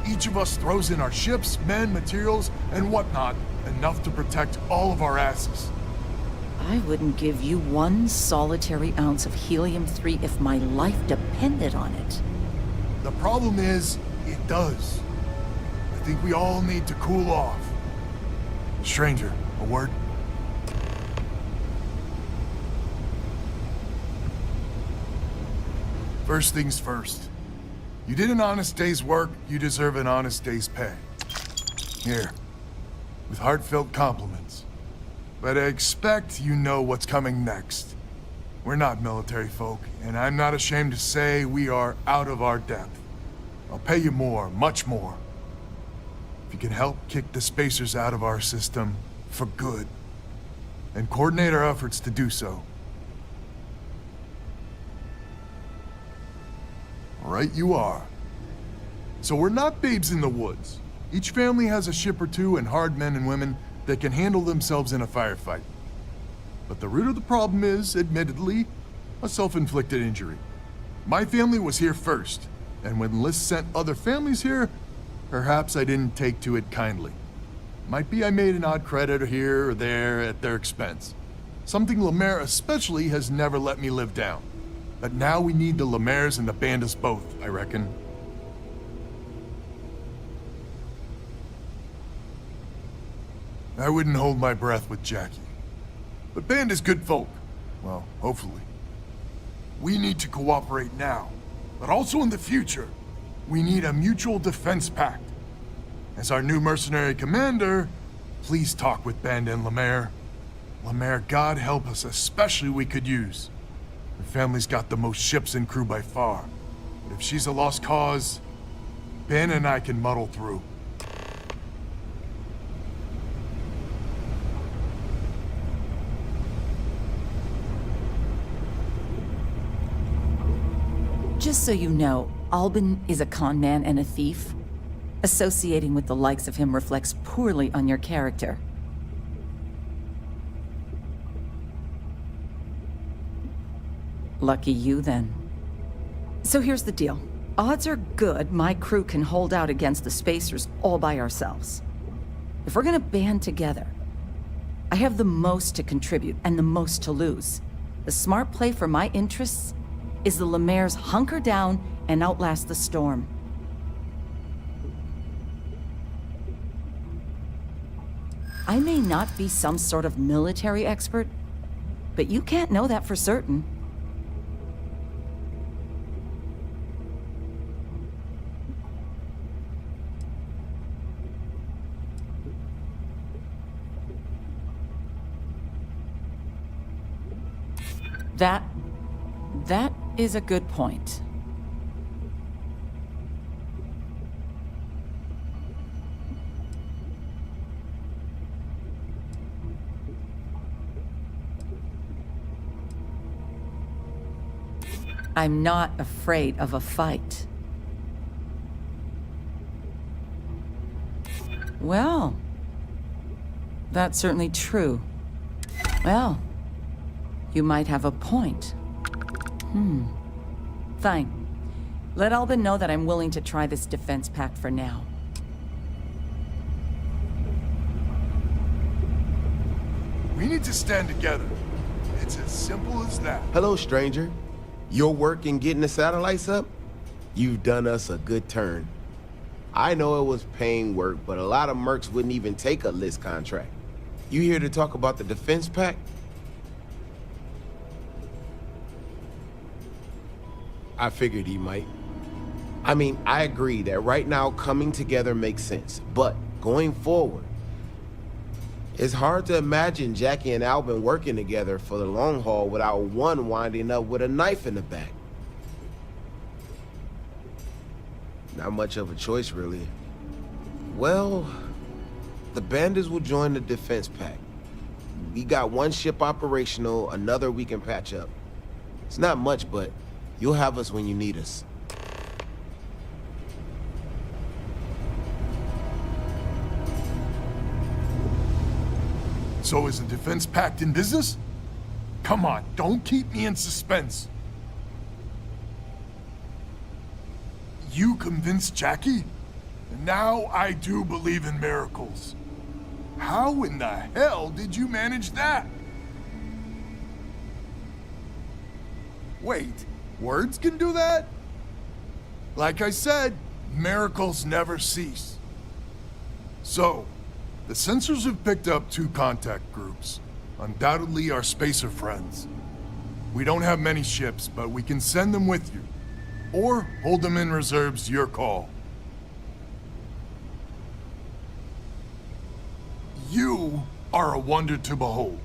Each of us throws in our ships, men, materials, and whatnot, enough to protect all of our asses.
I wouldn't give you one solitary ounce of helium-3 if my life depended on it.
The problem is, it does. I think we all need to cool off. Stranger, a word? First things first. You did an honest day's work, you deserve an honest day's pay. Here, with heartfelt compliments. But I expect you know what's coming next. We're not military folk, and I'm not ashamed to say we are out of our depth. I'll pay you more, much more. If you can help kick the Spacers out of our system for good, and coordinate our efforts to do so. Right you are. So we're not babes in the woods. Each family has a ship or two and hard men and women that can handle themselves in a firefight. But the root of the problem is, admittedly, a self-inflicted injury. My family was here first, and when Liz sent other families here, perhaps I didn't take to it kindly. Might be I made an odd credit here or there at their expense. Something Lemaire especially has never let me live down. But now we need the Lemaires and the Bandits both, I reckon. I wouldn't hold my breath with Jackie. But Bandit's good folk. Well, hopefully. We need to cooperate now, but also in the future. We need a mutual defense pact. As our new mercenary commander, please talk with Bandit and Lemaire. Lemaire, God help us, especially we could use. Her family's got the most ships and crew by far. But if she's a lost cause, Ben and I can muddle through.
Just so you know, Albin is a con man and a thief. Associating with the likes of him reflects poorly on your character. Lucky you, then. So here's the deal. Odds are good my crew can hold out against the Spacers all by ourselves. If we're gonna band together, I have the most to contribute and the most to lose. The smart play for my interests is the Lemaire's hunker down and outlast the storm. I may not be some sort of military expert, but you can't know that for certain. That is a good point. I'm not afraid of a fight. Well, that's certainly true. Well, you might have a point. Fine. Let Albin know that I'm willing to try this defense pact for now.
We need to stand together. It's as simple as that.
Hello, stranger. Your work in getting the satellites up? You've done us a good turn. I know it was paying work, but a lot of mercs wouldn't even take a list contract. You here to talk about the defense pact? I figured he might. I mean, I agree that right now coming together makes sense, but going forward, it's hard to imagine Jackie and Albin working together for the long haul without one winding up with a knife in the back. Not much of a choice, really. Well, the bandits will join the defense pact. We got one ship operational, another we can patch up. It's not much, but you'll have us when you need us.
So is the defense pact in business? Come on, don't keep me in suspense. You convinced Jackie? Now I do believe in miracles. How in the hell did you manage that? Wait, words can do that? Like I said, miracles never cease. So, the sensors have picked up 2 contact groups. Undoubtedly our spacer friends. We don't have many ships, but we can send them with you. Or hold them in reserves, your call. You are a wonder to behold.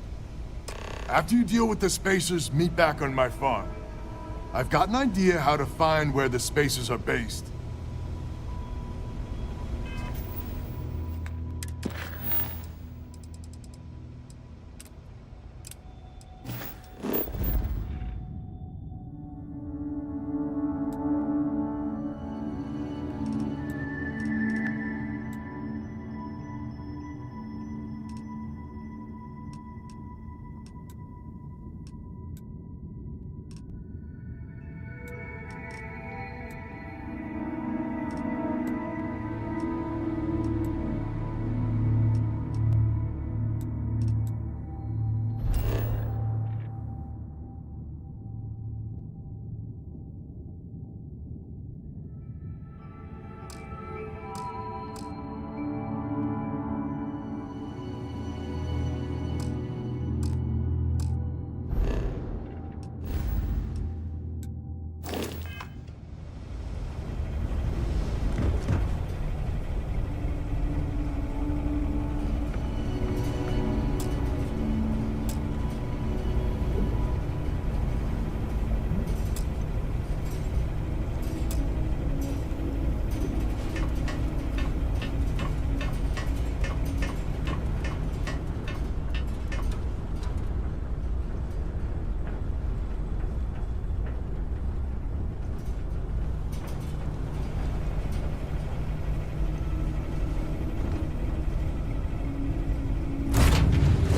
After you deal with the spacers, meet back on my farm. I've got an idea how to find where the spacers are based.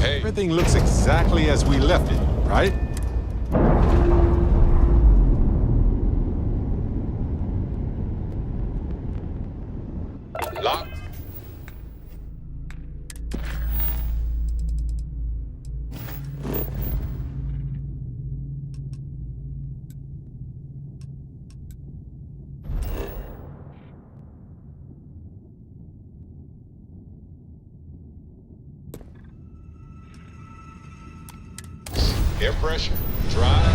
Everything looks exactly as we left it, right?
Locked. Air pressure, drive,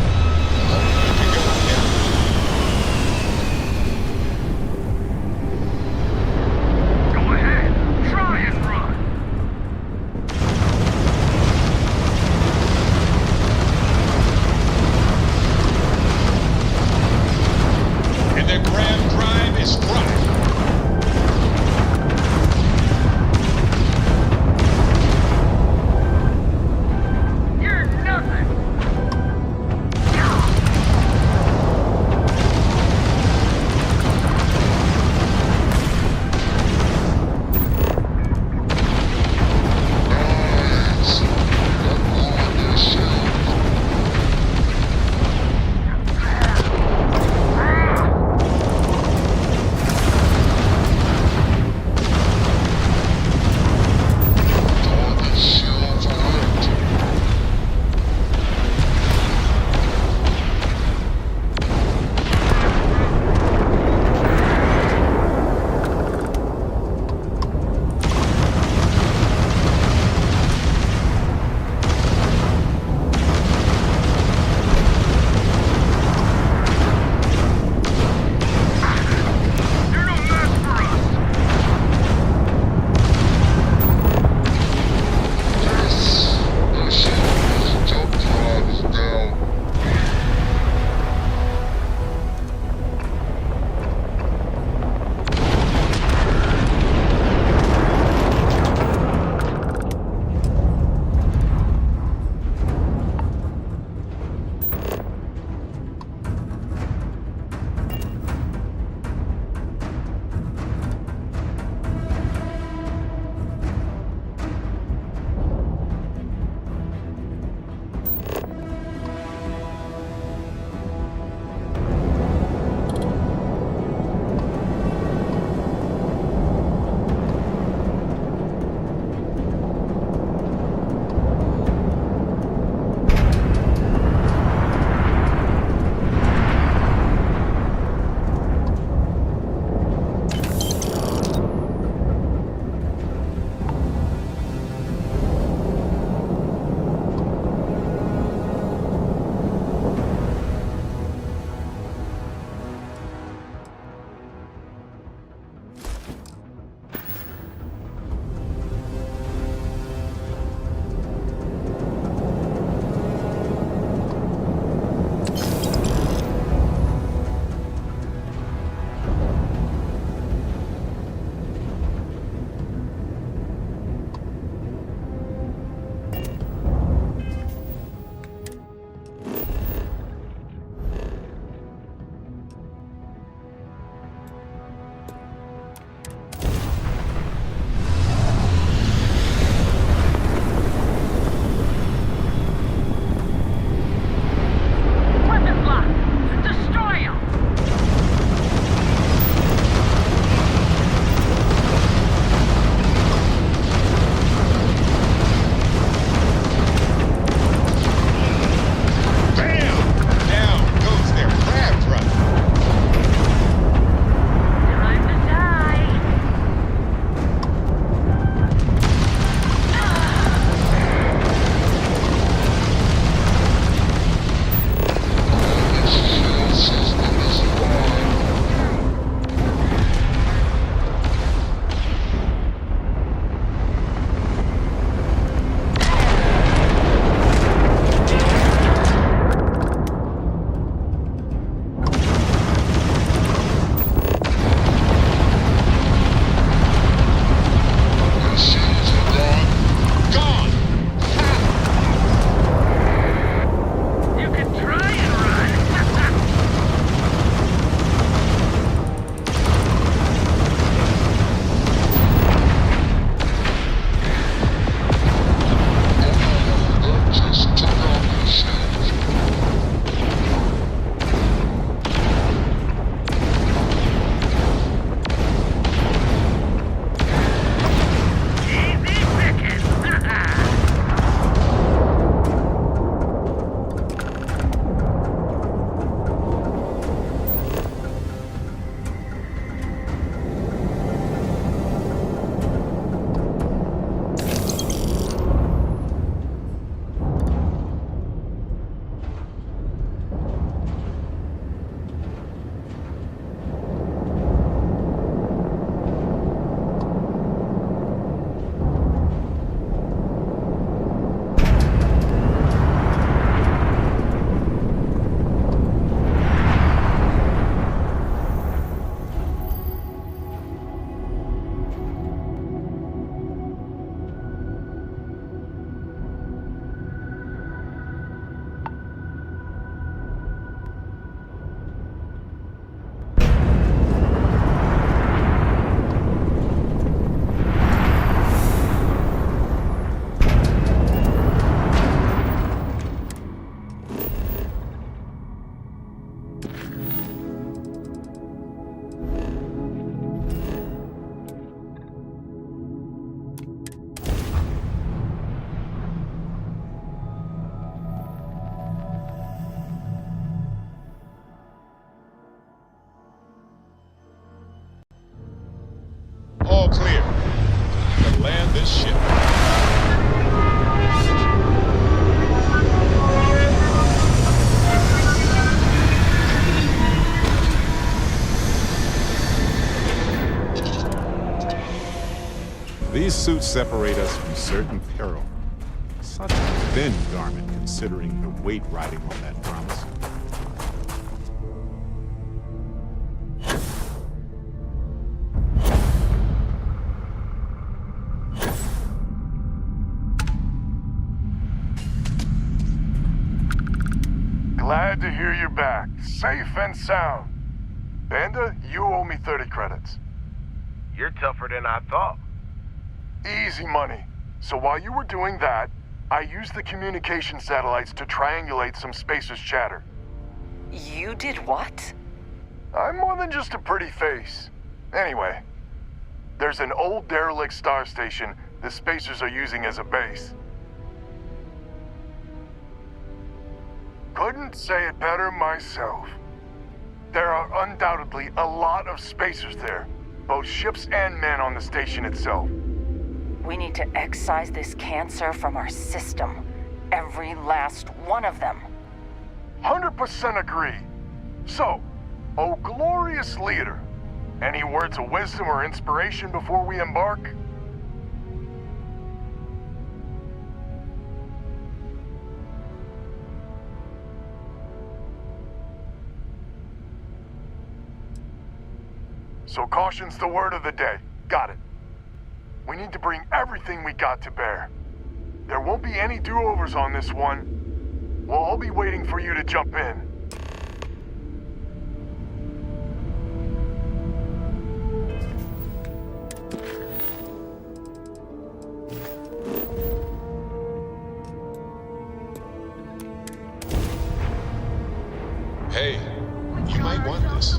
good to go, yeah.
Go ahead, try and run.
the ship.
These suits separate us from certain peril. Such a thin garment considering the weight riding on that promise.
Glad to hear you're back, safe and sound. Banda, you owe me 30 credits.
You're tougher than I thought.
Easy money. So while you were doing that, I used the communication satellites to triangulate some spacers' chatter.
You did what?
I'm more than just a pretty face. Anyway, there's an old derelict star station the spacers are using as a base. Couldn't say it better myself. There are undoubtedly a lot of spacers there, both ships and men on the station itself.
We need to excise this cancer from our system. Every last one of them.
100% agree. So, oh glorious leader, any words of wisdom or inspiration before we embark? So caution's the word of the day. Got it. We need to bring everything we got to bear. There won't be any do-overs on this one. We'll all be waiting for you to jump in.
Hey, you might want this.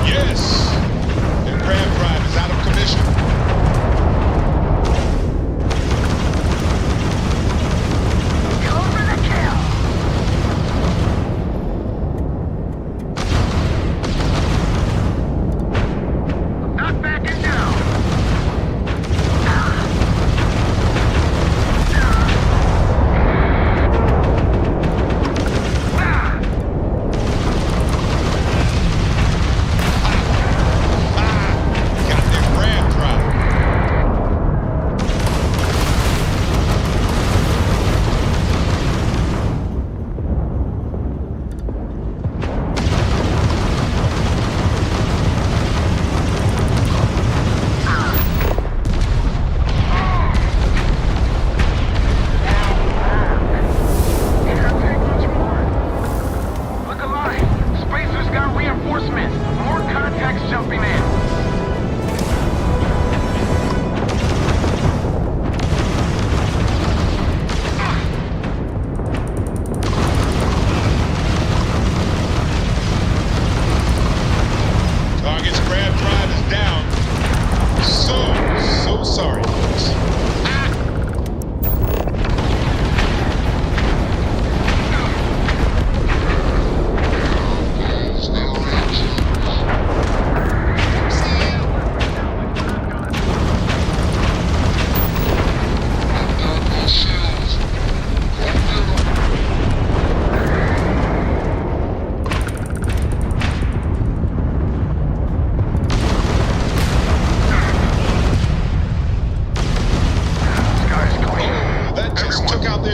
Yes! Their grab drive is out of commission.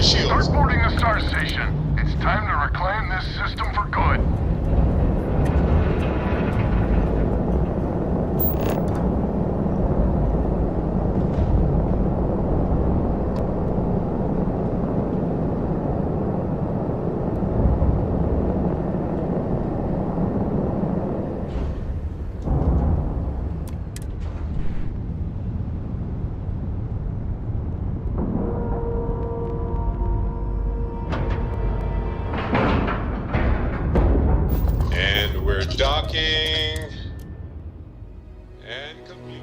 Start boarding the star station. It's time to reclaim this system for good.
Docking and complete.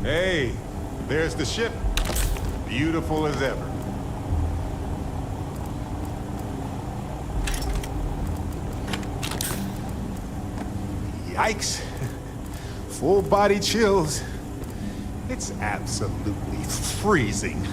Hey, there's the ship. Beautiful as ever. Yikes. Full body chills. It's absolutely freezing.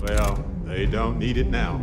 Well, they don't need it now.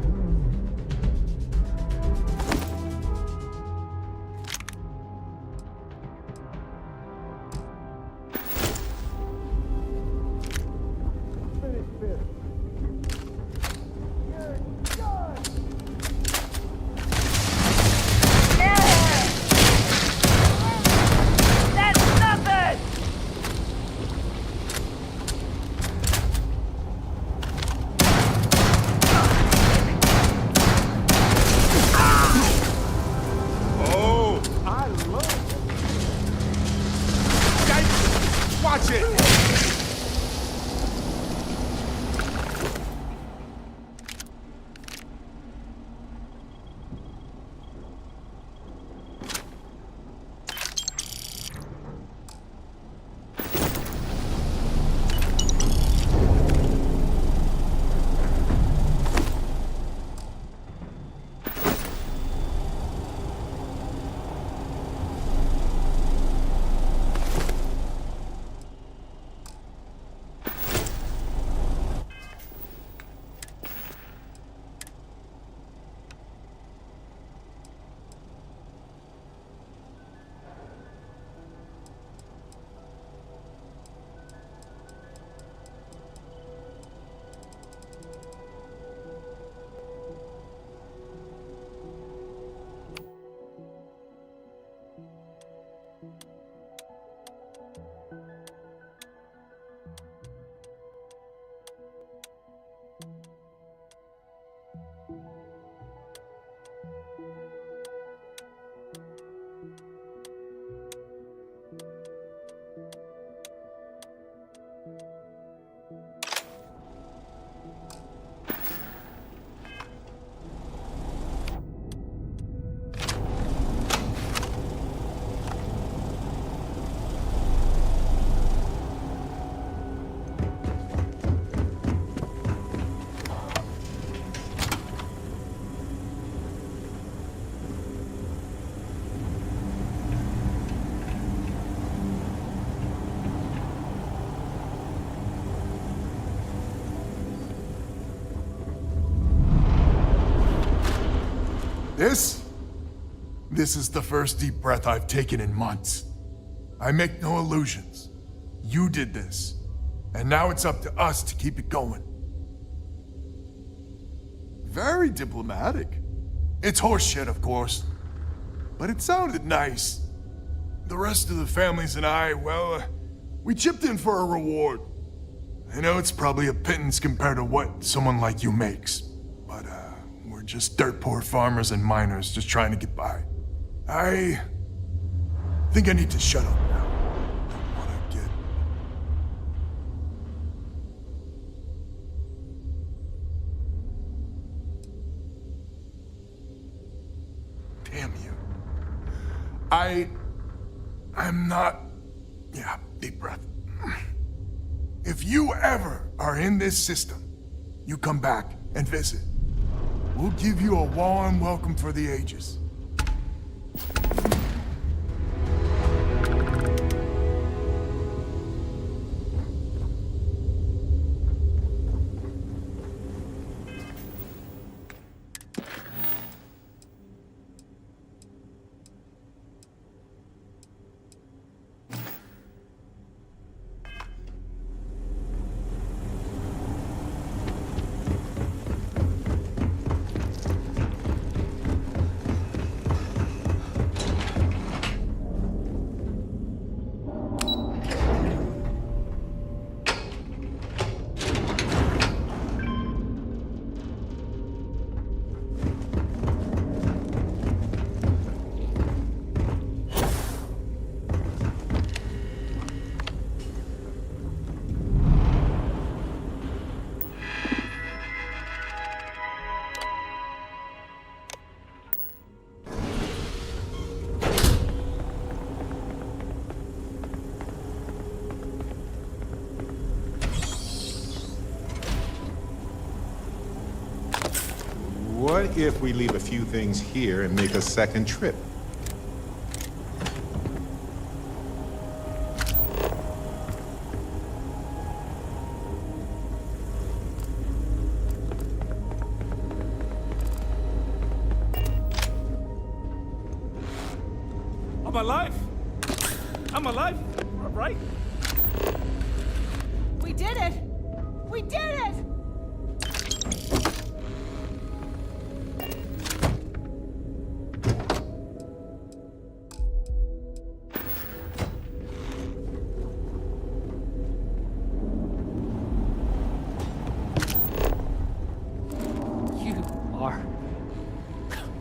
This is the first deep breath I've taken in months. I make no illusions. You did this, and now it's up to us to keep it going. Very diplomatic. It's horseshit, of course. But it sounded nice. The rest of the families and I, well, we chipped in for a reward. I know it's probably a pittance compared to what someone like you makes. But, we're just dirt poor farmers and miners just trying to get by. I think I need to shut up now. Don't wanna get... Damn you. I'm not... Yeah, deep breath. If you ever are in this system, you come back and visit. We'll give you a warm welcome for the ages.
What if we leave a few things here and make a second trip?
I'm alive! I'm alive, right?
We did it! We did it!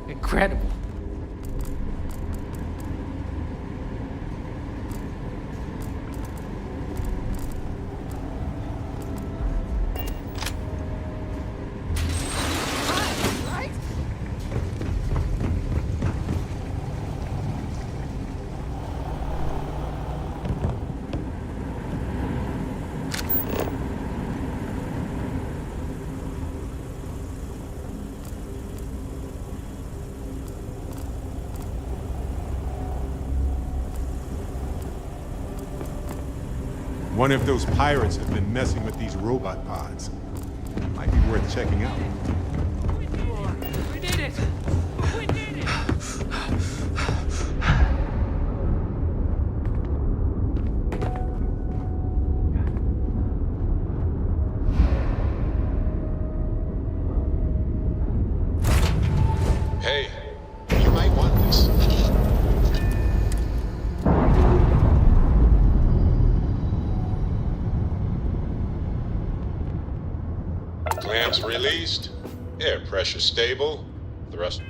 Incredible.
Right?
One of those pirates have been messing with these robot pods. Might be worth checking out.
We did it! We did it!
Hey, you might want this. Clamps released, air pressure stable, thrust.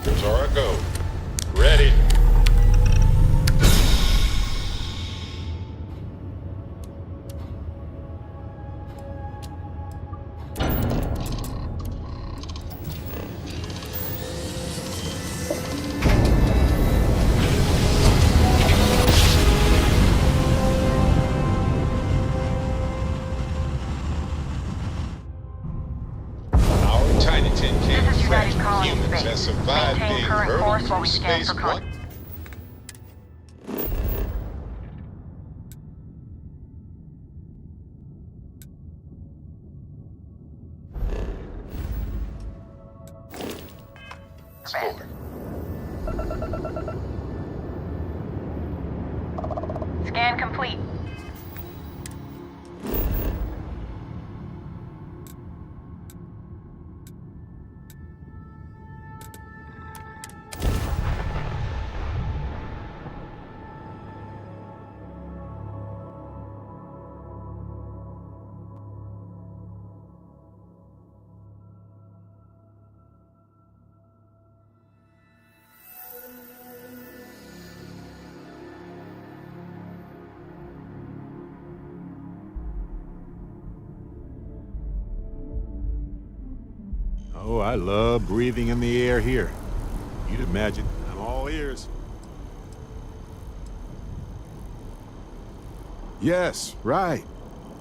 Here's our go. Ready. survive
Maintain
being
current
hurled
course while
through
we scan
space
for
what? Forward.
Scan complete.
Oh, I love breathing in the air here. You'd imagine. I'm all ears. Yes, right.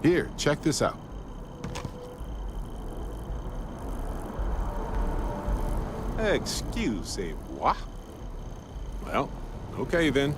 Here, check this out. Excusez-moi. Well, okay then.